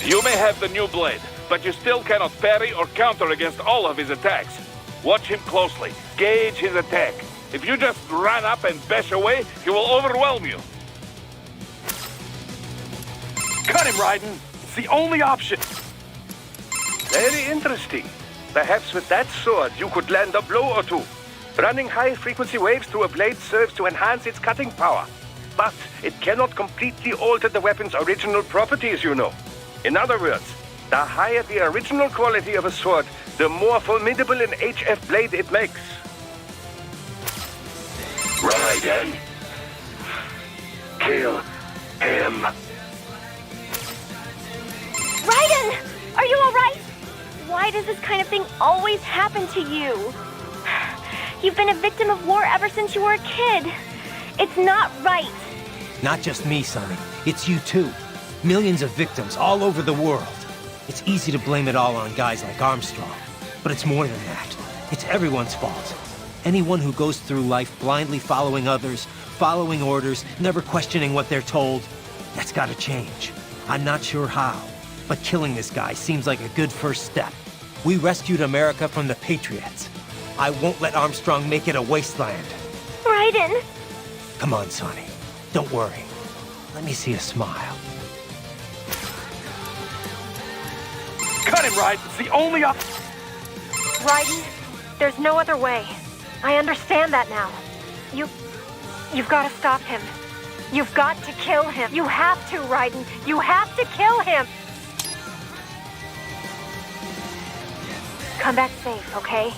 S4: You may have the new blade, but you still cannot parry or counter against all of his attacks. Watch him closely. Gauge his attack. If you just run up and bash away, he will overwhelm you.
S5: Cut him, Raiden. It's the only option.
S2: Very interesting. Perhaps with that sword you could land a blow or two. Running high-frequency waves through a blade serves to enhance its cutting power. But it cannot completely alter the weapon's original properties, you know. In other words, the higher the original quality of a sword, the more formidable an HF blade it makes.
S1: Raiden. Kill him.
S11: Raiden! Are you alright? Why does this kind of thing always happen to you? You've been a victim of war ever since you were a kid. It's not right.
S3: Not just me, Sonny. It's you too. Millions of victims all over the world. It's easy to blame it all on guys like Armstrong. But it's more than that. It's everyone's fault. Anyone who goes through life blindly following others, following orders, never questioning what they're told, that's gotta change. I'm not sure how, but killing this guy seems like a good first step. We rescued America from the Patriots. I won't let Armstrong make it a wasteland.
S11: Raiden!
S3: Come on, Sonny. Don't worry. Let me see a smile.
S2: Cut him, Raiden. It's the only
S6: Raiden, there's no other way. I understand that now. You've got to stop him. You've got to kill him. You have to, Raiden. You have to kill him. Come back safe, okay?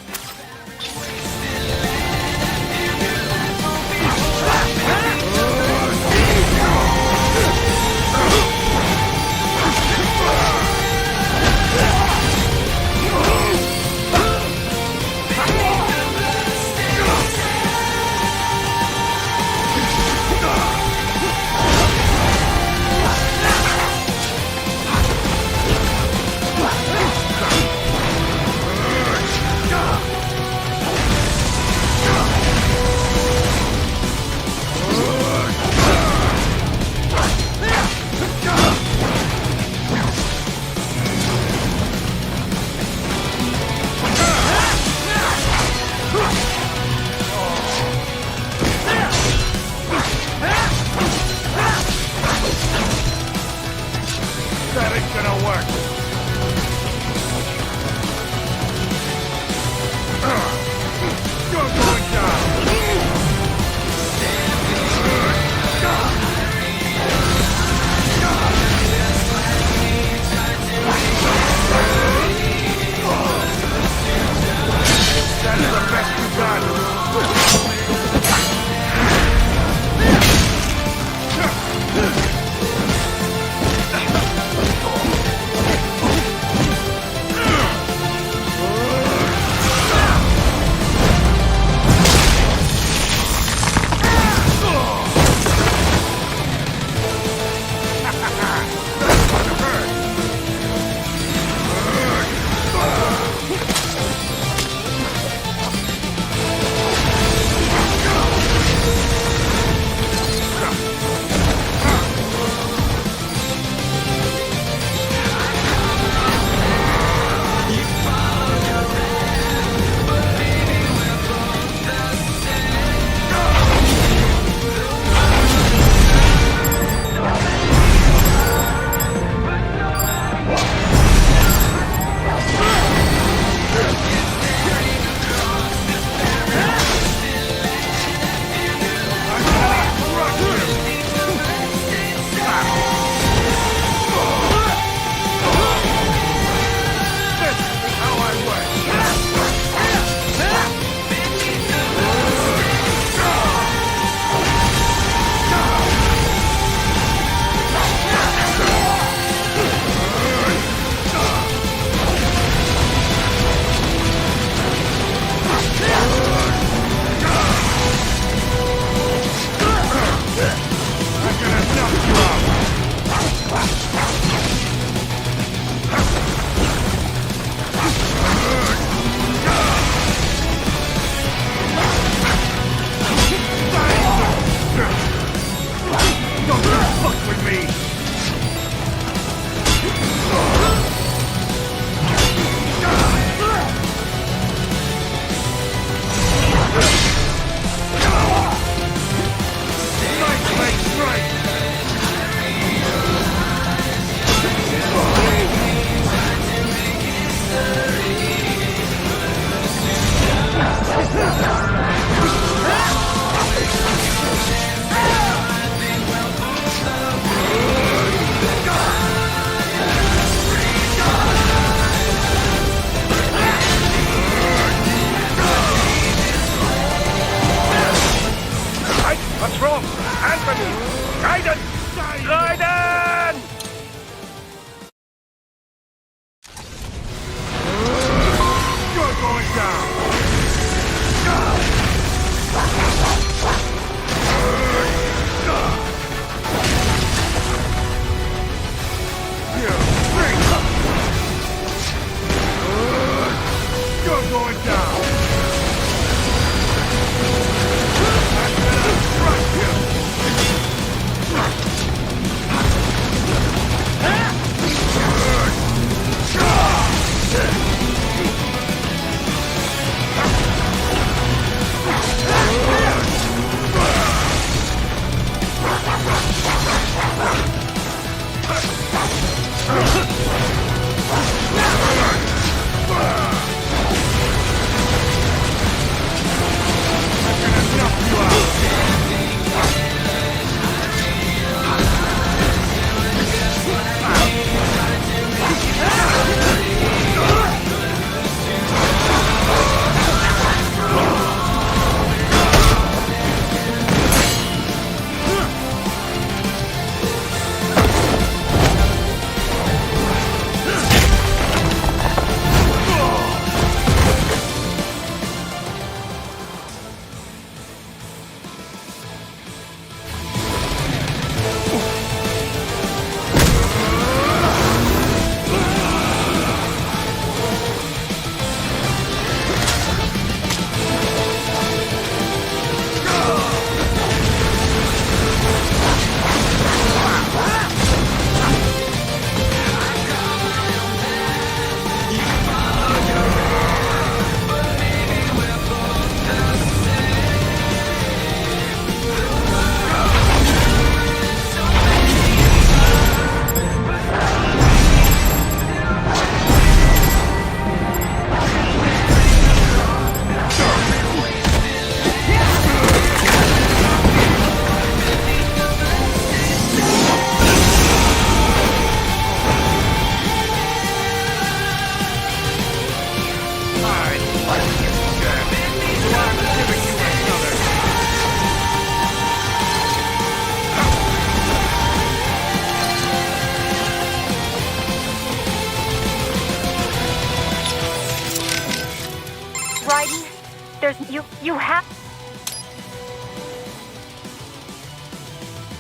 S6: have...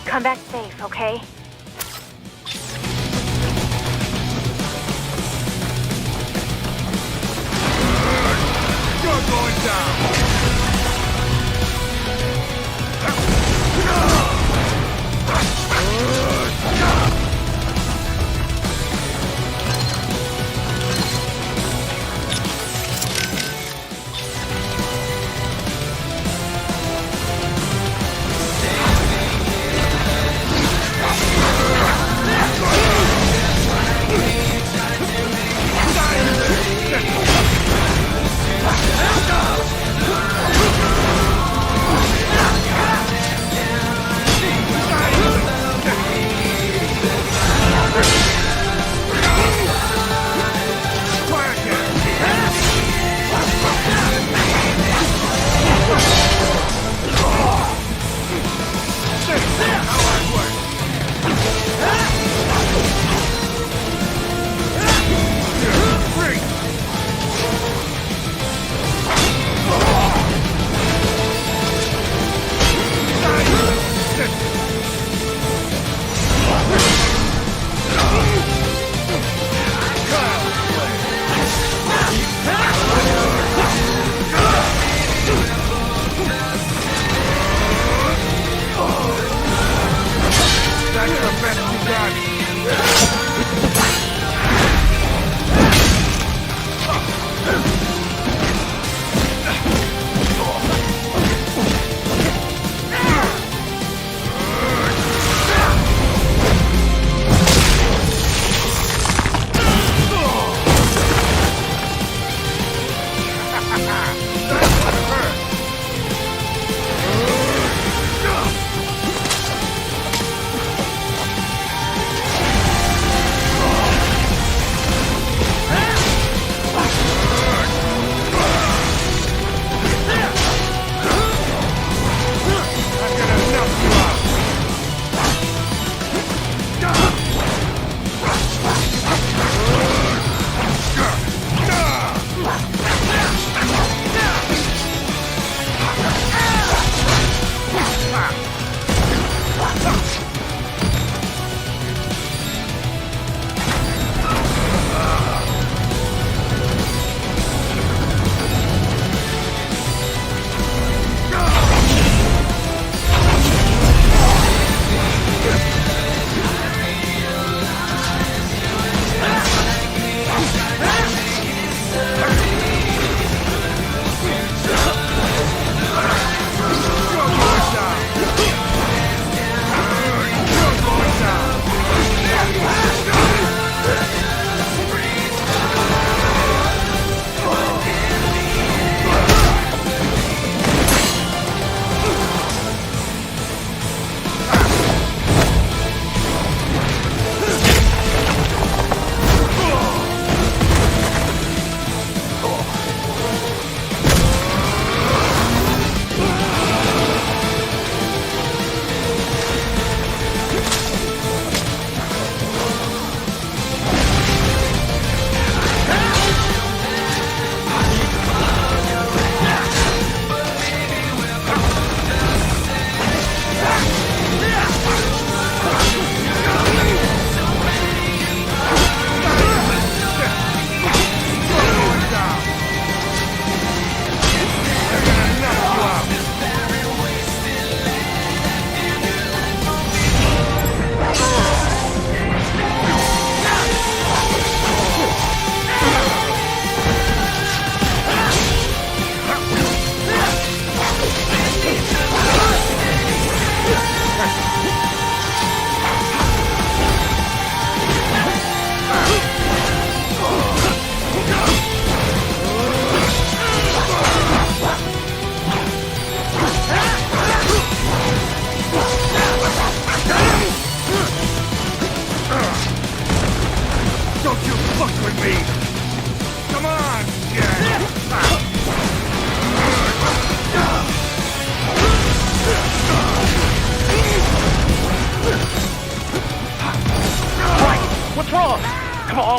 S6: Come back safe, okay?
S9: You're going down!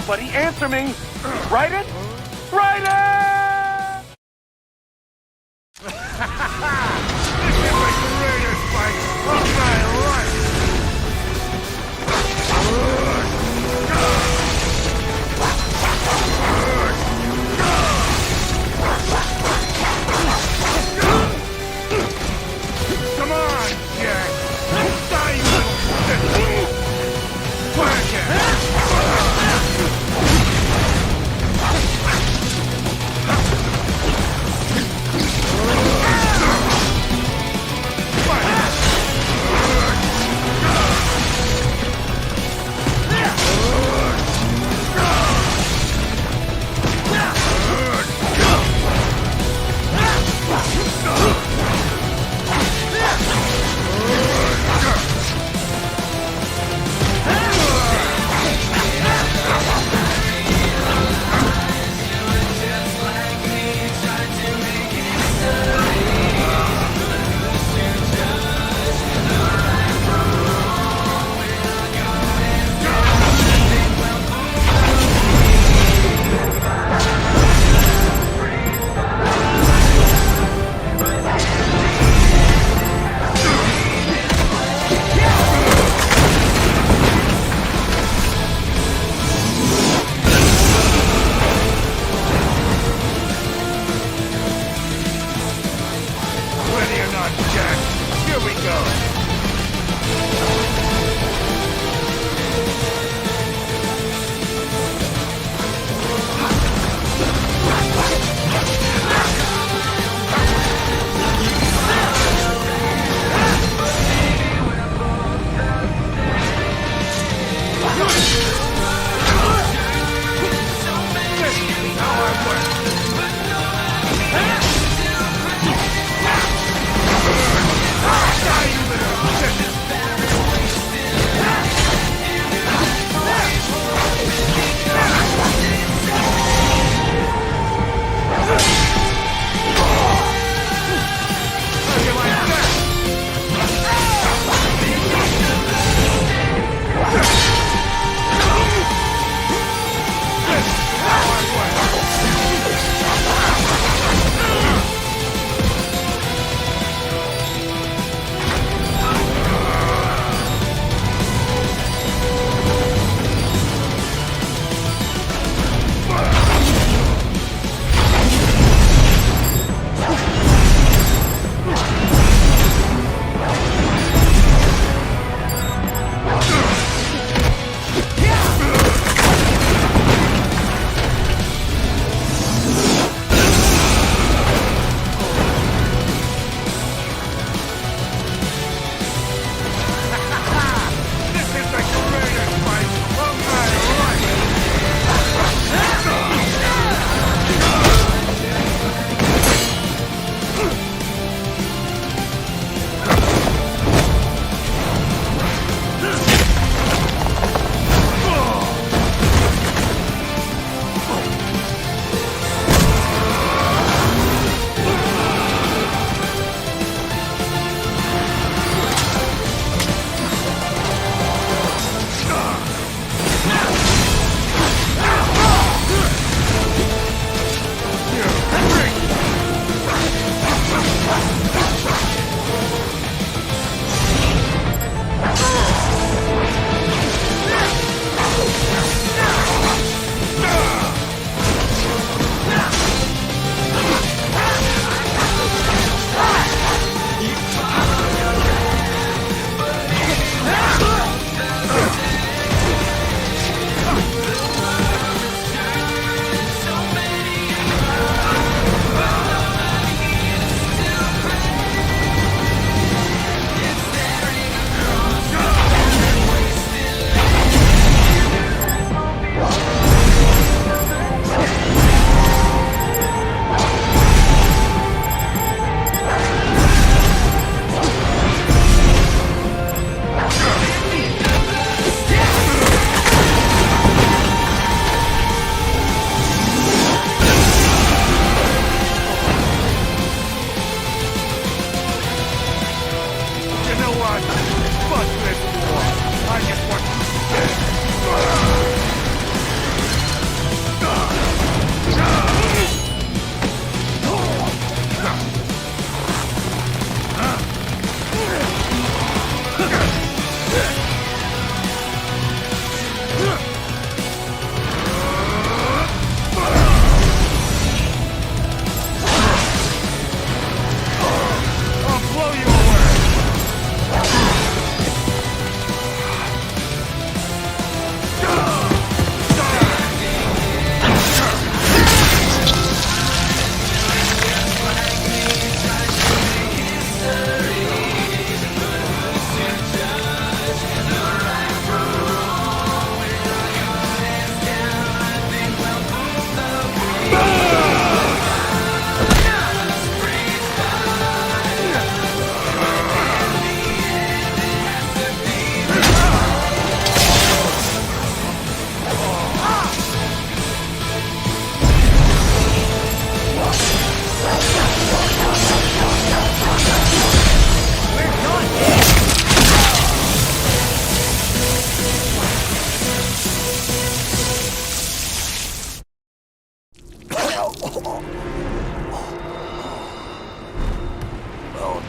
S5: on, buddy. Answer me. Write it? Write it!
S9: greatest fight of my life! Come on, Jack! Die, you little shit! Try again! Ready or not, Jack, here we go! Die, you little shit!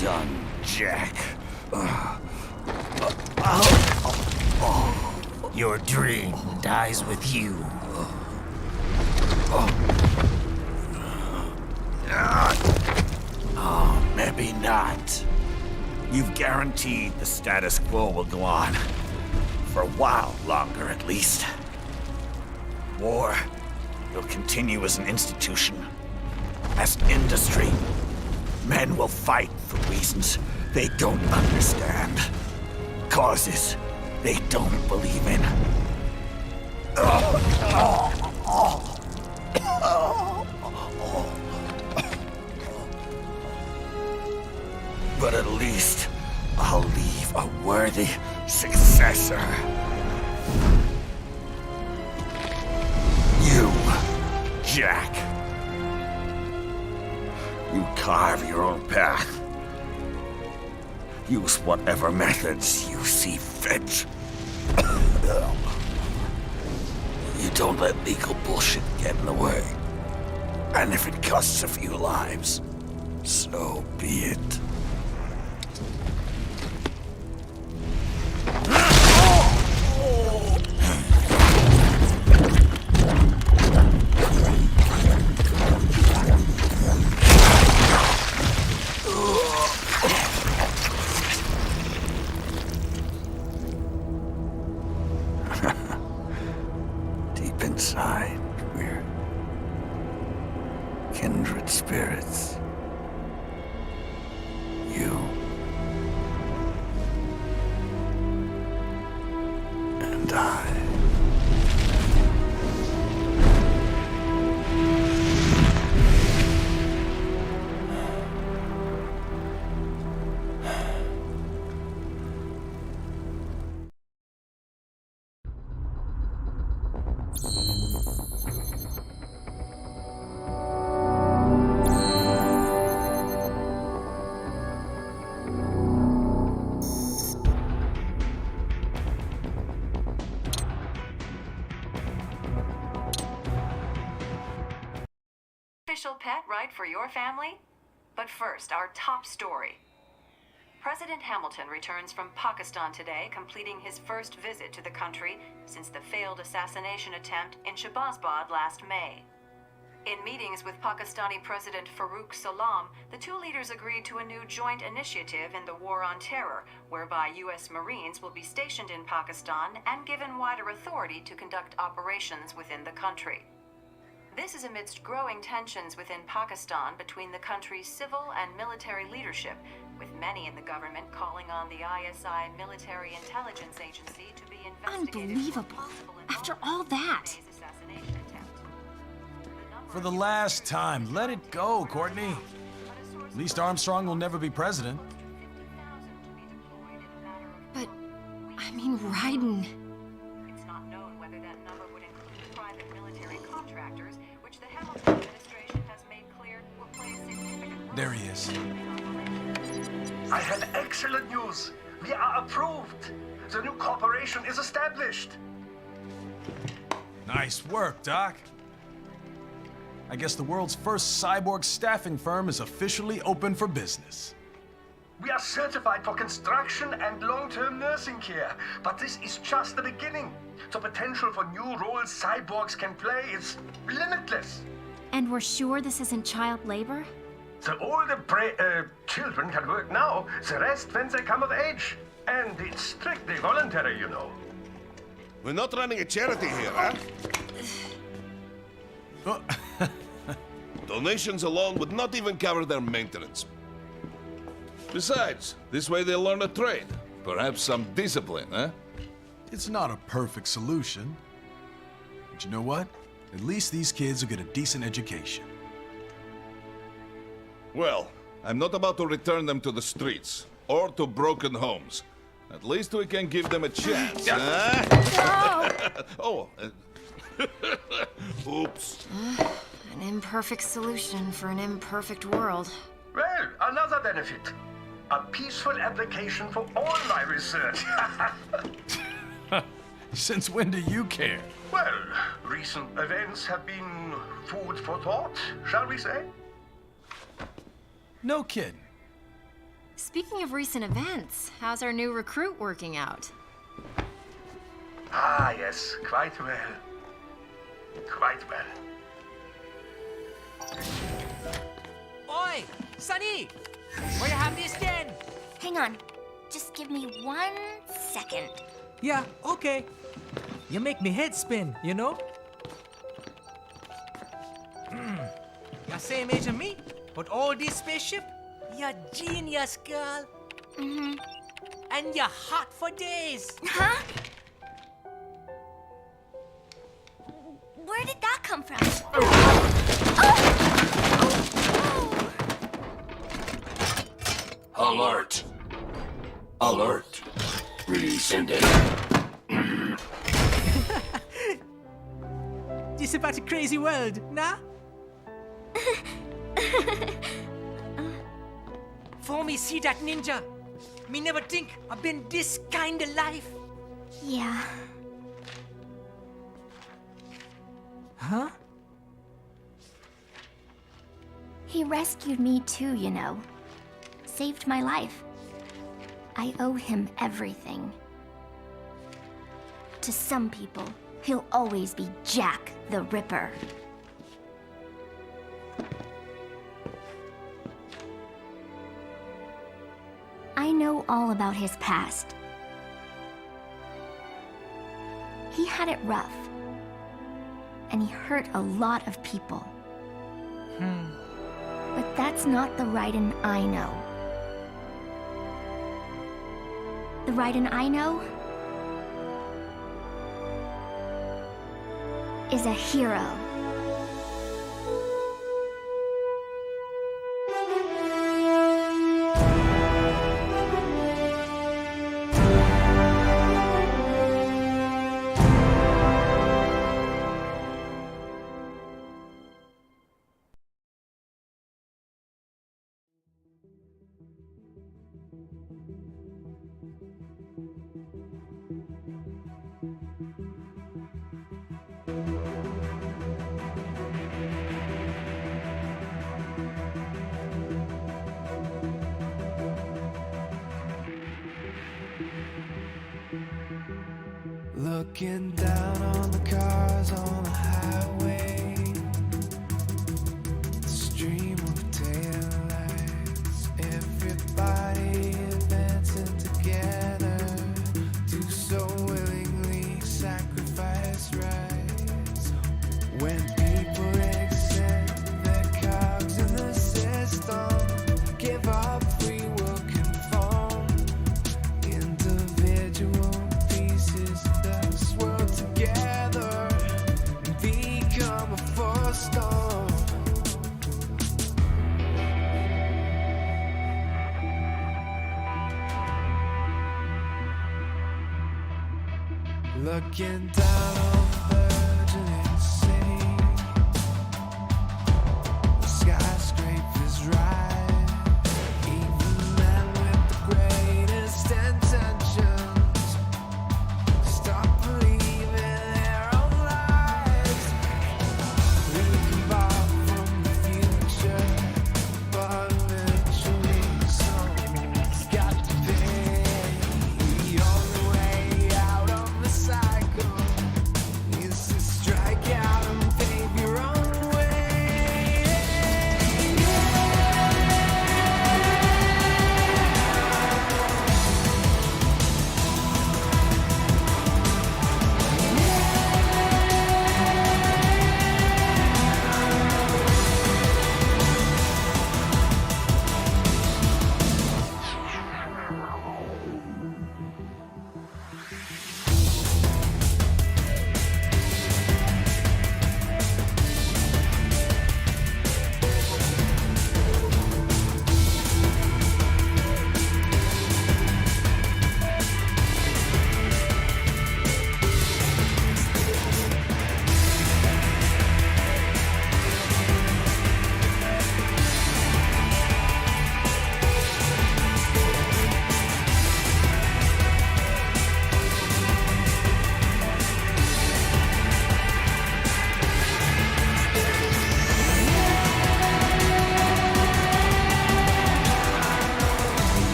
S12: done, Jack. Your dream dies with you. Oh, maybe not. You've guaranteed the status quo will go on. For a while longer, at least. War will continue as an institution, as an industry. Men will fight for reasons they don't understand. Causes they don't believe in. But at least I'll leave a worthy successor. You, Jack. You carve your own path. Use whatever methods you see fit. You don't let legal bullshit get in the way. And if it costs a few lives, so be it. Deep inside, we're kindred spirits. You and I.
S14: Official pet, right, for your family? But first, our top story. President Hamilton returns from Pakistan today, completing his first visit to the country since the failed assassination attempt in Shahbazbad last May. In meetings with Pakistani President Farooq Salam, the two leaders agreed to a new joint initiative in the War on Terror, whereby U.S. Marines will be stationed in Pakistan and given wider authority to conduct operations within the country. This is amidst growing tensions within Pakistan between the country's civil and military leadership, with many in the government calling on the ISI military intelligence agency to be investigated.
S15: Unbelievable. After all that.
S16: For the last time, let it go, Courtney. At least Armstrong will never be president.
S15: But, I mean, Raiden.
S14: It's not known whether that number would include private military contractors, which the Hamilton administration has made clear will play a significant role.
S16: There he is.
S17: I have excellent news. We are approved. The new corporation is established.
S16: Nice work, Doc. I guess the world's first cyborg staffing firm is officially open for business.
S17: We are certified for construction and long-term nursing care, but this is just the beginning. The potential for new roles cyborgs can play is limitless.
S15: And we're sure this isn't child labor?
S17: The older children can work now, the rest when they come of age. And it's strictly voluntary, you know.
S18: We're not running a charity here, huh? Donations alone would not even cover their maintenance. Besides, this way they'll learn a trade. Perhaps some discipline, huh?
S16: It's not a perfect solution. But you know what? At least these kids will get a decent education.
S4: Well, I'm not about to return them to the streets or to broken homes. At least we can give them a chance, huh? Oh, oops.
S15: An imperfect solution for an imperfect world.
S17: Well, another benefit. A peaceful application for all my research.
S16: Since when do you care?
S17: Well, recent events have been food for thought, shall we say?
S16: No kidding.
S15: Speaking of recent events, how's our new recruit working out?
S17: Ah, yes, quite well. Quite well.
S19: Oi! Sunny! Where you have this then?
S11: Hang on. Just give me 1 second.
S19: Yeah, okay. You make me head spin, you know? You're same age as me, but all this spaceship, you're genius, girl.
S11: Mm-hmm.
S19: And you're hot for days.
S11: Huh? Where did that come from?
S1: Alert! Alert! Rescinding.
S19: This is about a crazy world, nah? For me see that ninja, me never think I've been this kind of life.
S11: Yeah.
S19: Huh?
S11: He rescued me too, you know. Saved my life. I owe him everything. To some people, he'll always be Jack the Ripper. I know all about his past. He had it rough. And he hurt a lot of people. But that's not the Raiden I know. The Raiden I know is a hero.
S20: Looking down on the cars on the highway, the stream of taillights, everybody advancing together, to so willingly sacrifice rights. When people accept their cogs in the system, give up free will conform, individual pieces that swirl together and become a force storm. Looking down on the burgeoning city, the skyscrapers rise, even men with the greatest intentions stop believing their own lies. We can borrow from the future, but eventually someone's got to pay. The only way out of the cycle is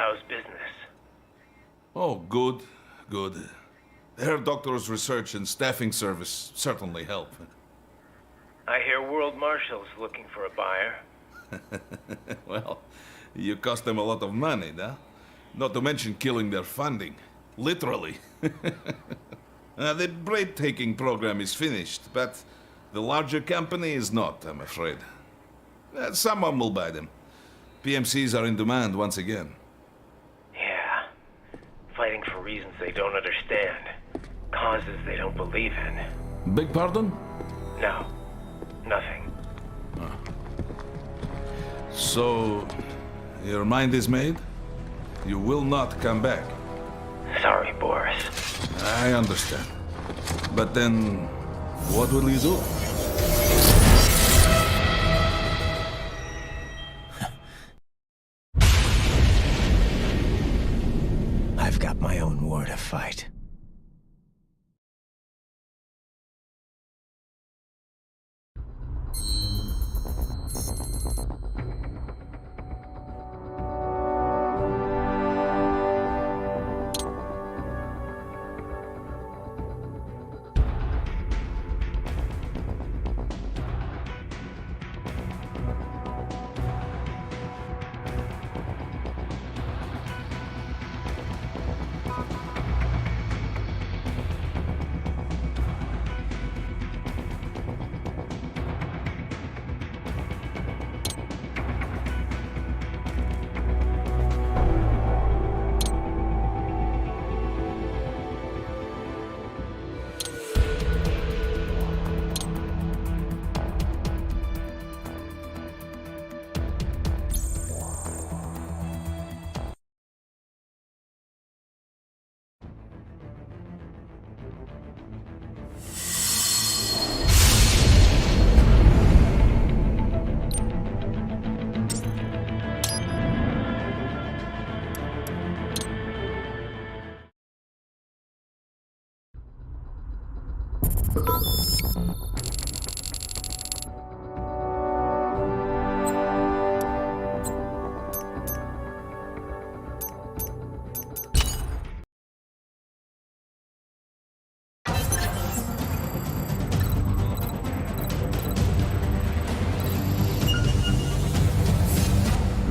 S3: How's business?
S18: Oh, good, good. Herr Doctor's research and staffing service certainly help.
S3: I hear World Marshal's looking for a buyer.
S18: Well, you cost them a lot of money, no? Not to mention killing their funding. Literally. The break-taking program is finished, but the larger company is not, I'm afraid. Someone will buy them. PMCs are in demand once again.
S3: Yeah. Fighting for reasons they don't understand. Causes they don't believe in.
S18: Beg pardon?
S3: No. Nothing.
S18: So, your mind is made? You will not come back.
S3: Sorry, Boris.
S18: I understand. But then, what will you do?
S3: I've got my own war to fight.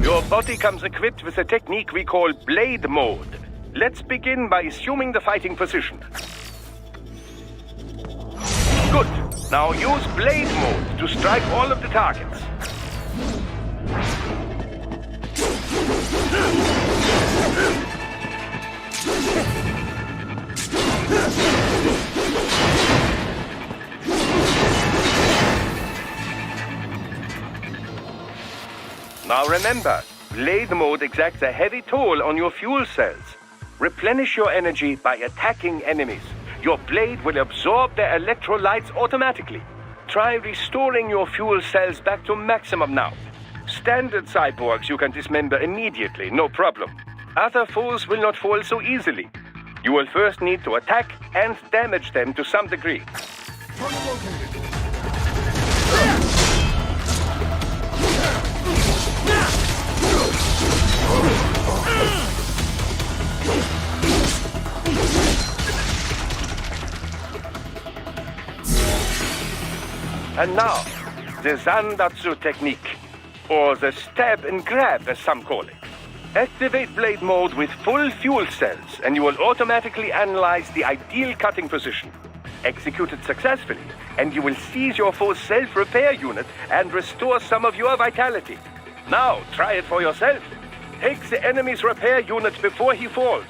S2: Your body comes equipped with a technique we call blade mode. Let's begin by assuming the fighting position. Good. Now use blade mode to strike all of the targets. Now remember, blade mode exacts a heavy toll on your fuel cells. Replenish your energy by attacking enemies. Your blade will absorb their electrolytes automatically. Try restoring your fuel cells back to maximum now. Standard cyborgs you can dismember immediately, no problem. Other foes will not fall so easily. You will first need to attack and damage them to some degree.
S10: Target located.
S2: And now, the Zandatsu technique, or the stab and grab as some call it. Activate blade mode with full fuel cells and you will automatically analyze the ideal cutting position. Execute it successfully and you will seize your foe's self-repair unit and restore some of your vitality. Now, try it for yourself. Take the enemy's repair unit before he falls.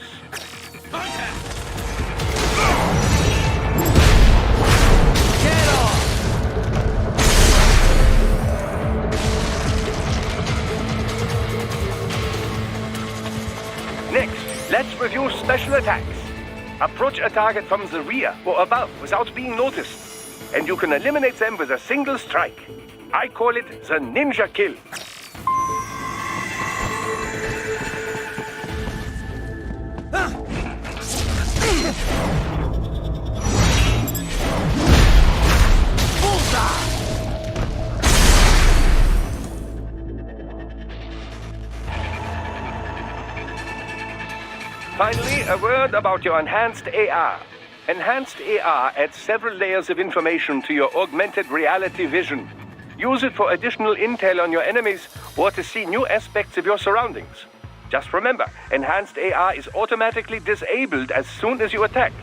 S2: Next, let's review special attacks. Approach a target from the rear or above without being noticed, and you can eliminate them with a single strike. I call it the ninja kill. Finally, a word about your enhanced AR. Enhanced AR adds several layers of information to your augmented reality vision. Use it for additional intel on your enemies or to see new aspects of your surroundings. Just remember, enhanced AR is automatically disabled as soon as you attack.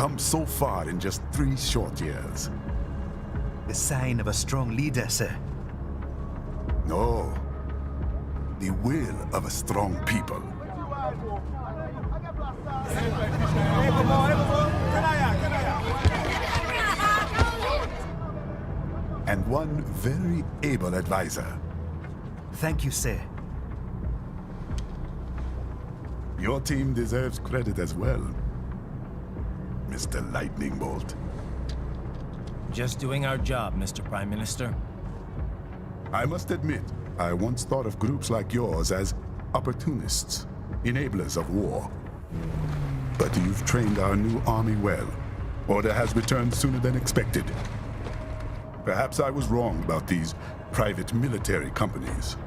S10: come so far in just 3 short years.
S8: The sign of a strong leader, sir.
S10: No. The will of a strong people. And one very able advisor.
S8: Thank you, sir.
S10: Your team deserves credit as well, Mr. Lightning Bolt.
S3: Just doing our job, Mr. Prime Minister.
S10: I must admit, I once thought of groups like yours as opportunists, enablers of war. But you've trained our new army well. Order has returned sooner than expected. Perhaps I was wrong about these private military companies.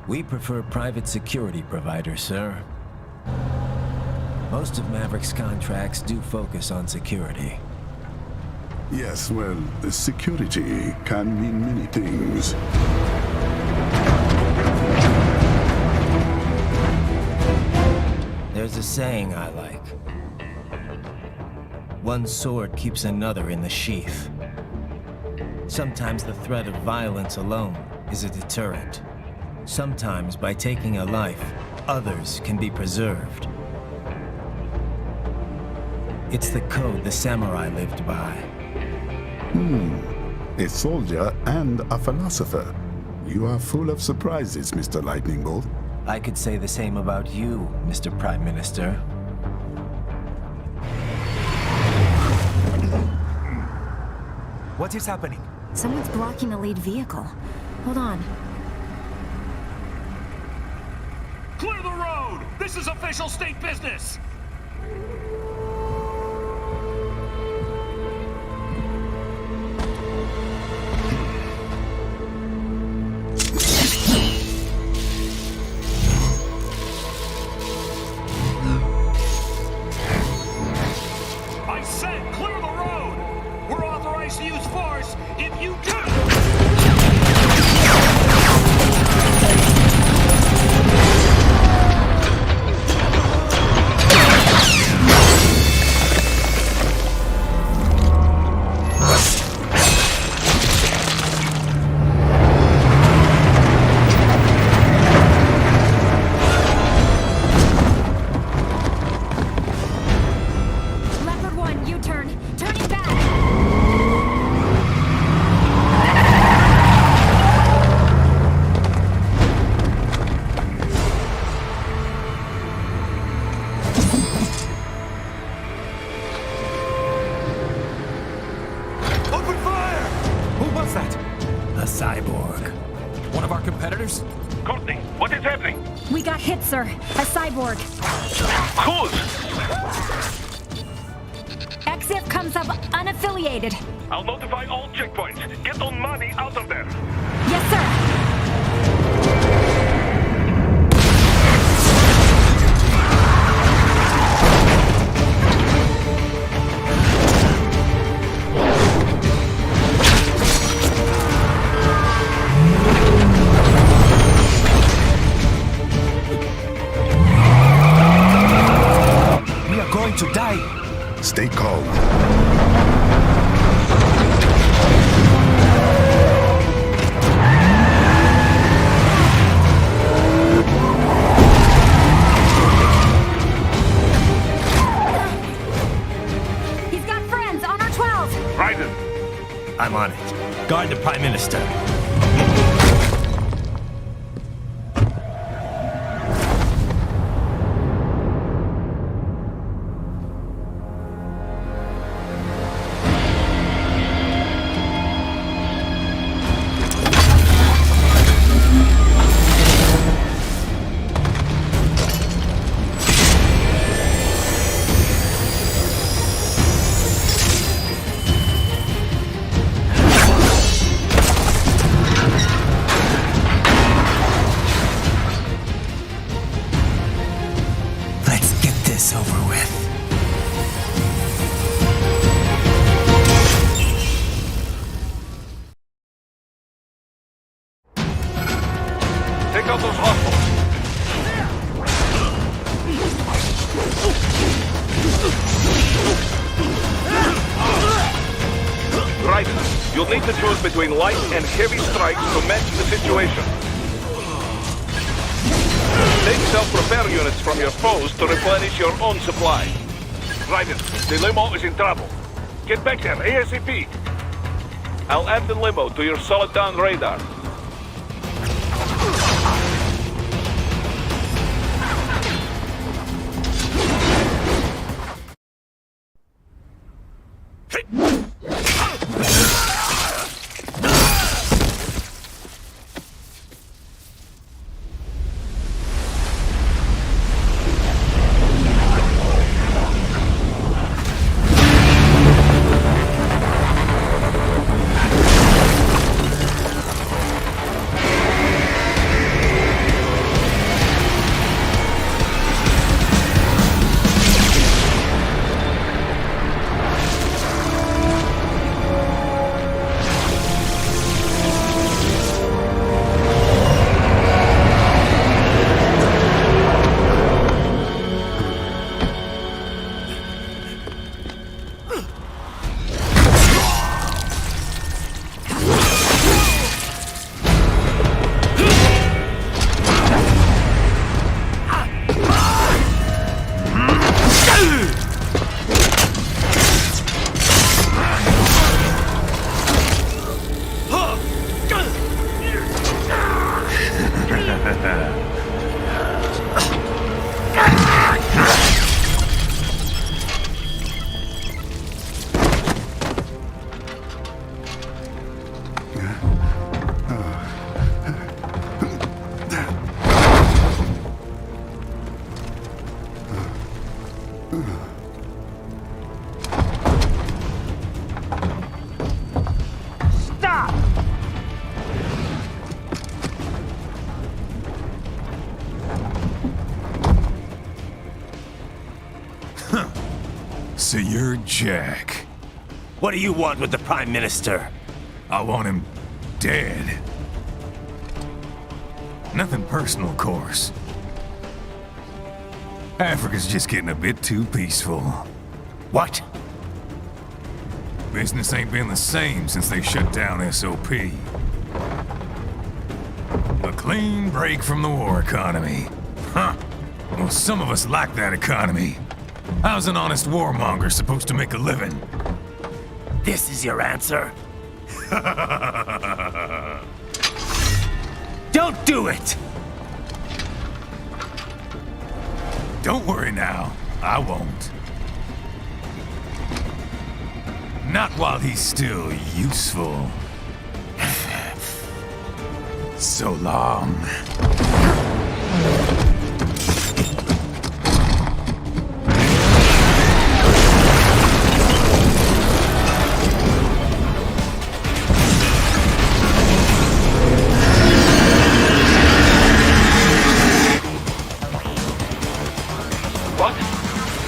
S3: We prefer private security providers, sir. Most of Maverick's contracts do focus on security.
S10: Yes, well, security can mean many things.
S3: There's a saying I like. One sword keeps another in the sheath. Sometimes the threat of violence alone is a deterrent. Sometimes by taking a life, others can be preserved. It's the code the samurai lived by.
S10: A soldier and a philosopher. You are full of surprises, Mr. Lightning Bolt.
S3: I could say the same about you, Mr. Prime Minister.
S8: What is happening?
S15: Someone's blocking the lead vehicle. Hold on.
S21: Clear the road! This is official state business! I said clear the road! We're authorized to use force if you do!
S15: Leopard 1, U-turn. Turning back.
S21: Open fire!
S8: Who was that?
S3: A cyborg.
S21: One of our competitors?
S2: Courtney, what is happening?
S15: We got hit, sir. A cyborg.
S2: Cruz!
S15: EXIF comes up unaffiliated.
S2: I'll notify all checkpoints. Get on money out of there.
S15: Yes, sir.
S8: We are going to die.
S10: Stay calm.
S15: He's got friends on our 12.
S2: Raiden,
S3: I'm on it. Guard the Prime Minister.
S4: Right. You'll need to choose between light and heavy strikes to match the situation. Take self-repair units from your foes to replenish your own supply. Raiden, the limo is in trouble. Get back there, ASAP. I'll add the limo to your solid down radar.
S12: So you're Jack.
S3: What do you want with the Prime Minister?
S12: I want him dead. Nothing personal, of course. Africa's just getting a bit too peaceful.
S3: What?
S12: Business ain't been the same since they shut down SOP. A clean break from the war economy. Huh. Well, some of us like that economy. How's an honest warmonger supposed to make a living?
S3: This is your answer? Don't do it!
S12: Don't worry now. I won't. Not while he's still useful. So long.
S4: What?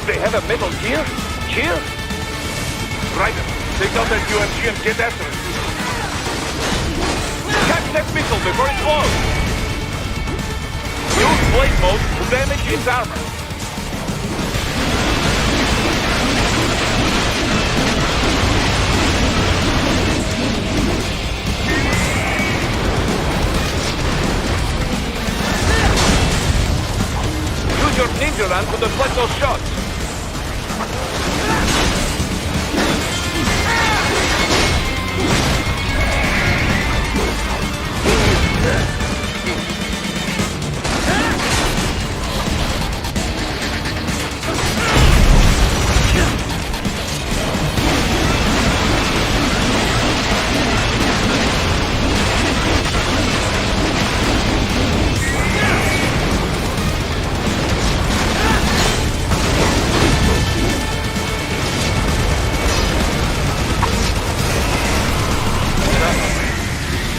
S4: They have a metal gear? Gear? Ryder, take out that UMG and get after it. Catch that missile before it blows! Use blade mode to damage its armor. Use your ninja run to deflect those shots.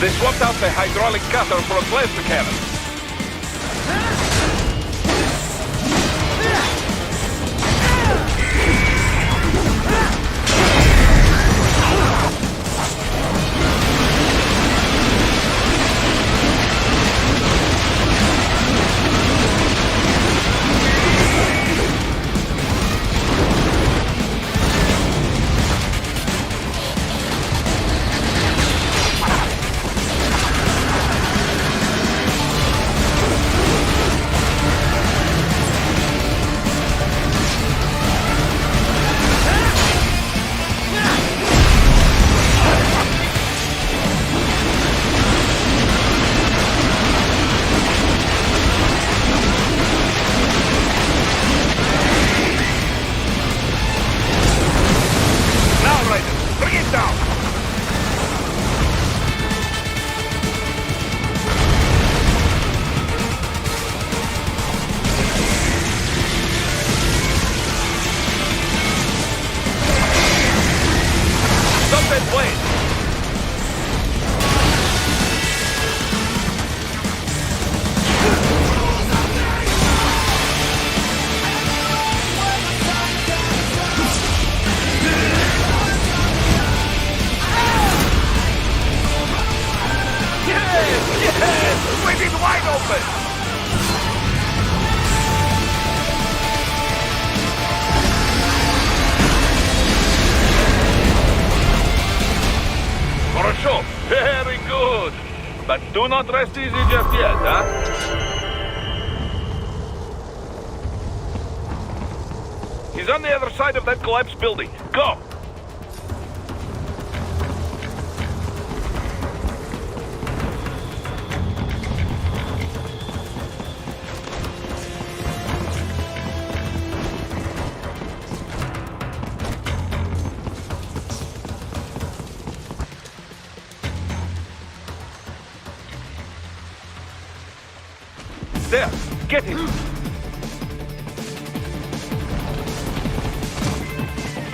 S4: They swapped out the hydraulic cutter for a blaster cannon. down! Stop that plane! Yes! Waiting wide open! For a show. Very good. But do not rest easy just yet, huh? He's on the other side of that collapsed building. Go! There! Get him!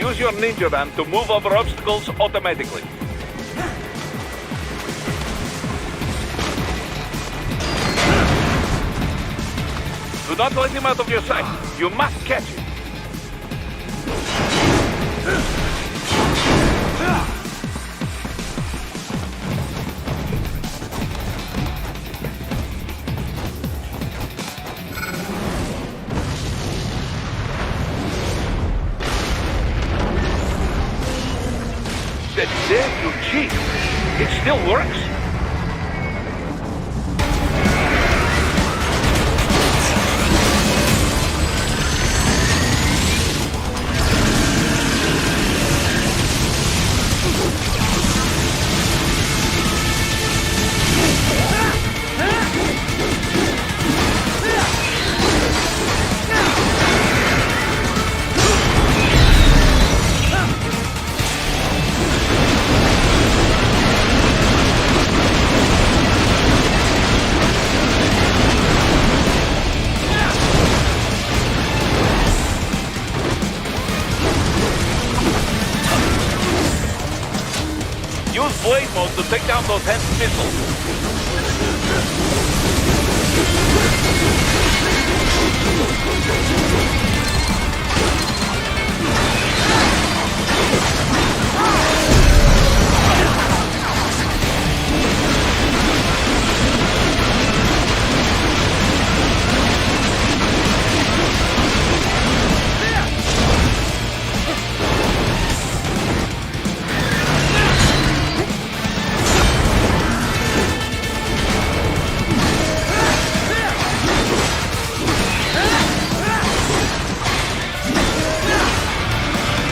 S4: Use your ninja van to move over obstacles automatically. Do not let him out of your sight. You must catch him. There you cheat. It still works. Use blade mode to take down those hand missiles.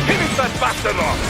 S4: Finish that bastard off!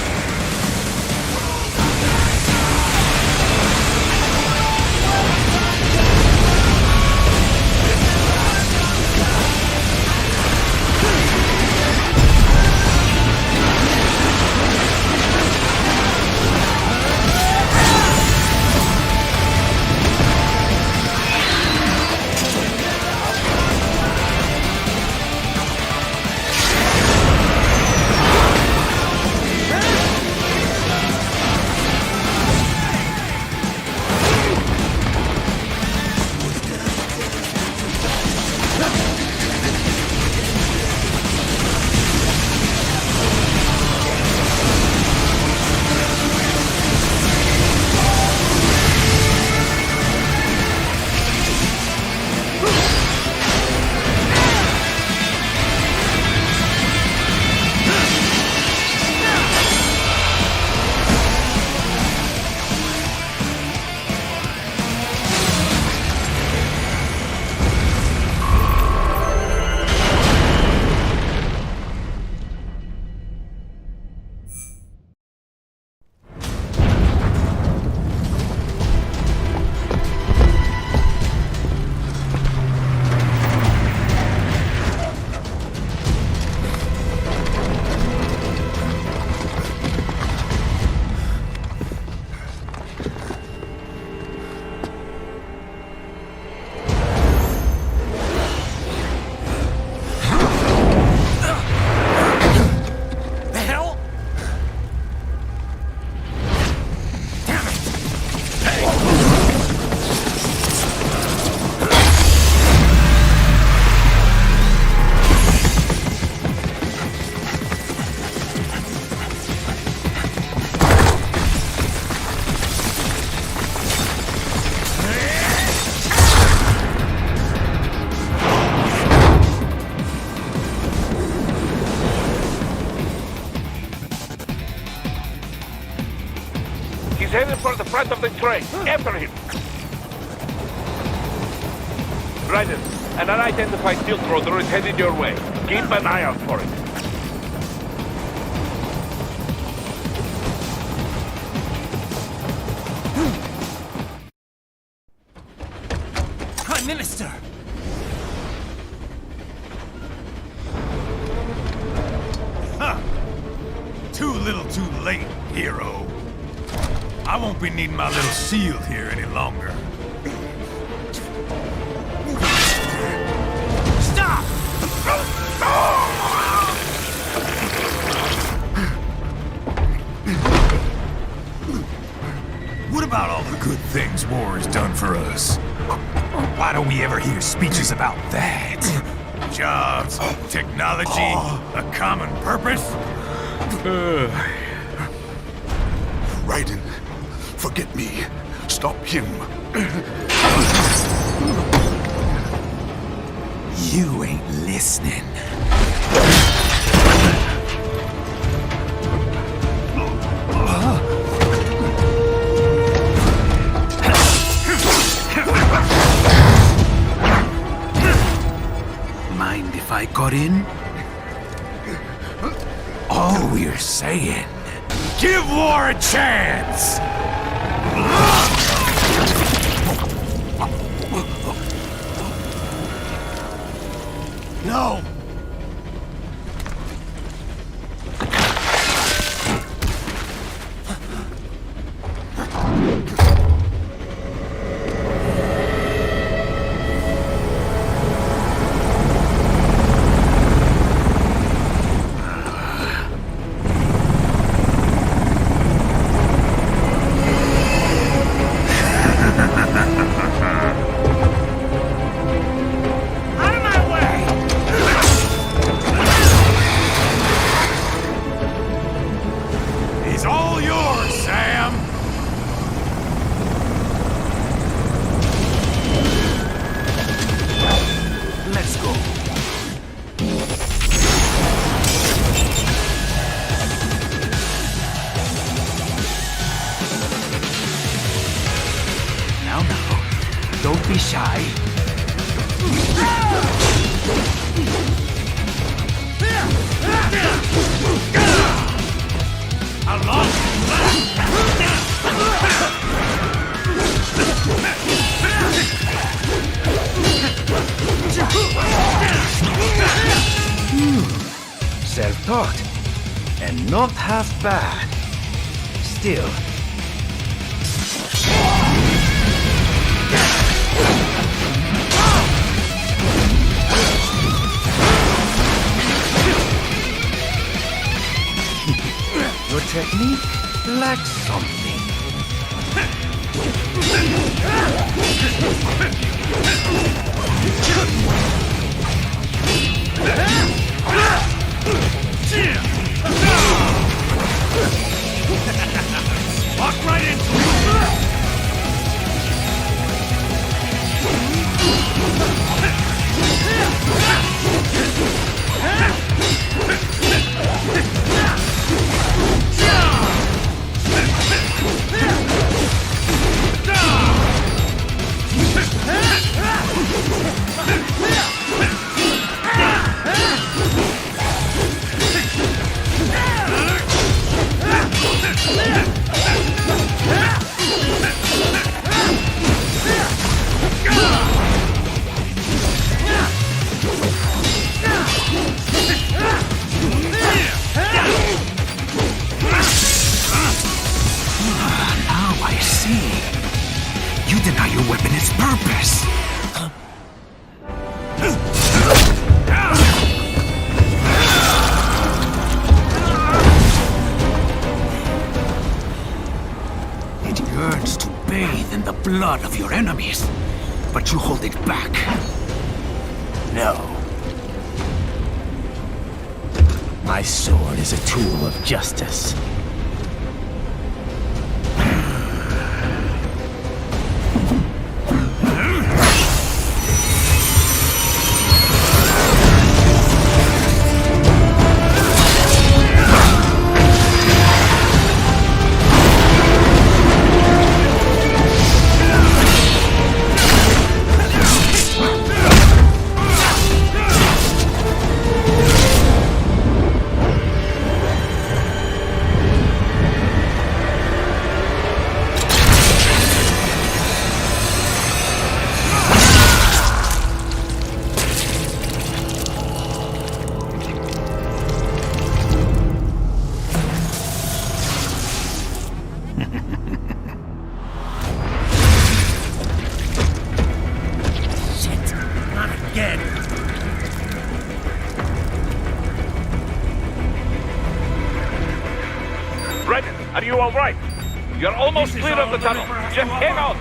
S2: headed for the front of the train. After him. Raiden, an unidentified field roller is headed your way. Keep an eye out for it.
S3: Prime Minister!
S9: Huh. Too little too late, hero. I won't be needing my little shield here any longer.
S3: Stop!
S9: What about all the good things war has done for us? Why don't we ever hear speeches about that? Jobs, technology, a common purpose?
S10: Raiden, forget me. Stop him.
S12: You ain't listening. Mind if I cut in? All we're saying,
S9: give war a chance!
S12: No!
S9: He's all yours, Sam!
S12: Let's go. Now, don't be shy.
S9: How long?
S12: Self-taught. And not half bad. Still. Your technique lacks something.
S9: Walk right into it!
S12: Deny your weapon its purpose. It yearns to bathe in the blood of your enemies, but you hold it back. No. My sword is a tool of justice. Shit, not again.
S2: Brennan, are you all right? You're almost clear of the tunnel. Just hang on.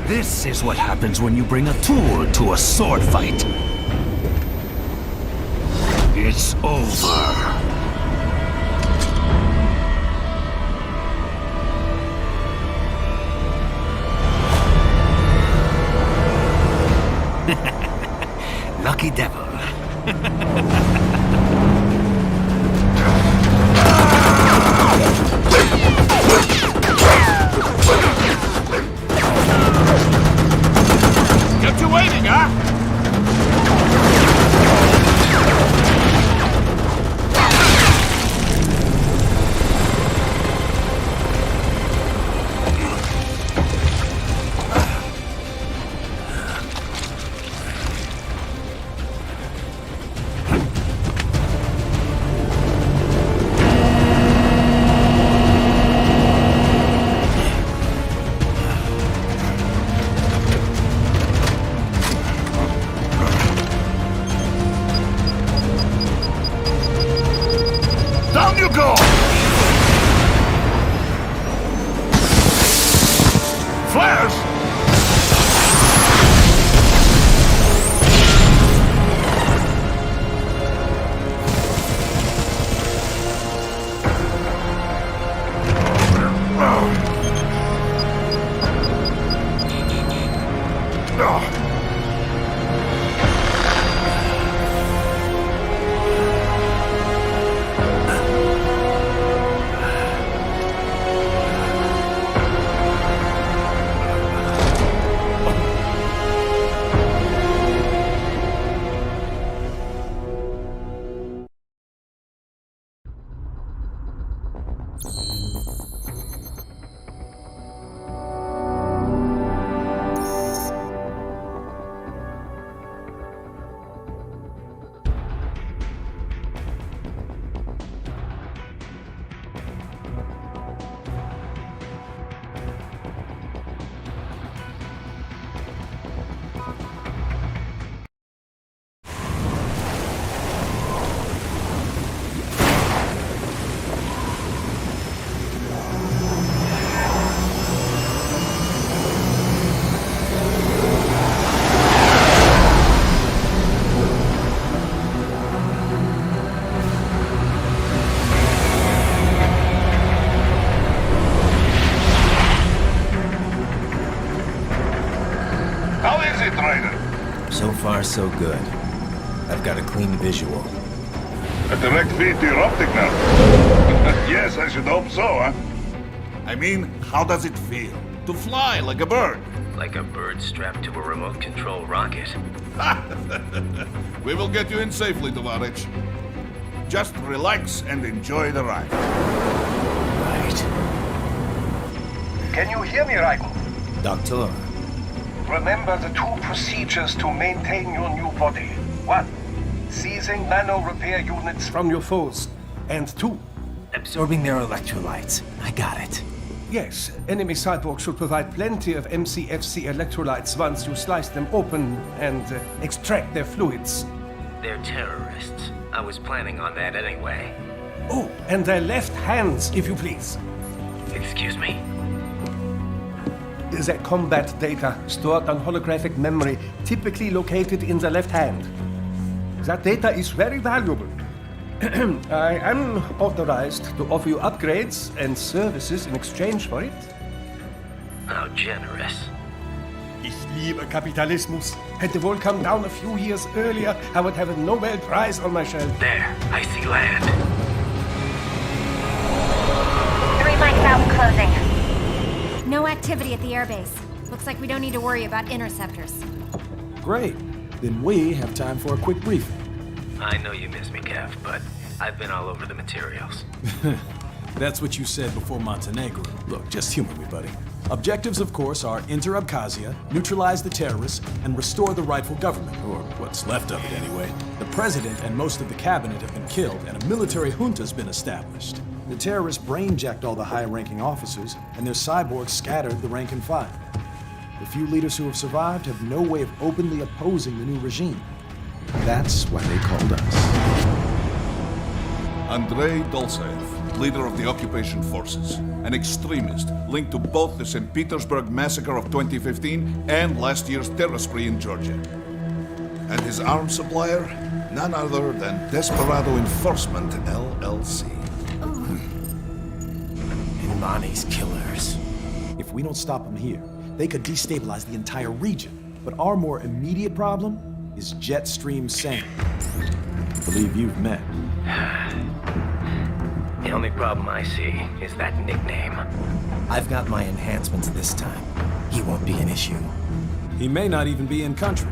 S8: This is what happens when you bring a tool to a sword fight. It's over. Lucky devil.
S21: Kept you waiting, huh? Down you go! Flares! How is it, Ryder?
S3: So far, so good. I've got a clean visual.
S9: A direct feed to your optic now. Yes, I should hope so, huh?
S18: I mean, how does it feel? To fly like a bird?
S1: Like a bird strapped to a remote control rocket.
S18: We will get you in safely, Tovarich. Just relax and enjoy the ride.
S3: Right.
S17: Can you hear me, Raiko?
S3: Doctor.
S17: Remember the two procedures to maintain your new body. 1. Seizing nano repair units from your foes. And 2.
S3: Absorbing their electrolytes. I got it.
S17: Yes, enemy cyborgs should provide plenty of MCFC electrolytes once you slice them open and extract their fluids.
S1: They're terrorists. I was planning on that anyway.
S17: Oh, and their left hands, if you please.
S1: Excuse me?
S17: The combat data stored on holographic memory, typically located in the left hand. That data is very valuable. I am authorized to offer you upgrades and services in exchange for it.
S1: How generous.
S17: Ich liebe Kapitalismus. Had the world come down a few years earlier, I would have a Nobel Prize on my shelf.
S1: There, I see land.
S6: 3 mic valve closing.
S15: No activity at the airbase. Looks like we don't need to worry about interceptors.
S16: Great. Then we have time for a quick briefing.
S1: I know you miss me, Kev, but I've been all over the materials.
S16: That's what you said before Montenegro. Look, just humor me, buddy. Objectives, of course, are enter Abkhazia, neutralize the terrorists, and restore the rightful government, or what's left of it anyway. The president and most of the cabinet have been killed, and a military junta's been established. The terrorists brain-jacked all the high-ranking officers, and their cyborgs scattered the rank and file. The few leaders who have survived have no way of openly opposing the new regime. That's why they called us.
S4: Andrei Dolzaev, leader of the occupation forces, an extremist linked to both the St. Petersburg massacre of 2015 and last year's terror spree in Georgia. And his arms supplier, none other than Desperado Enforcement, LLC.
S16: Imani's killers. If we don't stop them here, they could destabilize the entire region. But our more immediate problem is Jetstream Sam. I believe you've met.
S1: The only problem I see is that nickname.
S3: I've got my enhancements this time. He won't be an issue.
S16: He may not even be in country,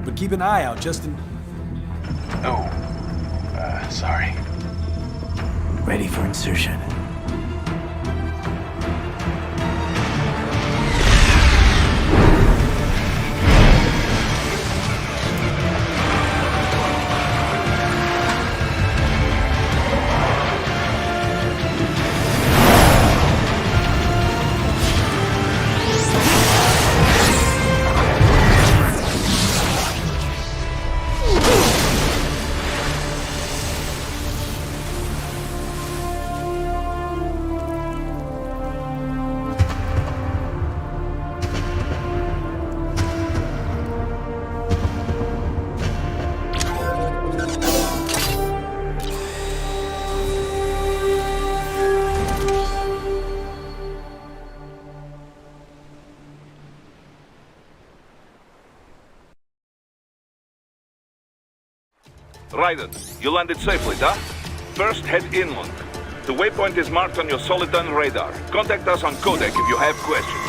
S16: but keep an eye out just in...
S1: Sorry.
S3: Ready for insertion.
S4: Raiden, you landed safely, da? First, head inland. The waypoint is marked on your Soliton radar. Contact us on Codec if you have questions.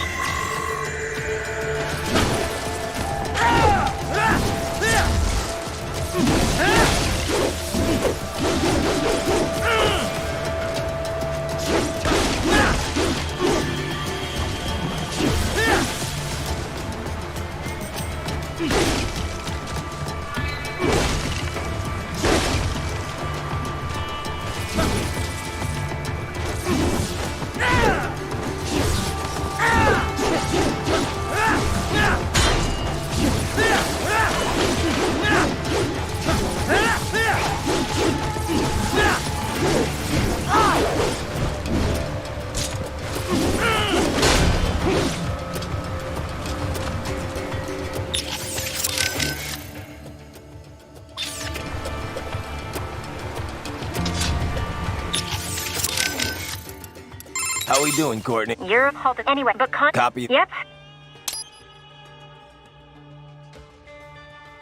S3: How we doing, Courtney?
S6: You're halted anyway, but
S3: Copy.
S6: Yep.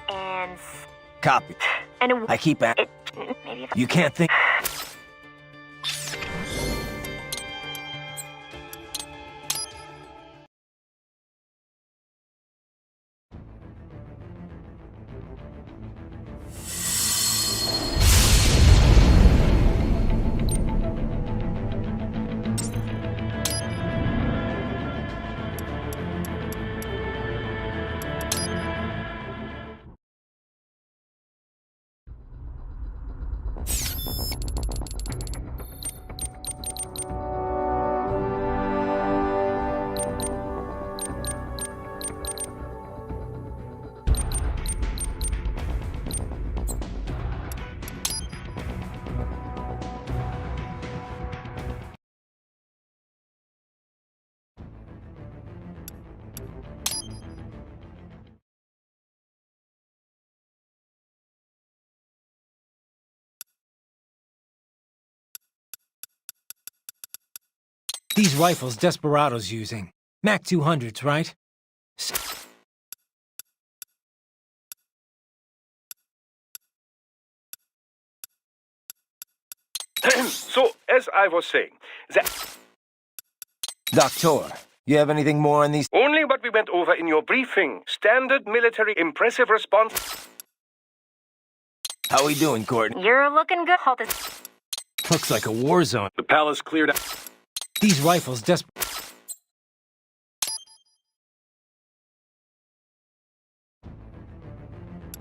S6: And...
S3: Copy.
S6: And
S3: I keep at...
S6: Maybe if
S3: You can't think... These rifles Desperado's using. Mac 200s, right?
S2: So, as I was saying,
S3: Doctor, you have anything more on these?
S2: only what we went over in your briefing. Standard military impressive response.
S3: How we doing, Courtney?
S6: You're looking good. Hold this.
S3: Looks like a war zone.
S2: The palace cleared out.
S3: These rifles